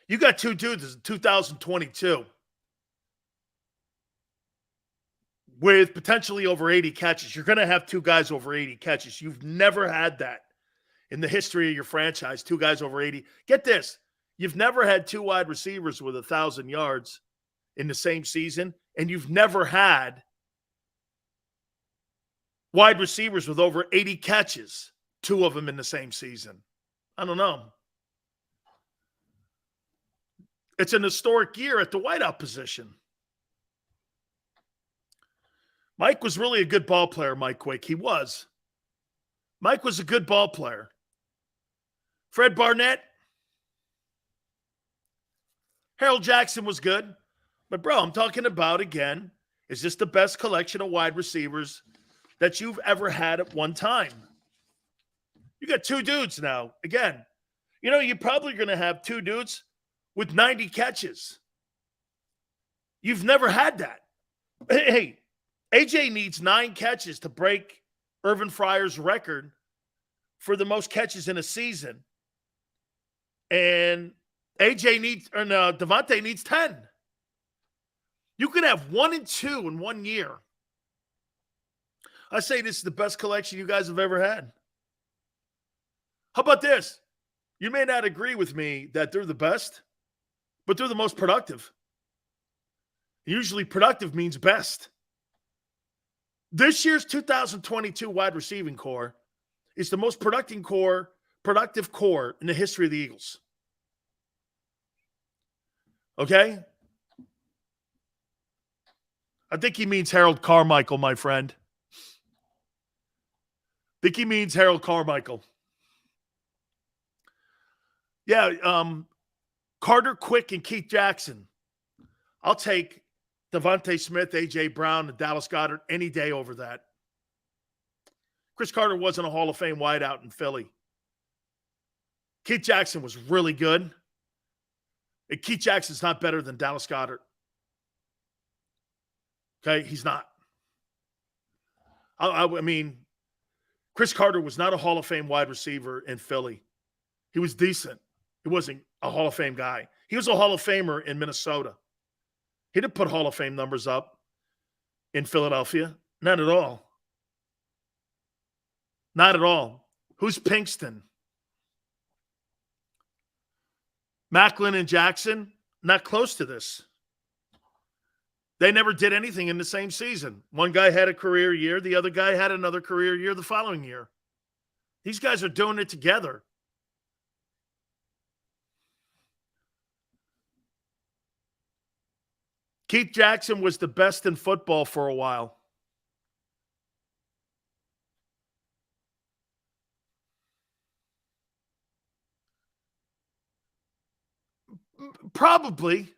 Speaker 1: You got two dudes in 2022 with potentially over 80 catches. You're going to have two guys over 80 catches. You've never had that in the history of your franchise, two guys over 80. Get this. You've never had two wide receivers with 1,000 yards in the same season, and you've never had wide receivers with over 80 catches, two of them in the same season. I don't know. It's an historic year at the wideout position. Mike was really a good ball player, Mike Quick. He was. Mike was a good ball player. Fred Barnett. Harold Jackson was good. But, bro, I'm talking about, again, is this the best collection of wide receivers that you've ever had at one time? You got two dudes now. Again, you know, you're probably going to have two dudes with 90 catches. You've never had that. Hey, AJ needs 9 catches to break Irvin Fryer's record for the most catches in a season. And Devontae needs 10. You can have 1 and 2 in 1 year. I say this is the best collection you guys have ever had. How about this? You may not agree with me that they're the best, but they're the most productive. Usually productive means best. This year's 2022 wide receiving core is the most productive core in the history of the Eagles. Okay? I think he means Harold Carmichael, my friend. I think he means Harold Carmichael. Yeah, Carter Quick and Keith Jackson. I'll take Devontae Smith, A.J. Brown, and Dallas Goedert any day over that. Chris Carter wasn't a Hall of Fame wideout in Philly. Keith Jackson was really good. And Keith Jackson's not better than Dallas Goedert. Okay, he's not. I mean, Chris Carter was not a Hall of Fame wide receiver in Philly. He was decent. He wasn't a Hall of Fame guy. He was a Hall of Famer in Minnesota. He didn't put Hall of Fame numbers up in Philadelphia. Not at all. Not at all. Who's Pinkston? Maclin and Jackson, not close to this. They never did anything in the same season. One guy had a career year. The other guy had another career year the following year. These guys are doing it together. Keith Jackson was the best in football for a while. Probably.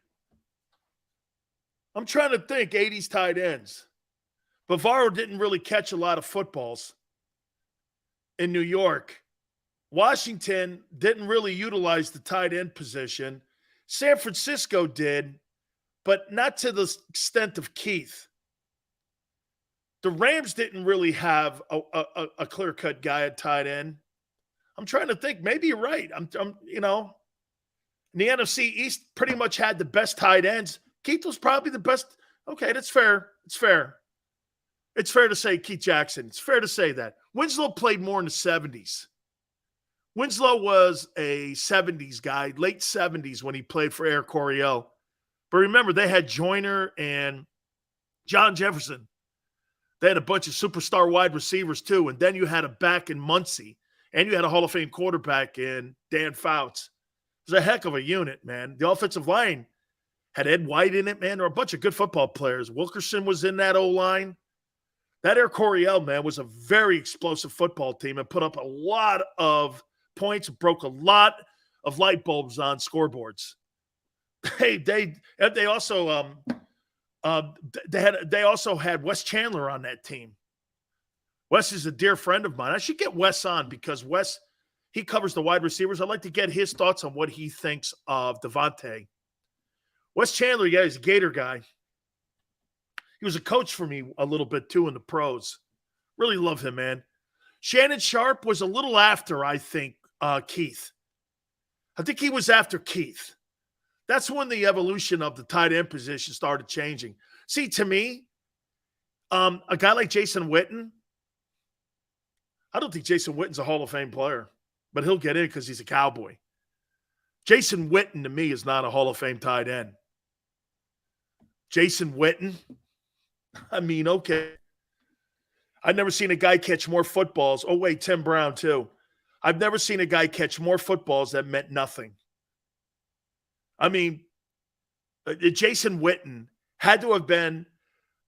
Speaker 1: I'm trying to think 80s tight ends. Bavaro didn't really catch a lot of footballs in New York. Washington didn't really utilize the tight end position. San Francisco did, but not to the extent of Keith. The Rams didn't really have a clear-cut guy at tight end. I'm trying to think. Maybe you're right. I'm in the NFC East pretty much had the best tight ends. Keith was probably the best. Okay, that's fair. It's fair. It's fair to say Keith Jackson. It's fair to say that. Winslow played more in the 70s. Winslow was a 70s guy, late 70s when he played for Air Coryell. But remember, they had Joyner and John Jefferson. They had a bunch of superstar wide receivers too. And then you had a back in Muncie. And you had a Hall of Fame quarterback in Dan Fouts. It was a heck of a unit, man. The offensive line had Ed White in it, man. There were a bunch of good football players. Wilkerson was in that O-line. That Air Coryell, man, was a very explosive football team and put up a lot of points, broke a lot of light bulbs on scoreboards. They also had Wes Chandler on that team. Wes is a dear friend of mine. I should get Wes on because Wes, he covers the wide receivers. I'd like to get his thoughts on what he thinks of Devontae. Wes Chandler, yeah, he's a Gator guy. He was a coach for me a little bit too in the pros. Really love him, man. Shannon Sharp was a little after, I think, Keith. I think he was after Keith. That's when the evolution of the tight end position started changing. See, to me, a guy like Jason Witten, I don't think Jason Witten's a Hall of Fame player, but he'll get in because he's a Cowboy. Jason Witten, to me, is not a Hall of Fame tight end. Jason Witten, I mean, okay. I've never seen a guy catch more footballs. Oh, wait, Tim Brown, too. I've never seen a guy catch more footballs that meant nothing. I mean, Jason Witten had to have been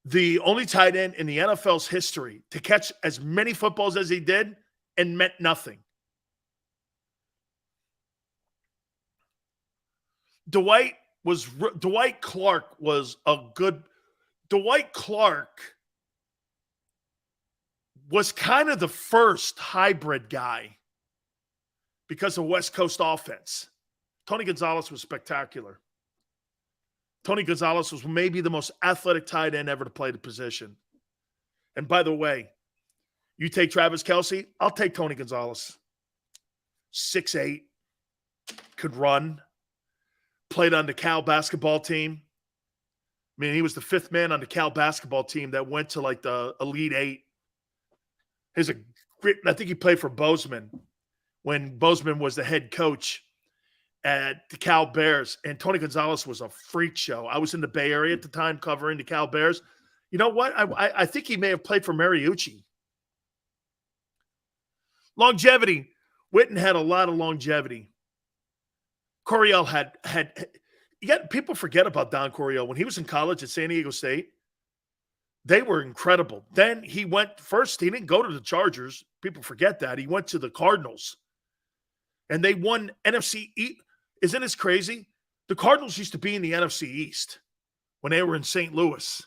Speaker 1: the only tight end in the NFL's history to catch as many footballs as he did and meant nothing. Dwight Clark was kind of the first hybrid guy because of West Coast offense. Tony Gonzalez was spectacular. Tony Gonzalez was maybe the most athletic tight end ever to play the position. And by the way, you take Travis Kelce, I'll take Tony Gonzalez. 6'8", could run, played on the Cal basketball team. I mean, he was the fifth man on the Cal basketball team that went to like the Elite Eight. I think he played for Bozeman when Bozeman was the head coach at the Cal Bears, and Tony Gonzalez was a freak show. I was in the Bay Area at the time covering the Cal Bears. You know what? I think he may have played for Mariucci. Longevity. Witten had a lot of longevity. Coryell had people forget about Don Coryell. When he was in college at San Diego State, they were incredible. Then he went first. He didn't go to the Chargers. People forget that. He went to the Cardinals. And they won NFC East. Isn't this crazy? The Cardinals used to be in the NFC East when they were in St. Louis.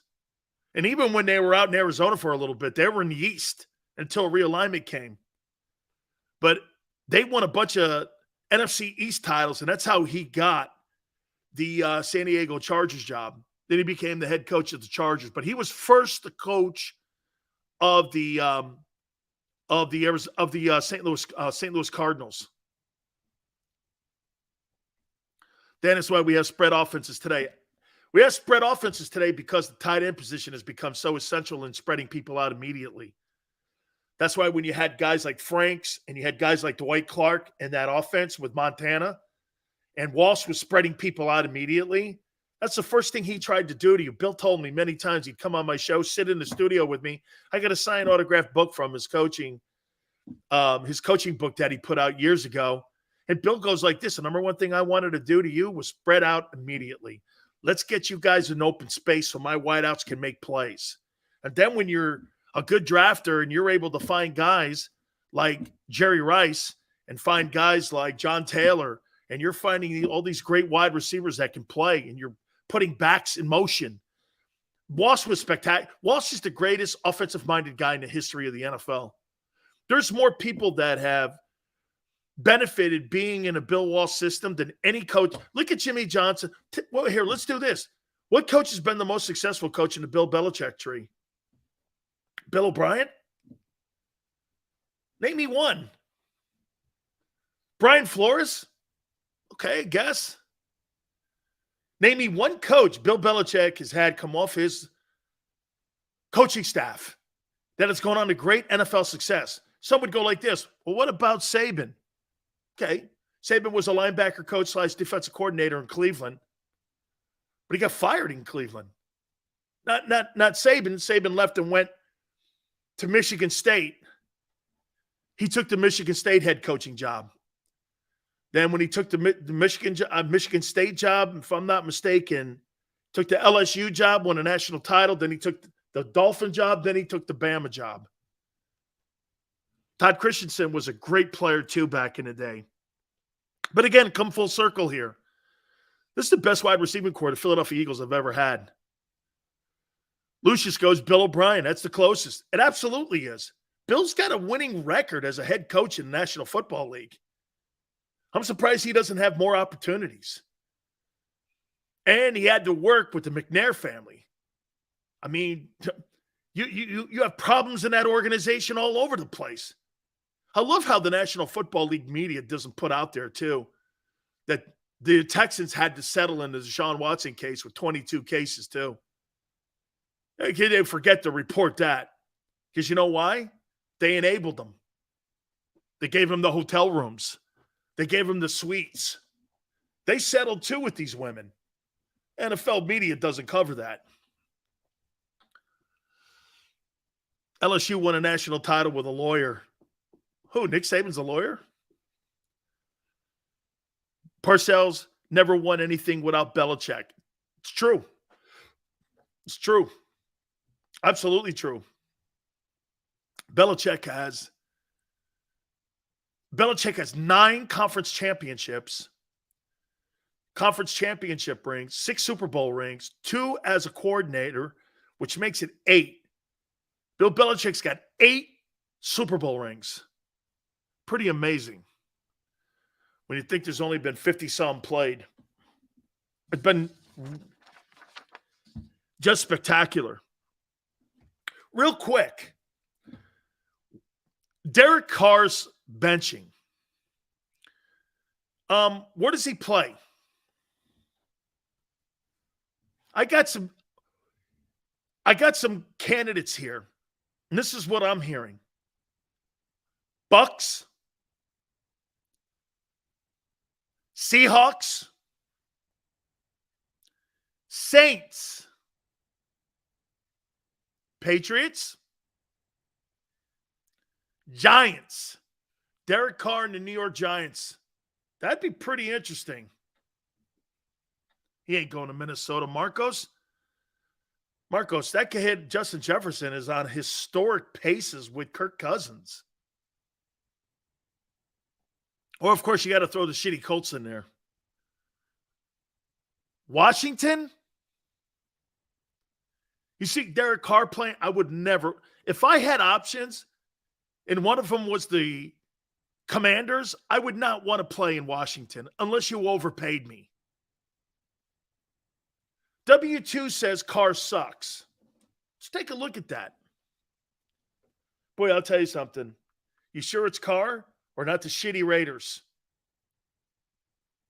Speaker 1: And even when they were out in Arizona for a little bit, they were in the East until realignment came. But they won a bunch of NFC East titles, and that's how he got the San Diego Chargers job. Then he became the head coach of the Chargers. But he was first the coach of the St. Louis Cardinals. Then that's why we have spread offenses today. We have spread offenses today because the tight end position has become so essential in spreading people out immediately. That's why when you had guys like Franks and you had guys like Dwight Clark in that offense with Montana, and Walsh was spreading people out immediately, that's the first thing he tried to do to you. Bill told me many times he'd come on my show, sit in the studio with me. I got a signed autographed book from his coaching book that he put out years ago. And Bill goes like this: the number one thing I wanted to do to you was spread out immediately. Let's get you guys in open space so my wideouts can make plays. And then when you're a good drafter and you're able to find guys like Jerry Rice and find guys like John Taylor, and you're finding all these great wide receivers that can play, and you're putting backs in motion. Walsh was spectacular. Walsh is the greatest offensive-minded guy in the history of the NFL. There's more people that have benefited being in a Bill Walsh system than any coach. Look at Jimmy Johnson. Well, here, let's do this. What coach has been the most successful coach in the Bill Belichick tree? Bill O'Brien? Name me one. Brian Flores? Okay, I guess. Name me one coach Bill Belichick has had come off his coaching staff that has gone on to great NFL success. Some would go like this. Well, what about Saban? Okay. Saban was a linebacker coach / defensive coordinator in Cleveland, but he got fired in Cleveland. Not Saban. Saban left and went to Michigan State. He took the Michigan State head coaching job. Then when he took the Michigan State job, if I'm not mistaken, took the LSU job, won a national title. Then he took the Dolphin job. Then he took the Bama job. Todd Christensen was a great player too back in the day. But again, come full circle here. This is the best wide receiving core the Philadelphia Eagles have ever had. Lucius goes Bill O'Brien. That's the closest. It absolutely is. Bill's got a winning record as a head coach in the National Football League. I'm surprised he doesn't have more opportunities. And he had to work with the McNair family. I mean, you have problems in that organization all over the place. I love how the National Football League media doesn't put out there, too, that the Texans had to settle in the Deshaun Watson case with 22 cases, too. They forget to report that. Because you know why? They enabled them. They gave them the hotel rooms. They gave them the suites. They settled, too, with these women. NFL media doesn't cover that. LSU won a national title with a lawyer. Who? Nick Saban's a lawyer? Parcells never won anything without Belichick. It's true. It's true. Absolutely true. Belichick has 9 conference championships, conference championship rings, 6 Super Bowl rings, 2 as a coordinator, which makes it 8. Bill Belichick's got 8 Super Bowl rings. Pretty amazing. When you think there's only been 50-some played. It's been just spectacular. Real quick, Derek Carr's benching. Where does he play? I got some candidates here, and this is what I'm hearing. Bucks, Seahawks, Saints, Patriots, Giants. Derek Carr and the New York Giants. That'd be pretty interesting. He ain't going to Minnesota. Marcos, that kid, Justin Jefferson, is on historic paces with Kirk Cousins. Or, of course, you got to throw the shitty Colts in there. Washington? You see Derek Carr playing? I would never. If I had options and one of them was the Commanders, I would not want to play in Washington unless you overpaid me. W2 says Carr sucks. Let's take a look at that. Boy, I'll tell you something. You sure it's Carr or not the shitty Raiders?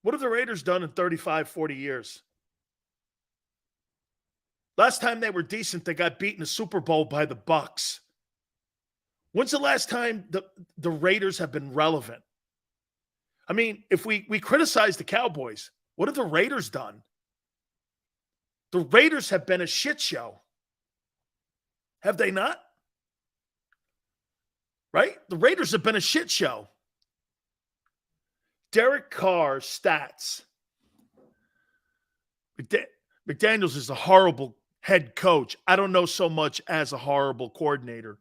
Speaker 1: What have the Raiders done in 35, 40 years? Last time they were decent, they got beat in the Super Bowl by the Bucks. When's the last time the Raiders have been relevant? I mean, if we criticize the Cowboys, what have the Raiders done? The Raiders have been a shit show. Have they not? Right? The Raiders have been a shit show. Derek Carr's stats. McDaniels is a horrible head coach. I don't know so much as a horrible coordinator.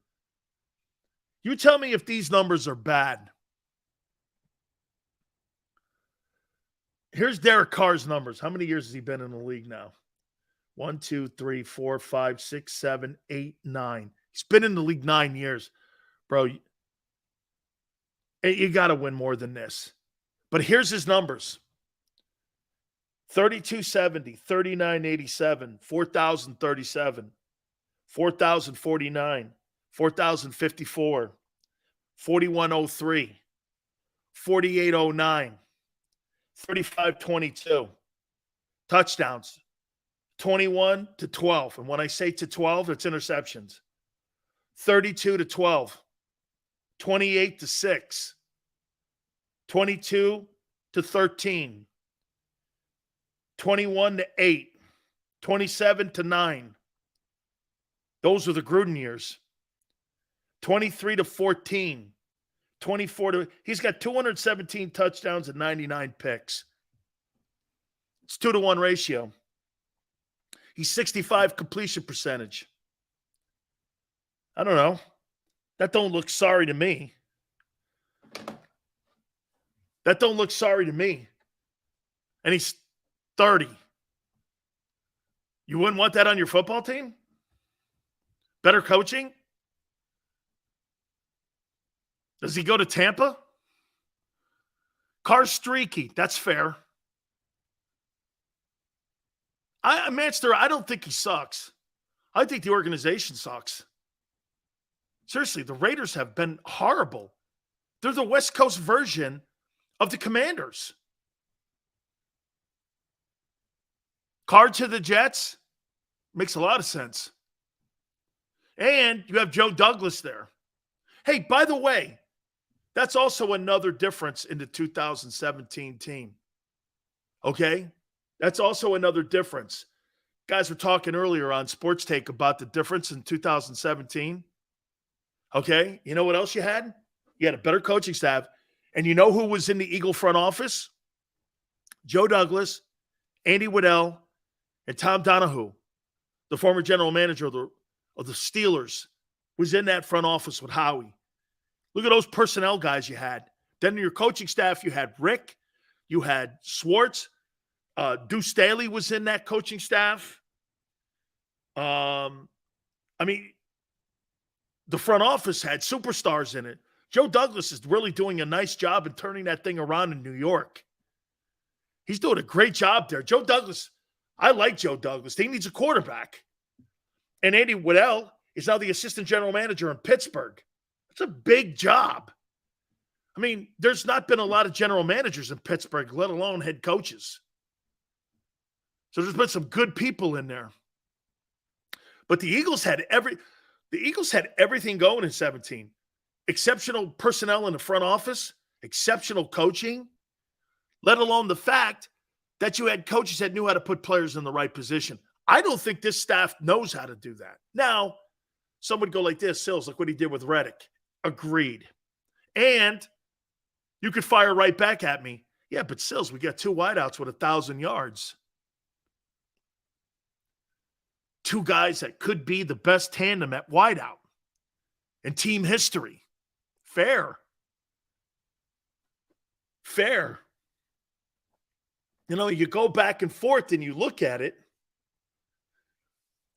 Speaker 1: You tell me if these numbers are bad. Here's Derek Carr's numbers. How many years has he been in the league now? 1, 2, 3, 4, 5, 6, 7, 8, 9. He's been in the league 9 years. Bro, you got to win more than this. But here's his numbers. 3270, 3987, 4037, 4049, 4054, 4103, 4809, 3522. Touchdowns 21 to 12. And when I say to 12, it's interceptions. 32 to 12, 28 to 6, 22 to 13, 21 to 8, 27 to 9. Those are the Gruden years. 23 to 14, 24 to, he's got 217 touchdowns and 99 picks. It's 2-to-1 ratio. He's 65 completion percentage. I don't know. That don't look sorry to me. That don't look sorry to me. And he's 30. You wouldn't want that on your football team? Better coaching? Does he go to Tampa? Carr's streaky. That's fair. Manchester, I don't think he sucks. I think the organization sucks. Seriously, the Raiders have been horrible. They're the West Coast version of the Commanders. Carr to the Jets makes a lot of sense. And you have Joe Douglas there. Hey, by the way, that's also another difference in the 2017 team. Okay? That's also another difference. Guys were talking earlier on Sports Take about the difference in 2017. Okay? You know what else you had? You had a better coaching staff. And you know who was in the Eagle front office? Joe Douglas, Andy Waddell, and Tom Donahue, the former general manager of the Steelers, was in that front office with Howie. Look at those personnel guys you had. Then in your coaching staff, you had Rick, you had Schwartz, Deuce Staley was in that coaching staff. I mean, the front office had superstars in it. Joe Douglas is really doing a nice job in turning that thing around in New York. He's doing a great job there. Joe Douglas, I like Joe Douglas. He needs a quarterback. And Andy Waddell is now the assistant general manager in Pittsburgh. That's a big job. I mean, there's not been a lot of general managers in Pittsburgh, let alone head coaches. So there's been some good people in there. But the Eagles had everything going in 17. Exceptional personnel in the front office, exceptional coaching, let alone the fact that you had coaches that knew how to put players in the right position. I don't think this staff knows how to do that. Now, some would go like this, Sills, look what he did with Reddick. Agreed. And you could fire right back at me. Yeah, but Sills, we got two wideouts with 1,000 yards. Two guys that could be the best tandem at wideout in team history. Fair. You know, you go back and forth and you look at it.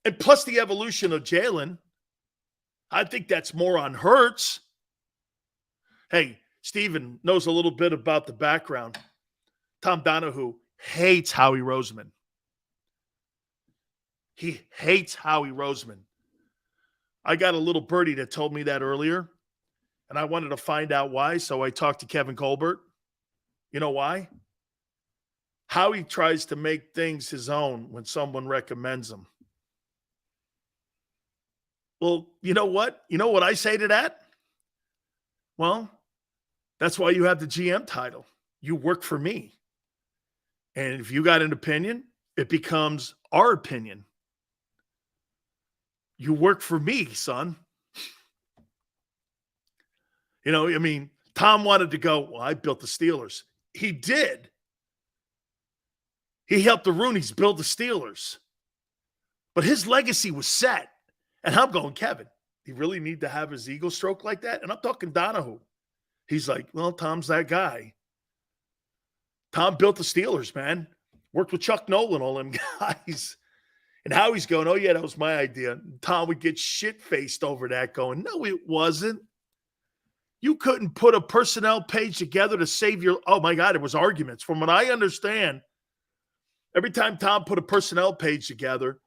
Speaker 1: And plus the evolution of Jalen, I think that's more on Hurts. Hey, Steven knows a little bit about the background. Tom Donahue hates Howie Roseman. He hates Howie Roseman. I got a little birdie that told me that earlier, and I wanted to find out why, so I talked to Kevin Colbert. You know why? Howie tries to make things his own when someone recommends them. Well, you know what? You know what I say to that? Well, that's why you have the GM title. You work for me. And if you got an opinion, it becomes our opinion. You work for me, son. You know, I mean, Tom wanted to go, well, I built the Steelers. He did. He helped the Rooneys build the Steelers. But his legacy was set. And I'm going, Kevin, he really need to have his ego stroke like that? And I'm talking Donahue. He's like, well, Tom's that guy. Tom built the Steelers, man. Worked with Chuck Nolan, all them guys. And Howie's going, oh, yeah, that was my idea. And Tom would get shit-faced over that going, no, it wasn't. You couldn't put a personnel page together to save your – oh, my God, it was arguments. From what I understand, Every time Tom put a personnel page together,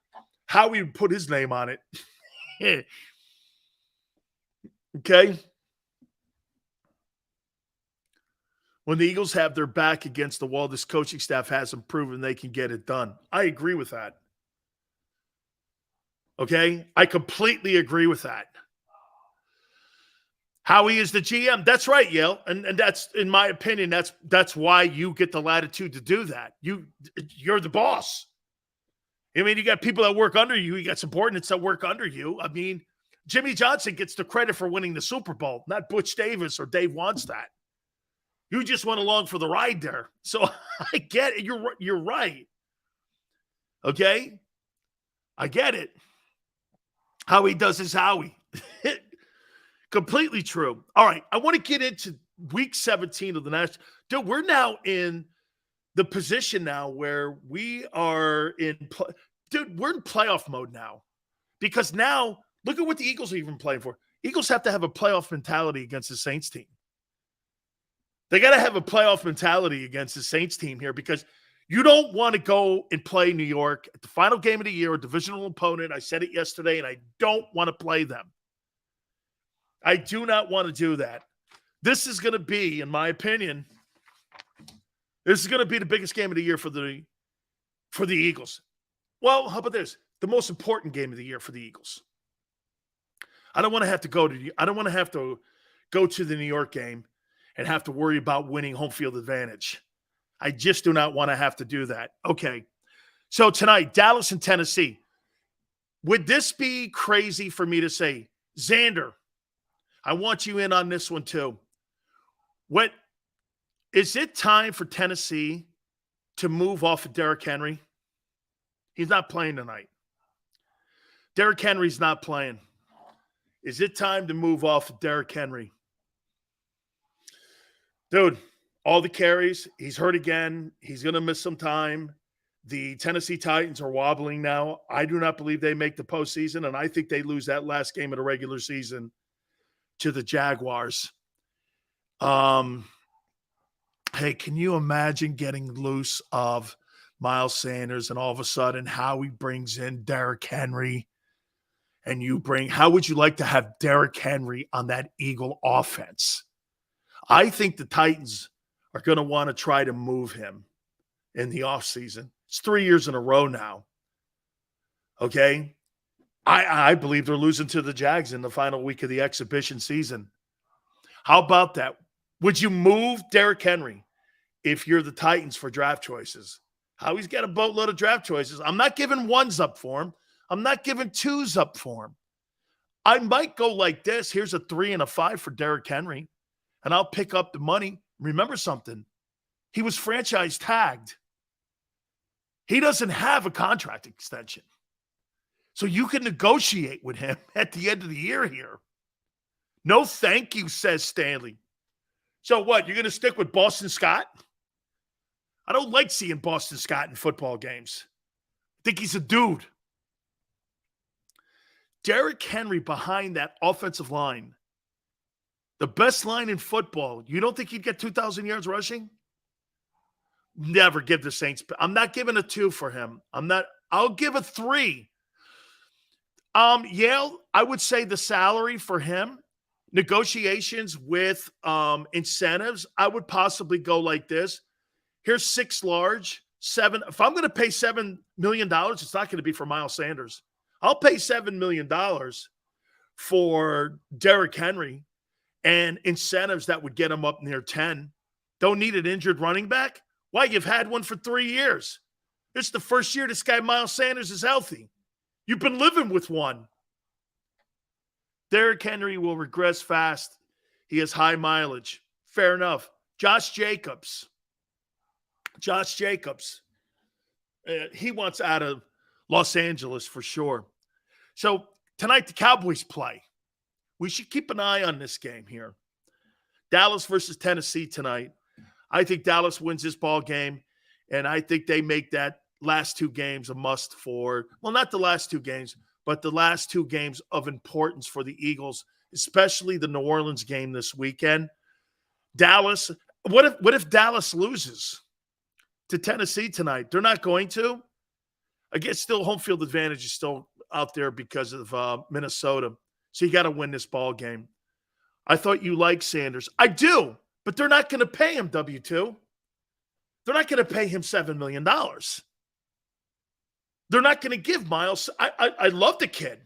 Speaker 1: Howie would put his name on it. Okay? When the Eagles have their back against the wall, this coaching staff hasn't proven they can get it done. I agree with that. Okay? I completely agree with that. Howie is the GM. That's right, Yale. And that's, in my opinion, that's why you get the latitude to do that. You're the boss. I mean, you got people that work under you. You got subordinates that work under you. I mean, Jimmy Johnson gets the credit for winning the Super Bowl, not Butch Davis or Dave Wannstedt. You just went along for the ride there. So I get it. You're right. Okay? I get it. Howie does his Howie. Completely true. All right. I want to get into week 17 of the National. Dude, we're now in the position now where we are in we're in playoff mode now. Because now, look at what the Eagles are even playing for. Eagles have to have a playoff mentality against the Saints team. They got to have a playoff mentality against the Saints team here because you don't want to go and play New York at the final game of the year, a divisional opponent. I said it yesterday, and I don't want to play them. I do not want to do that. This is going to be, in my opinion, this is going to be the biggest game of the year for the Eagles. Well, how about this? The most important game of the year for the Eagles. I don't want to have to go to the New York game and have to worry about winning home field advantage. I just do not want to have to do that. Okay. So tonight, Dallas and Tennessee. Would this be crazy for me to say, Xander, I want you in on this one too. What is it time for Tennessee to move off of Derrick Henry? He's not playing tonight. Derrick Henry's not playing. Is it time to move off of Derrick Henry? Dude, all the carries, he's hurt again. He's going to miss some time. The Tennessee Titans are wobbling now. I do not believe they make the postseason, and I think they lose that last game of the regular season to the Jaguars. Hey, can you imagine getting loose of Miles Sanders and all of a sudden Howie brings in Derrick Henry and how would you like to have Derrick Henry on that Eagle offense? I think the Titans are going to want to try to move him in the offseason. It's 3 years in a row now. Okay? I believe they're losing to the Jags in the final week of the exhibition season. How about that? Would you move Derrick Henry if you're the Titans for draft choices? Howie's got a boatload of draft choices. I'm not giving ones up for him. I'm not giving twos up for him. I might go like this. Here's a 3 and a 5 for Derrick Henry, and I'll pick up the money. Remember something. He was franchise tagged. He doesn't have a contract extension. So you can negotiate with him at the end of the year here. No thank you, says Stanley. So what, you're going to stick with Boston Scott? I don't like seeing Boston Scott in football games. I think he's a dude. Derrick Henry behind that offensive line, the best line in football. You don't think he'd get 2,000 yards rushing? Never give the Saints. I'm not giving a 2 for him. I'll give a 3. Yale, I would say the salary for him, negotiations with incentives, I would possibly go like this. Here's 6 large, 7. If I'm going to pay $7 million, it's not going to be for Miles Sanders. I'll pay $7 million for Derrick Henry and incentives that would get him up near 10. Don't need an injured running back? Why? You've had one for 3 years. It's the first year this guy Miles Sanders is healthy. You've been living with one. Derrick Henry will regress fast. He has high mileage. Fair enough. Josh Jacobs. He wants out of Los Angeles for sure. So tonight the Cowboys play. We should keep an eye on this game here. Dallas versus Tennessee tonight. I think Dallas wins this ball game, and I think they make that last 2 games a must for, well, not the last 2 games, but the last 2 games of importance for the Eagles, especially the New Orleans game this weekend. Dallas, what if Dallas loses? to Tennessee tonight. They're not going to. I guess still home field advantage is still out there because of Minnesota. So you got to win this ball game. I thought you liked Sanders. I do, but they're not going to pay him W-2. They're not going to pay him $7 million. They're not going to give Miles. I love the kid.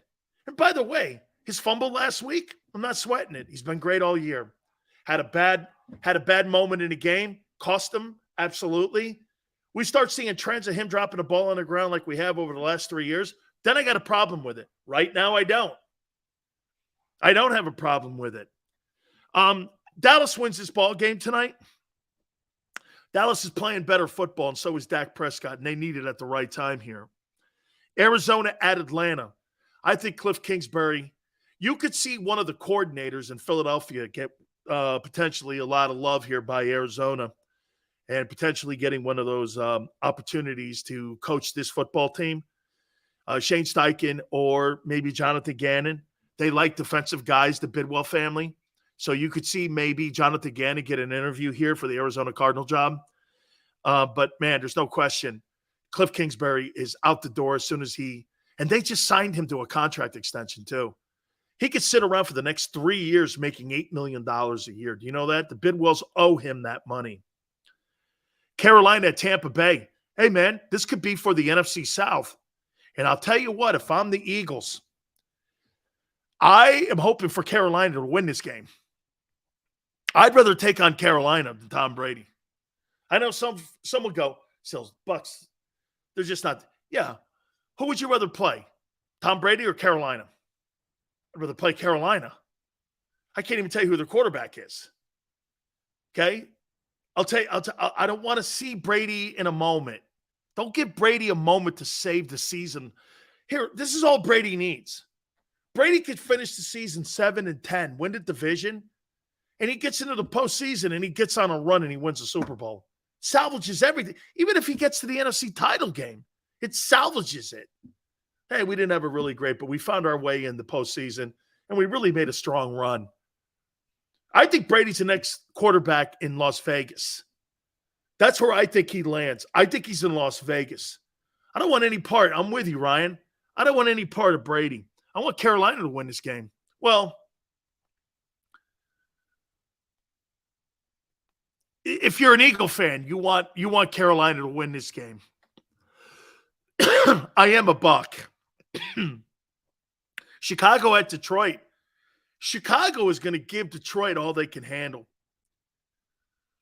Speaker 1: And by the way, his fumble last week, I'm not sweating it. He's been great all year. Had a bad moment in the game, cost him, absolutely. We start seeing trends of him dropping the ball on the ground like we have over the last 3 years, then I got a problem with it. Right now, I don't. I don't have a problem with it. Dallas wins this ball game tonight. Dallas is playing better football, and so is Dak Prescott, and they need it at the right time here. Arizona at Atlanta. I think Cliff Kingsbury, you could see one of the coordinators in Philadelphia get potentially a lot of love here by Arizona and potentially getting one of those opportunities to coach this football team. Shane Steichen or maybe Jonathan Gannon. They like defensive guys, the Bidwell family. So you could see maybe Jonathan Gannon get an interview here for the Arizona Cardinal job. But, man, there's no question. Cliff Kingsbury is out the door as soon as and they just signed him to a contract extension too. He could sit around for the next 3 years making $8 million a year. Do you know that? The Bidwells owe him that money. Carolina at Tampa Bay. Hey, man, this could be for the NFC South. And I'll tell you what, if I'm the Eagles, I am hoping for Carolina to win this game. I'd rather take on Carolina than Tom Brady. I know some will go, Sills, Bucks, they're just not. Yeah. Who would you rather play? Tom Brady or Carolina? I'd rather play Carolina. I can't even tell you who their quarterback is. Okay? I don't want to see Brady in a moment. Don't give Brady a moment to save the season. Here, this is all Brady needs. Brady could finish the season 7-10, win the division, and he gets into the postseason and he gets on a run and he wins the Super Bowl. Salvages everything. Even if he gets to the NFC title game, it salvages it. Hey, we didn't have a really great, but we found our way in the postseason, and we really made a strong run. I think Brady's the next quarterback in Las Vegas. That's where I think he lands. I think he's in Las Vegas. I don't want any part. I'm with you, Ryan. I don't want any part of Brady. I want Carolina to win this game. Well, if you're an Eagle fan, you want Carolina to win this game. I am a Buck. Chicago at Detroit. Chicago is going to give Detroit all they can handle.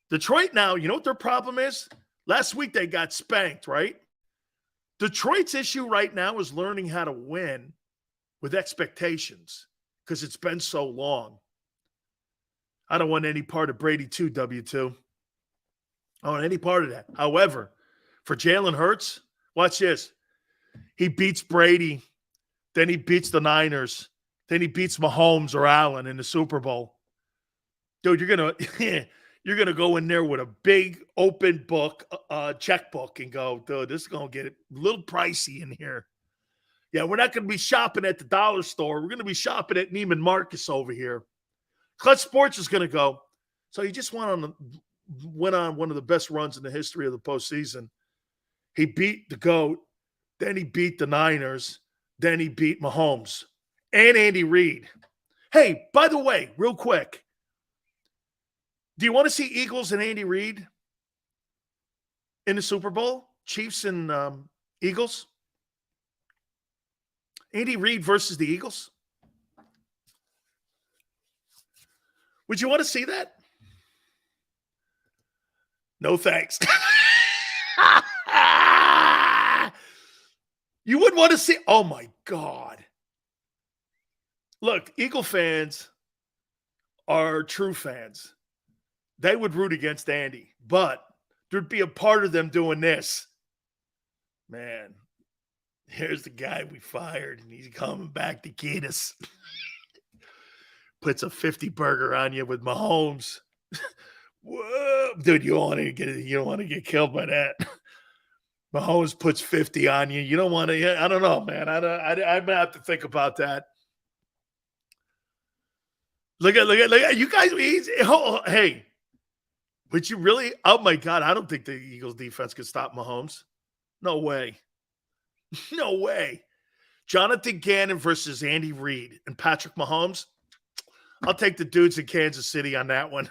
Speaker 1: Detroit now, you know what their problem is? Last week they got spanked, right? Detroit's issue right now is learning how to win with expectations because it's been so long. I don't want any part of Brady 2, W2. I don't want any part of that. However, for Jalen Hurts, watch this. He beats Brady, then he beats the Niners, then he beats Mahomes or Allen in the Super Bowl. Dude, you're gonna go in there with a big open book, checkbook, and go, dude, this is gonna get a little pricey in here. Yeah, we're not gonna be shopping at the dollar store. We're gonna be shopping at Neiman Marcus over here. Clutch Sports is gonna go. So he just went on one of the best runs in the history of the postseason. He beat the GOAT, then he beat the Niners, then he beat Mahomes and Andy Reid. Hey, by the way, real quick, do you want to see Eagles and Andy Reid in the Super Bowl? Chiefs and Eagles? Andy Reid versus the Eagles? Would you want to see that? No thanks. You wouldn't want to see. Oh, my God. Look, Eagle fans are true fans. They would root against Andy, but there'd be a part of them doing this. Man, here's the guy we fired, and he's coming back to get us. Puts a 50 burger on you with Mahomes. Whoa, dude, you don't want to get killed by that. Mahomes puts 50 on you. You don't want to. I don't know, man. I'm gonna have to think about that. Look at you guys. Hey, Would you really? Oh, my God. I don't think the Eagles defense could stop Mahomes. No way. No way. Jonathan Gannon versus Andy Reid and Patrick Mahomes. I'll take the dudes in Kansas City on that one.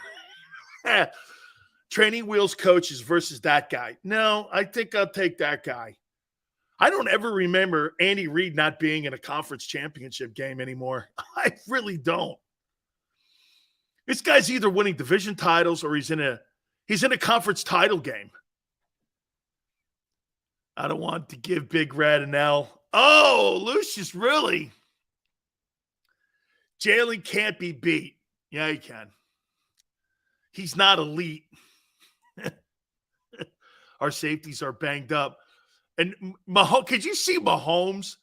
Speaker 1: Training wheels coaches versus that guy. No, I think I'll take that guy. I don't ever remember Andy Reid not being in a conference championship game anymore. I really don't. This guy's either winning division titles or he's in a conference title game. I don't want to give Big Red an L. Oh, Lucius, really? Jalen can't be beat. Yeah, he can. He's not elite. Our safeties are banged up. And Mahomes, could you see Mahomes?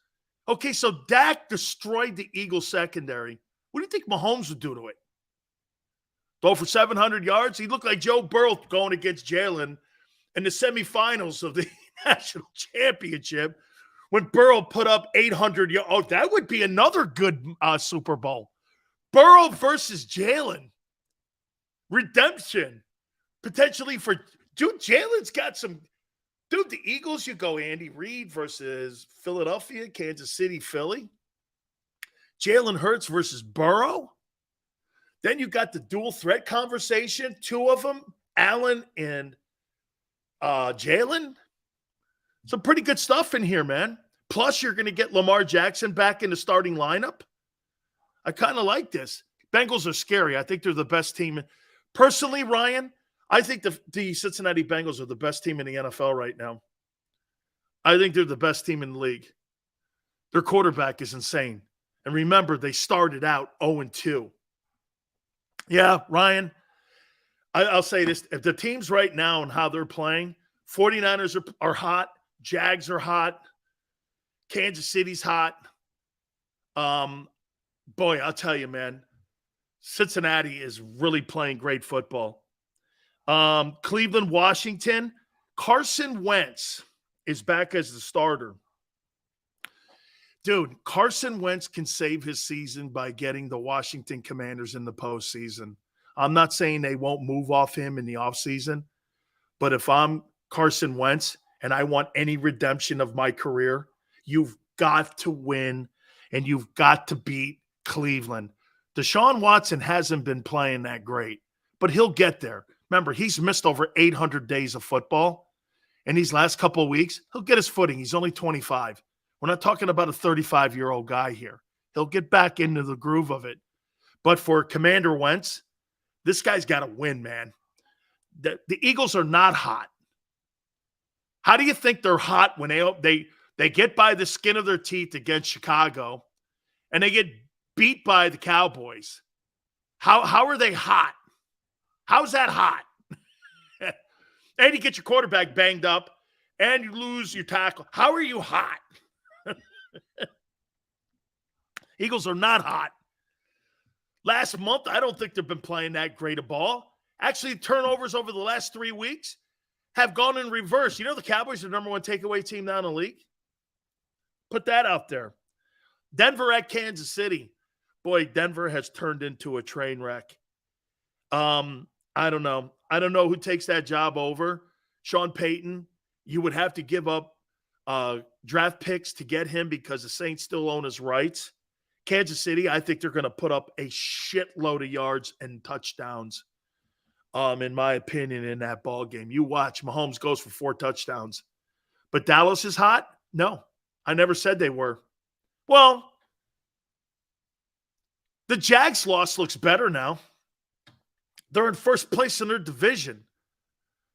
Speaker 1: Okay, so Dak destroyed the Eagles secondary. What do you think Mahomes would do to it? Go for 700 yards? He looked like Joe Burrow going against Jalen in the semifinals of the national championship when Burrow put up 800 yards. Oh, that would be another good Super Bowl. Burrow versus Jalen. Redemption. Potentially for – dude, Jalen's got some – dude, the Eagles, you go Andy Reid versus Philadelphia, Kansas City, Philly. Jalen Hurts versus Burrow. Then you got the dual threat conversation, two of them, Allen and Jalen. Some pretty good stuff in here, man. Plus, you're going to get Lamar Jackson back in the starting lineup. I kind of like this. Bengals are scary. I think they're the best team. Personally, Ryan, I think the Cincinnati Bengals are the best team in the NFL right now. I think they're the best team in the league. Their quarterback is insane. And remember, they started out 0-2. Yeah, Ryan, I'll say this. If the teams right now and how they're playing, 49ers are hot. Jags are hot. Kansas City's hot. Boy, I'll tell you, man, Cincinnati is really playing great football. Cleveland, Washington. Carson Wentz is back as the starter. Dude, Carson Wentz can save his season by getting the Washington Commanders in the postseason. I'm not saying they won't move off him in the offseason, but if I'm Carson Wentz and I want any redemption of my career, you've got to win and you've got to beat Cleveland. Deshaun Watson hasn't been playing that great, but he'll get there. Remember, he's missed over 800 days of football. In these last couple of weeks, he'll get his footing. He's only 25. We're not talking about a 35-year-old guy here. He'll get back into the groove of it. But for Commander Wentz, this guy's got to win, man. The Eagles are not hot. How do you think they're hot when they get by the skin of their teeth against Chicago and they get beat by the Cowboys? How are they hot? How's that hot? And you get your quarterback banged up and you lose your tackle. How are you hot? Eagles are not hot. Last month, I don't think they've been playing that great a ball. Actually, turnovers over the last 3 weeks have gone in reverse. You know the Cowboys are the number one takeaway team now in the league? Put that out there. Denver at Kansas City. Boy, Denver has turned into a train wreck. I don't know. I don't know who takes that job over. Sean Payton, you would have to give up draft picks to get him because the Saints still own his rights. Kansas City, I think they're going to put up a shitload of yards and touchdowns, in my opinion, in that ball game. You watch, Mahomes goes for 4 touchdowns. But Dallas is hot? No, I never said they were. Well, the Jags loss looks better now. They're in first place in their division.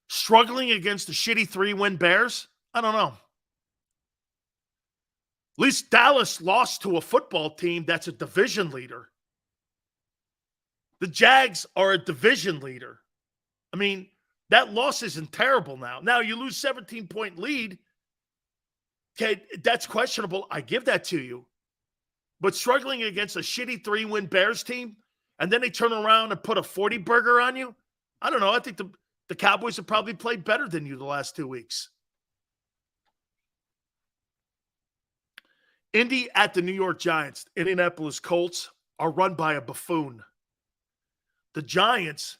Speaker 1: Struggling against the shitty 3-win Bears? I don't know. At least Dallas lost to a football team that's a division leader. The Jags are a division leader. I mean, that loss isn't terrible now. Now, you lose 17-point lead. Okay, that's questionable. I give that to you. But struggling against a shitty 3-win Bears team, and then they turn around and put a 40-burger on you? I don't know. I think the Cowboys have probably played better than you the last 2 weeks. Indy at the New York Giants. Indianapolis Colts are run by a buffoon. The Giants,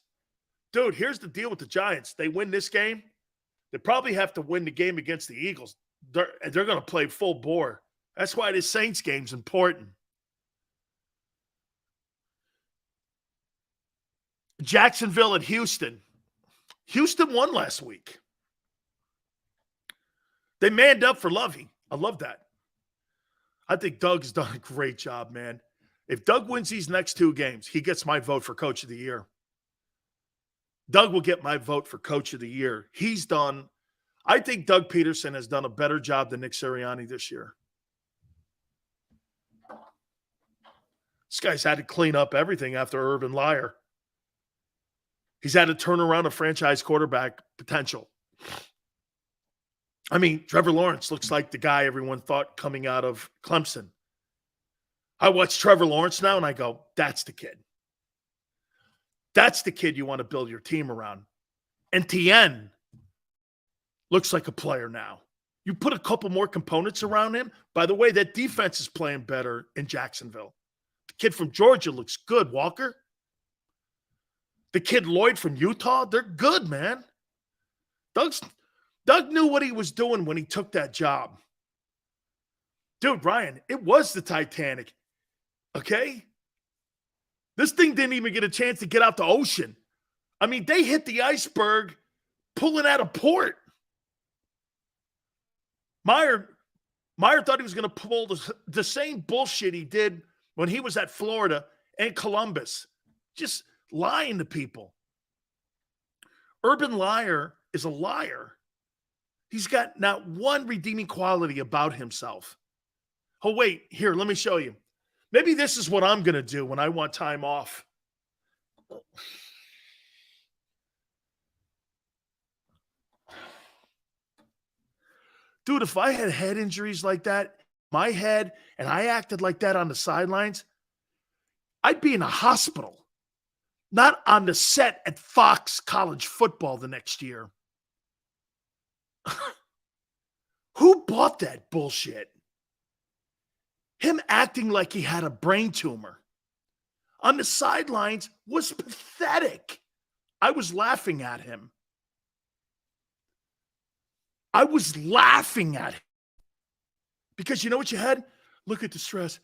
Speaker 1: Dude, here's the deal with the Giants. They win this game. They probably have to win the game against the Eagles. They're going to play full bore. That's why this Saints game's important. Jacksonville at Houston. Houston won last week. They manned up for Lovey. I love that. I think Doug's done a great job, man. If Doug wins these next 2 games, he gets my vote for Coach of the Year. Doug will get my vote for Coach of the Year. I think Doug Peterson has done a better job than Nick Sirianni this year. This guy's had to clean up everything after Urban Meyer. He's had to turn around a franchise quarterback potential. I mean, Trevor Lawrence looks like the guy everyone thought coming out of Clemson. I watch Trevor Lawrence now and I go, that's the kid. That's the kid you want to build your team around. And Tien looks like a player now. You put a couple more components around him. By the way, that defense is playing better in Jacksonville. The kid from Georgia looks good, Walker. The kid Lloyd from Utah, they're good, man. Doug knew what he was doing when he took that job. Dude, Ryan, it was the Titanic, okay? This thing didn't even get a chance to get out the ocean. I mean, they hit the iceberg pulling out of port. Meyer thought he was going to pull the same bullshit he did when he was at Florida and Columbus. Just lying to people. Urban Meyer is a liar. He's got not one redeeming quality about himself. Oh, wait, here, let me show you. Maybe this is what I'm going to do when I want time off. Dude, if I had head injuries like that, my head, and I acted like that on the sidelines, I'd be in a hospital, not on the set at Fox College Football the next year. Who bought that bullshit? Him acting like he had a brain tumor on the sidelines was pathetic. I was laughing at him. I was laughing at him. Because you know what you had? Look at the stress.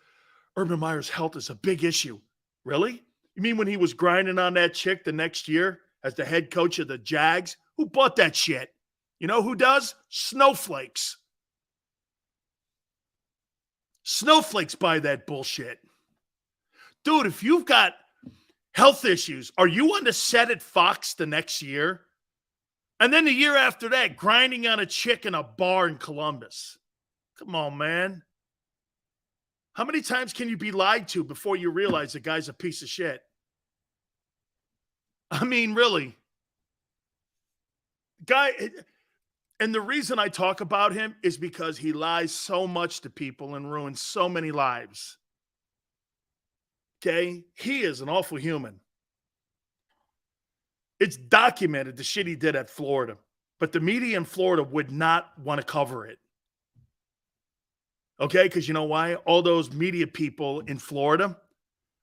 Speaker 1: Urban Meyer's health is a big issue. Really? You mean when he was grinding on that chick the next year as the head coach of the Jags? Who bought that shit? You know who does? Snowflakes. Snowflakes buy that bullshit. Dude, if you've got health issues, are you on the set at Fox the next year? And then the year after that, grinding on a chick in a bar in Columbus. Come on, man. How many times can you be lied to before you realize the guy's a piece of shit? I mean, really. Guy, and the reason I talk about him is because he lies so much to people and ruins so many lives. Okay? He is an awful human. It's documented the shit he did at Florida, but the media in Florida would not want to cover it. Okay? Because you know why? All those media people in Florida,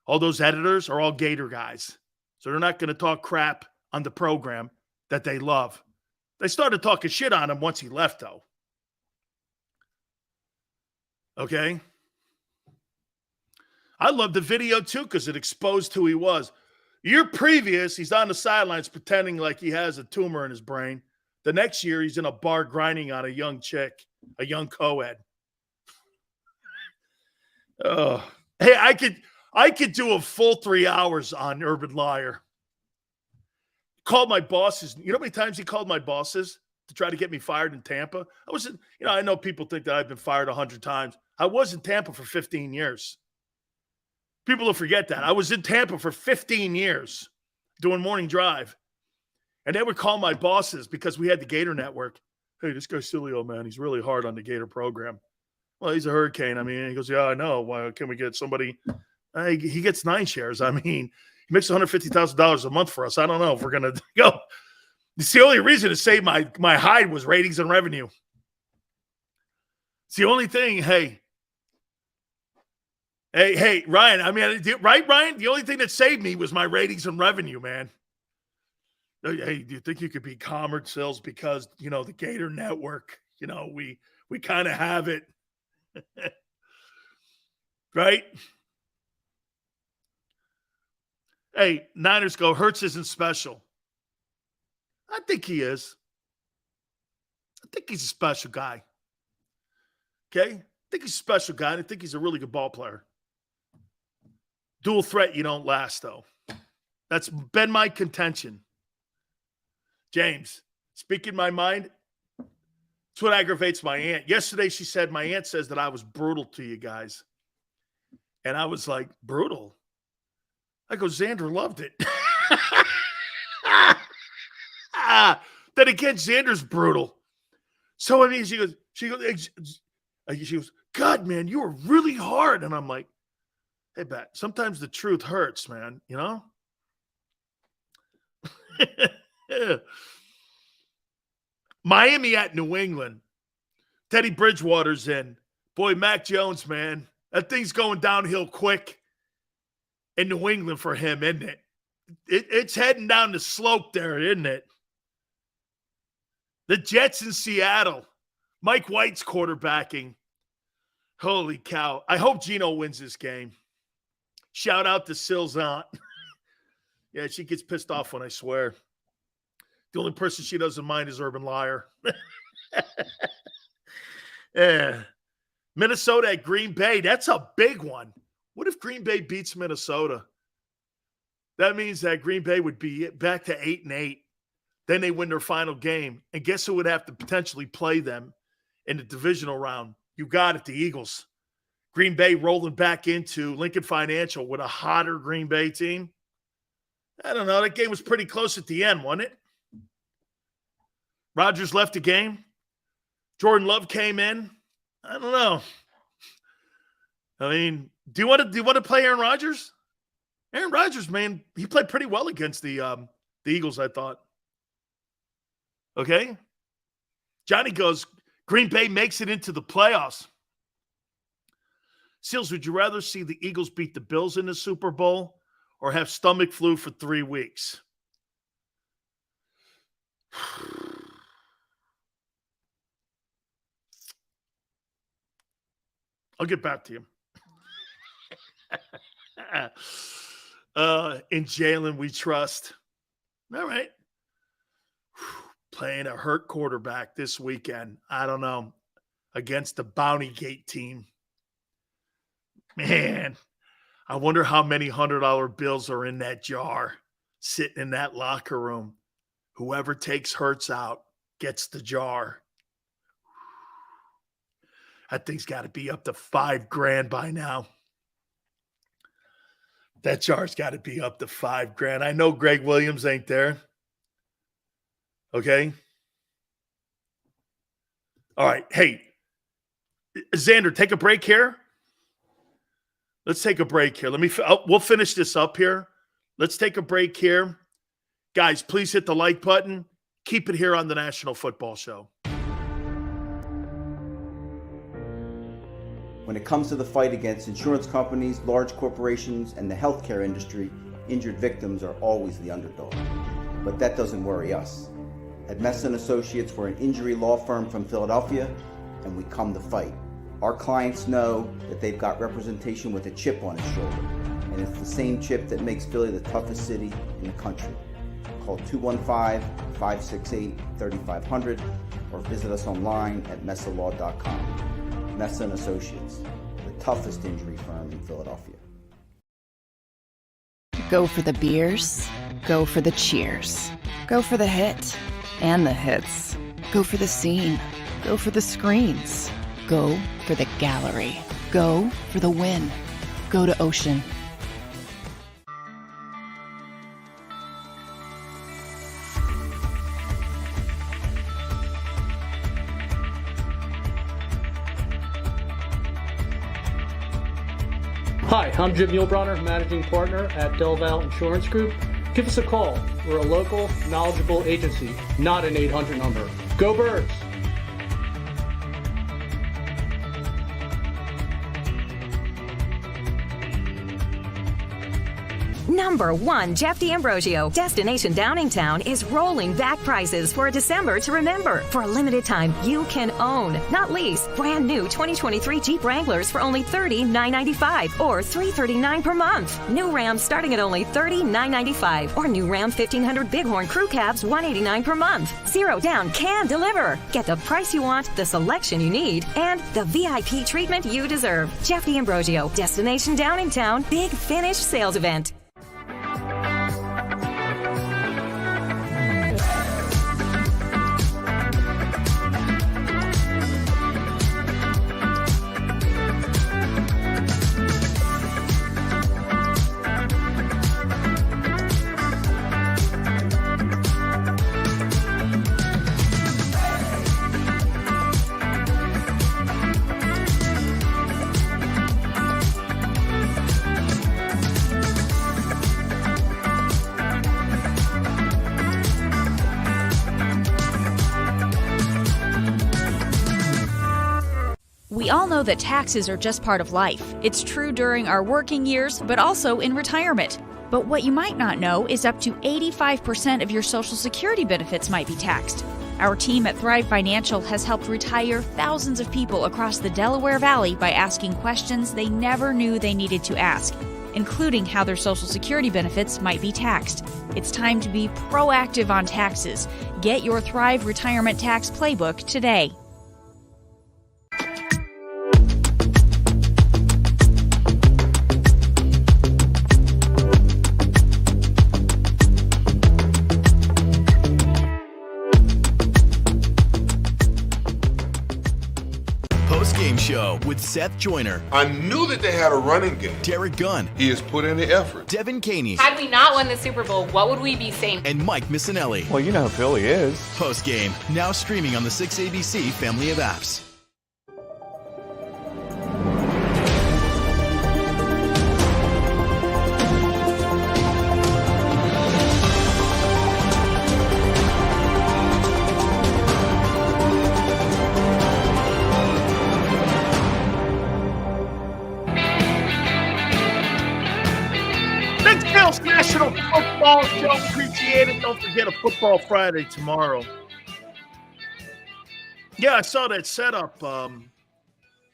Speaker 1: all those editors are all Gator guys. So they're not going to talk crap on the program that they love. They started talking shit on him once he left, though. Okay? I love the video, too, because it exposed who he was. Year previous, he's on the sidelines pretending like he has a tumor in his brain. The next year, he's in a bar grinding on a young chick, a young co-ed. Oh, hey, I could do a full 3 hours on Urban Meyer. Called my bosses. You know how many times he called my bosses to try to get me fired in Tampa? I know people think that I've been fired 100 times. I was in Tampa for 15 years. People will forget that. I was in Tampa for 15 years doing morning drive. And they would call my bosses because we had the Gator Network. Hey, this guy Sileo, man, he's really hard on the Gator program. Well, he's a hurricane. I mean, he goes, yeah, I know. Why can we get somebody? He gets 9 shares. I mean, he makes $150,000 a month for us. I don't know if we're going to go. It's the only reason to save my hide was ratings and revenue. It's the only thing. Hey, Ryan. I mean, right, Ryan? The only thing that saved me was my ratings and revenue, man. Hey, do you think you could be calmer, Sills? Because, the Gator Network, we kind of have it. Right? Hey, Niners go, Hurts isn't special. I think he is. I think he's a special guy. Okay? I think he's a special guy, and I think he's a really good ball player. Dual threat, you don't last, though. That's been my contention. James, speaking my mind, it's what aggravates my aunt. Yesterday, she said, my aunt says that I was brutal to you guys. And I was like, brutal? I go, Xander loved it. Then again, Xander's brutal. So, she goes, God, man, you were really hard. And I'm like, hey, Bat, sometimes the truth hurts, man, Miami at New England. Teddy Bridgewater's in. Boy, Mac Jones, man, that thing's going downhill quick in New England for him, isn't it? It's heading down the slope there, isn't it? The Jets in Seattle. Mike White's quarterbacking. Holy cow. I hope Gino wins this game. Shout out to Sil's aunt. Yeah, she gets pissed off when I swear. The only person she doesn't mind is Urban Liar. Yeah. Minnesota at Green Bay. That's a big one. What if Green Bay beats Minnesota? That means that Green Bay would be back to 8-8. Then they win their final game. And guess who would have to potentially play them in the divisional round? You got it, the Eagles. Green Bay rolling back into Lincoln Financial with a hotter Green Bay team. I don't know. That game was pretty close at the end, wasn't it? Rodgers left the game. Jordan Love came in. I don't know. I mean, do you want to play Aaron Rodgers? Aaron Rodgers, man, he played pretty well against the Eagles, I thought. Okay? Johnny goes, Green Bay makes it into the playoffs. Seals, would you rather see the Eagles beat the Bills in the Super Bowl or have stomach flu for 3 weeks? I'll get back to you. In Jalen, we trust. All right. Playing a hurt quarterback this weekend. I don't know. Against the Bounty Gate team. Man, I wonder how many $100 bills are in that jar sitting in that locker room. Whoever takes Hurts out gets the jar. That thing's got to be up to $5,000 by now. That jar's got to be up to $5,000. I know Greg Williams ain't there. Okay. All right. Hey, Xander, take a break here. Let's take a break here. We'll finish this up here. Let's take a break here. Guys, please hit the like button. Keep it here on the National Football Show.
Speaker 2: When it comes to the fight against insurance companies, large corporations, and the healthcare industry, injured victims are always the underdog. But that doesn't worry us. At Messa & Associates, we're an injury law firm from Philadelphia, and we come to fight. Our clients know that they've got representation with a chip on its shoulder, and it's the same chip that makes Philly the toughest city in the country. Call 215-568-3500 or visit us online at messalaw.com. Messa & Associates, the toughest injury firm in Philadelphia.
Speaker 3: Go for the beers, go for the cheers, go for the hit and the hits. Go for the scene, go for the screens, go for the gallery, go for the win. Go to Ocean.
Speaker 4: Hi, I'm Jim Muehlbronner, Managing Partner at Del Valle Insurance Group. Give us a call. We're a local, knowledgeable agency, not an 800 number. Go Birds!
Speaker 5: Number 1, Jeff D'Ambrosio. Destination Downingtown is rolling back prices for a December to remember. For a limited time, you can own, not lease, brand new 2023 Jeep Wranglers for only $30,995 or $339 per month. New Rams starting at only $30,995 or new Ram 1500 Bighorn Crew Cabs $189 per month. Zero down can deliver. Get the price you want, the selection you need, and the VIP treatment you deserve. Jeff D'Ambrosio, Destination Downingtown, Big Finish Sales Event.
Speaker 6: We all know that taxes are just part of life. It's true during our working years, but also in retirement. But what you might not know is up to 85% of your Social Security benefits might be taxed. Our team at Thrive Financial has helped retire thousands of people across the Delaware Valley by asking questions they never knew they needed to ask, including how their Social Security benefits might be taxed. It's time to be proactive on taxes. Get your Thrive Retirement Tax Playbook today.
Speaker 7: Game Show with Seth Joyner.
Speaker 8: I knew that they had a running game.
Speaker 7: Derek Gunn.
Speaker 8: He has put in the effort.
Speaker 7: Devin Caney.
Speaker 9: Had we not won the Super Bowl, what would we be saying?
Speaker 7: And Mike Missinelli.
Speaker 11: Well, you know who Philly is.
Speaker 7: Post game, now streaming on the 6ABC family of apps.
Speaker 1: National Football Show. Appreciate it. Don't forget a Football Friday tomorrow. Yeah, I saw that setup.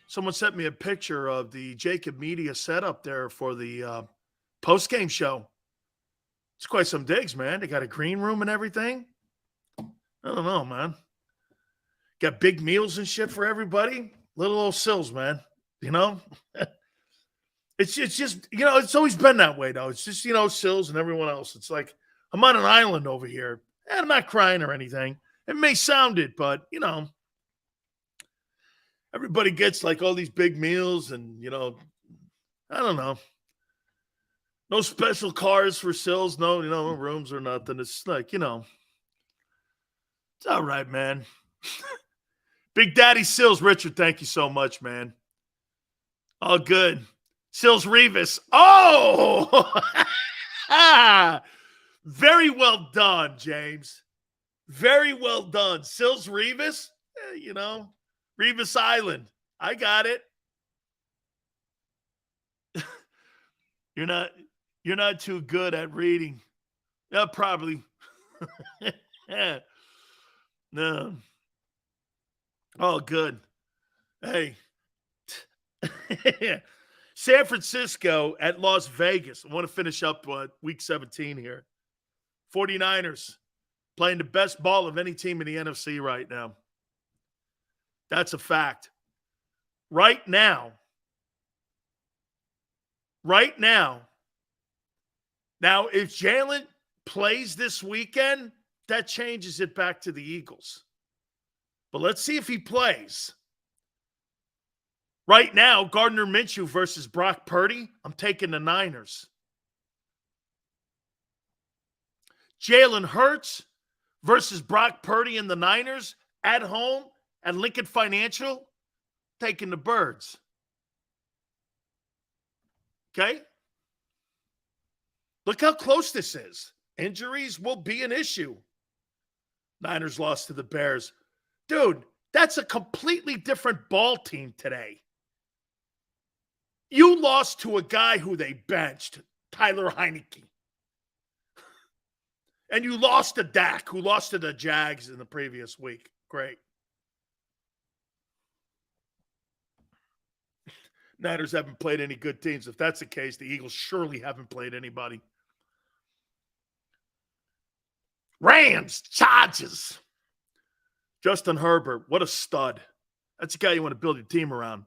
Speaker 1: Someone sent me a picture of the JAKIB Media setup there for the post-game show. It's quite some digs, man. They got a green room and everything. I don't know, man. Got big meals and shit for everybody. Little old Sills, man. You know? It's just, you know, it's always been that way, though. It's just, you know, Sills and everyone else. It's like, I'm on an island over here. And I'm not crying or anything. It may sound it, but, you know, everybody gets, like, all these big meals and, you know, I don't know. No special cars for Sills. No, you know, no rooms or nothing. It's like, you know, it's all right, man. Big Daddy Sills, Richard, thank you so much, man. All good. Sills Revis. Oh! Very well done, James. Very well done. Sills Revis, you know, Revis Island. I got it. You're not too good at reading. Yeah, probably. Yeah. No. Oh, good. Hey. San Francisco at Las Vegas. I want to finish up week 17 here. 49ers playing the best ball of any team in the NFC right now. That's a fact. Right now. Now, if Jalen plays this weekend, that changes it back to the Eagles. But let's see if he plays. Right now, Gardner Minshew versus Brock Purdy, I'm taking the Niners. Jalen Hurts versus Brock Purdy and the Niners at home at Lincoln Financial, taking the Birds. Okay? Look how close this is. Injuries will be an issue. Niners lost to the Bears. Dude, that's a completely different ball team today. You lost to a guy who they benched, Tyler Heineke. And you lost to Dak, who lost to the Jags in the previous week. Great. Niners haven't played any good teams. If that's the case, the Eagles surely haven't played anybody. Rams, Chargers. Justin Herbert, what a stud. That's a guy you want to build your team around.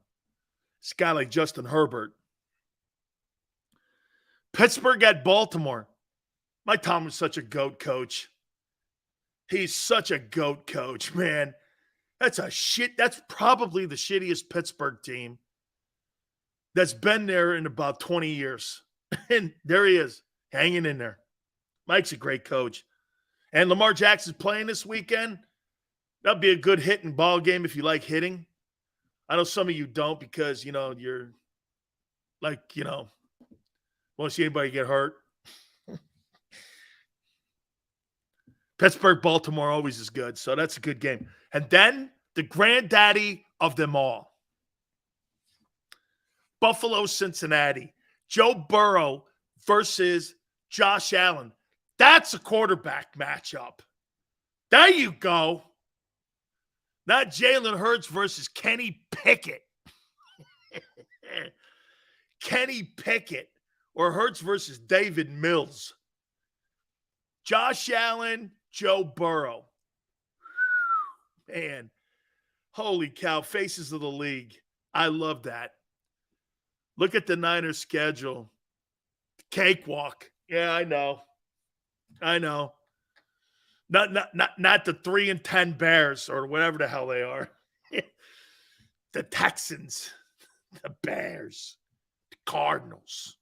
Speaker 1: It's a guy like Justin Herbert. Pittsburgh at Baltimore. Mike Tomlin's such a GOAT coach. He's such a GOAT coach, man. That's probably the shittiest Pittsburgh team that's been there in about 20 years. And there he is, hanging in there. Mike's a great coach. And Lamar Jackson's playing this weekend. That'll be a good hitting ball game if you like hitting. I know some of you don't because, you're like, want to see anybody get hurt. Pittsburgh, Baltimore always is good. So that's a good game. And then the granddaddy of them all. Buffalo, Cincinnati. Joe Burrow versus Josh Allen. That's a quarterback matchup. There you go. Not Jalen Hurts versus Kenny Pickett. Kenny Pickett or Hurts versus David Mills. Josh Allen, Joe Burrow. Man, holy cow, faces of the league. I love that. Look at the Niners schedule. Cakewalk. Yeah, I know. Not the 3-10 Bears or whatever the hell they are. The Texans, the Bears, the Cardinals.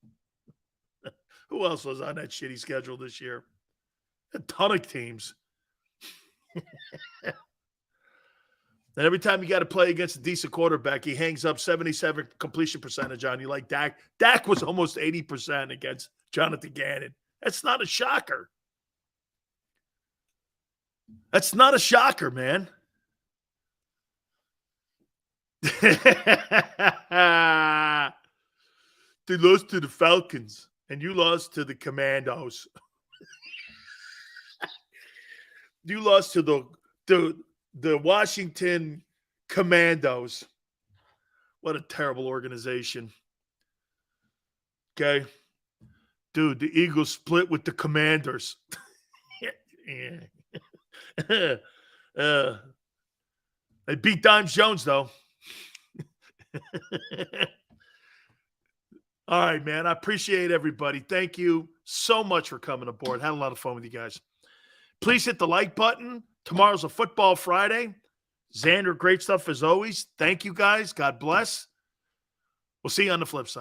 Speaker 1: Who else was on that shitty schedule this year? A ton of teams. And every time you got to play against a decent quarterback, he hangs up 77 completion percentage on you like Dak. Dak was almost 80% against Jonathan Gannon. That's not a shocker. That's not a shocker, man. They lost to the Falcons, and you lost to the Commandos. You lost to the Washington Commandos. What a terrible organization. Okay. Dude, the Eagles split with the Commanders. They beat Dimes Jones, though. All right, man. I appreciate everybody. Thank you so much for coming aboard. Had a lot of fun with you guys. Please hit the like button. Tomorrow's a Football Friday. Xander, great stuff as always. Thank you, guys. God bless. We'll see you on the flip side.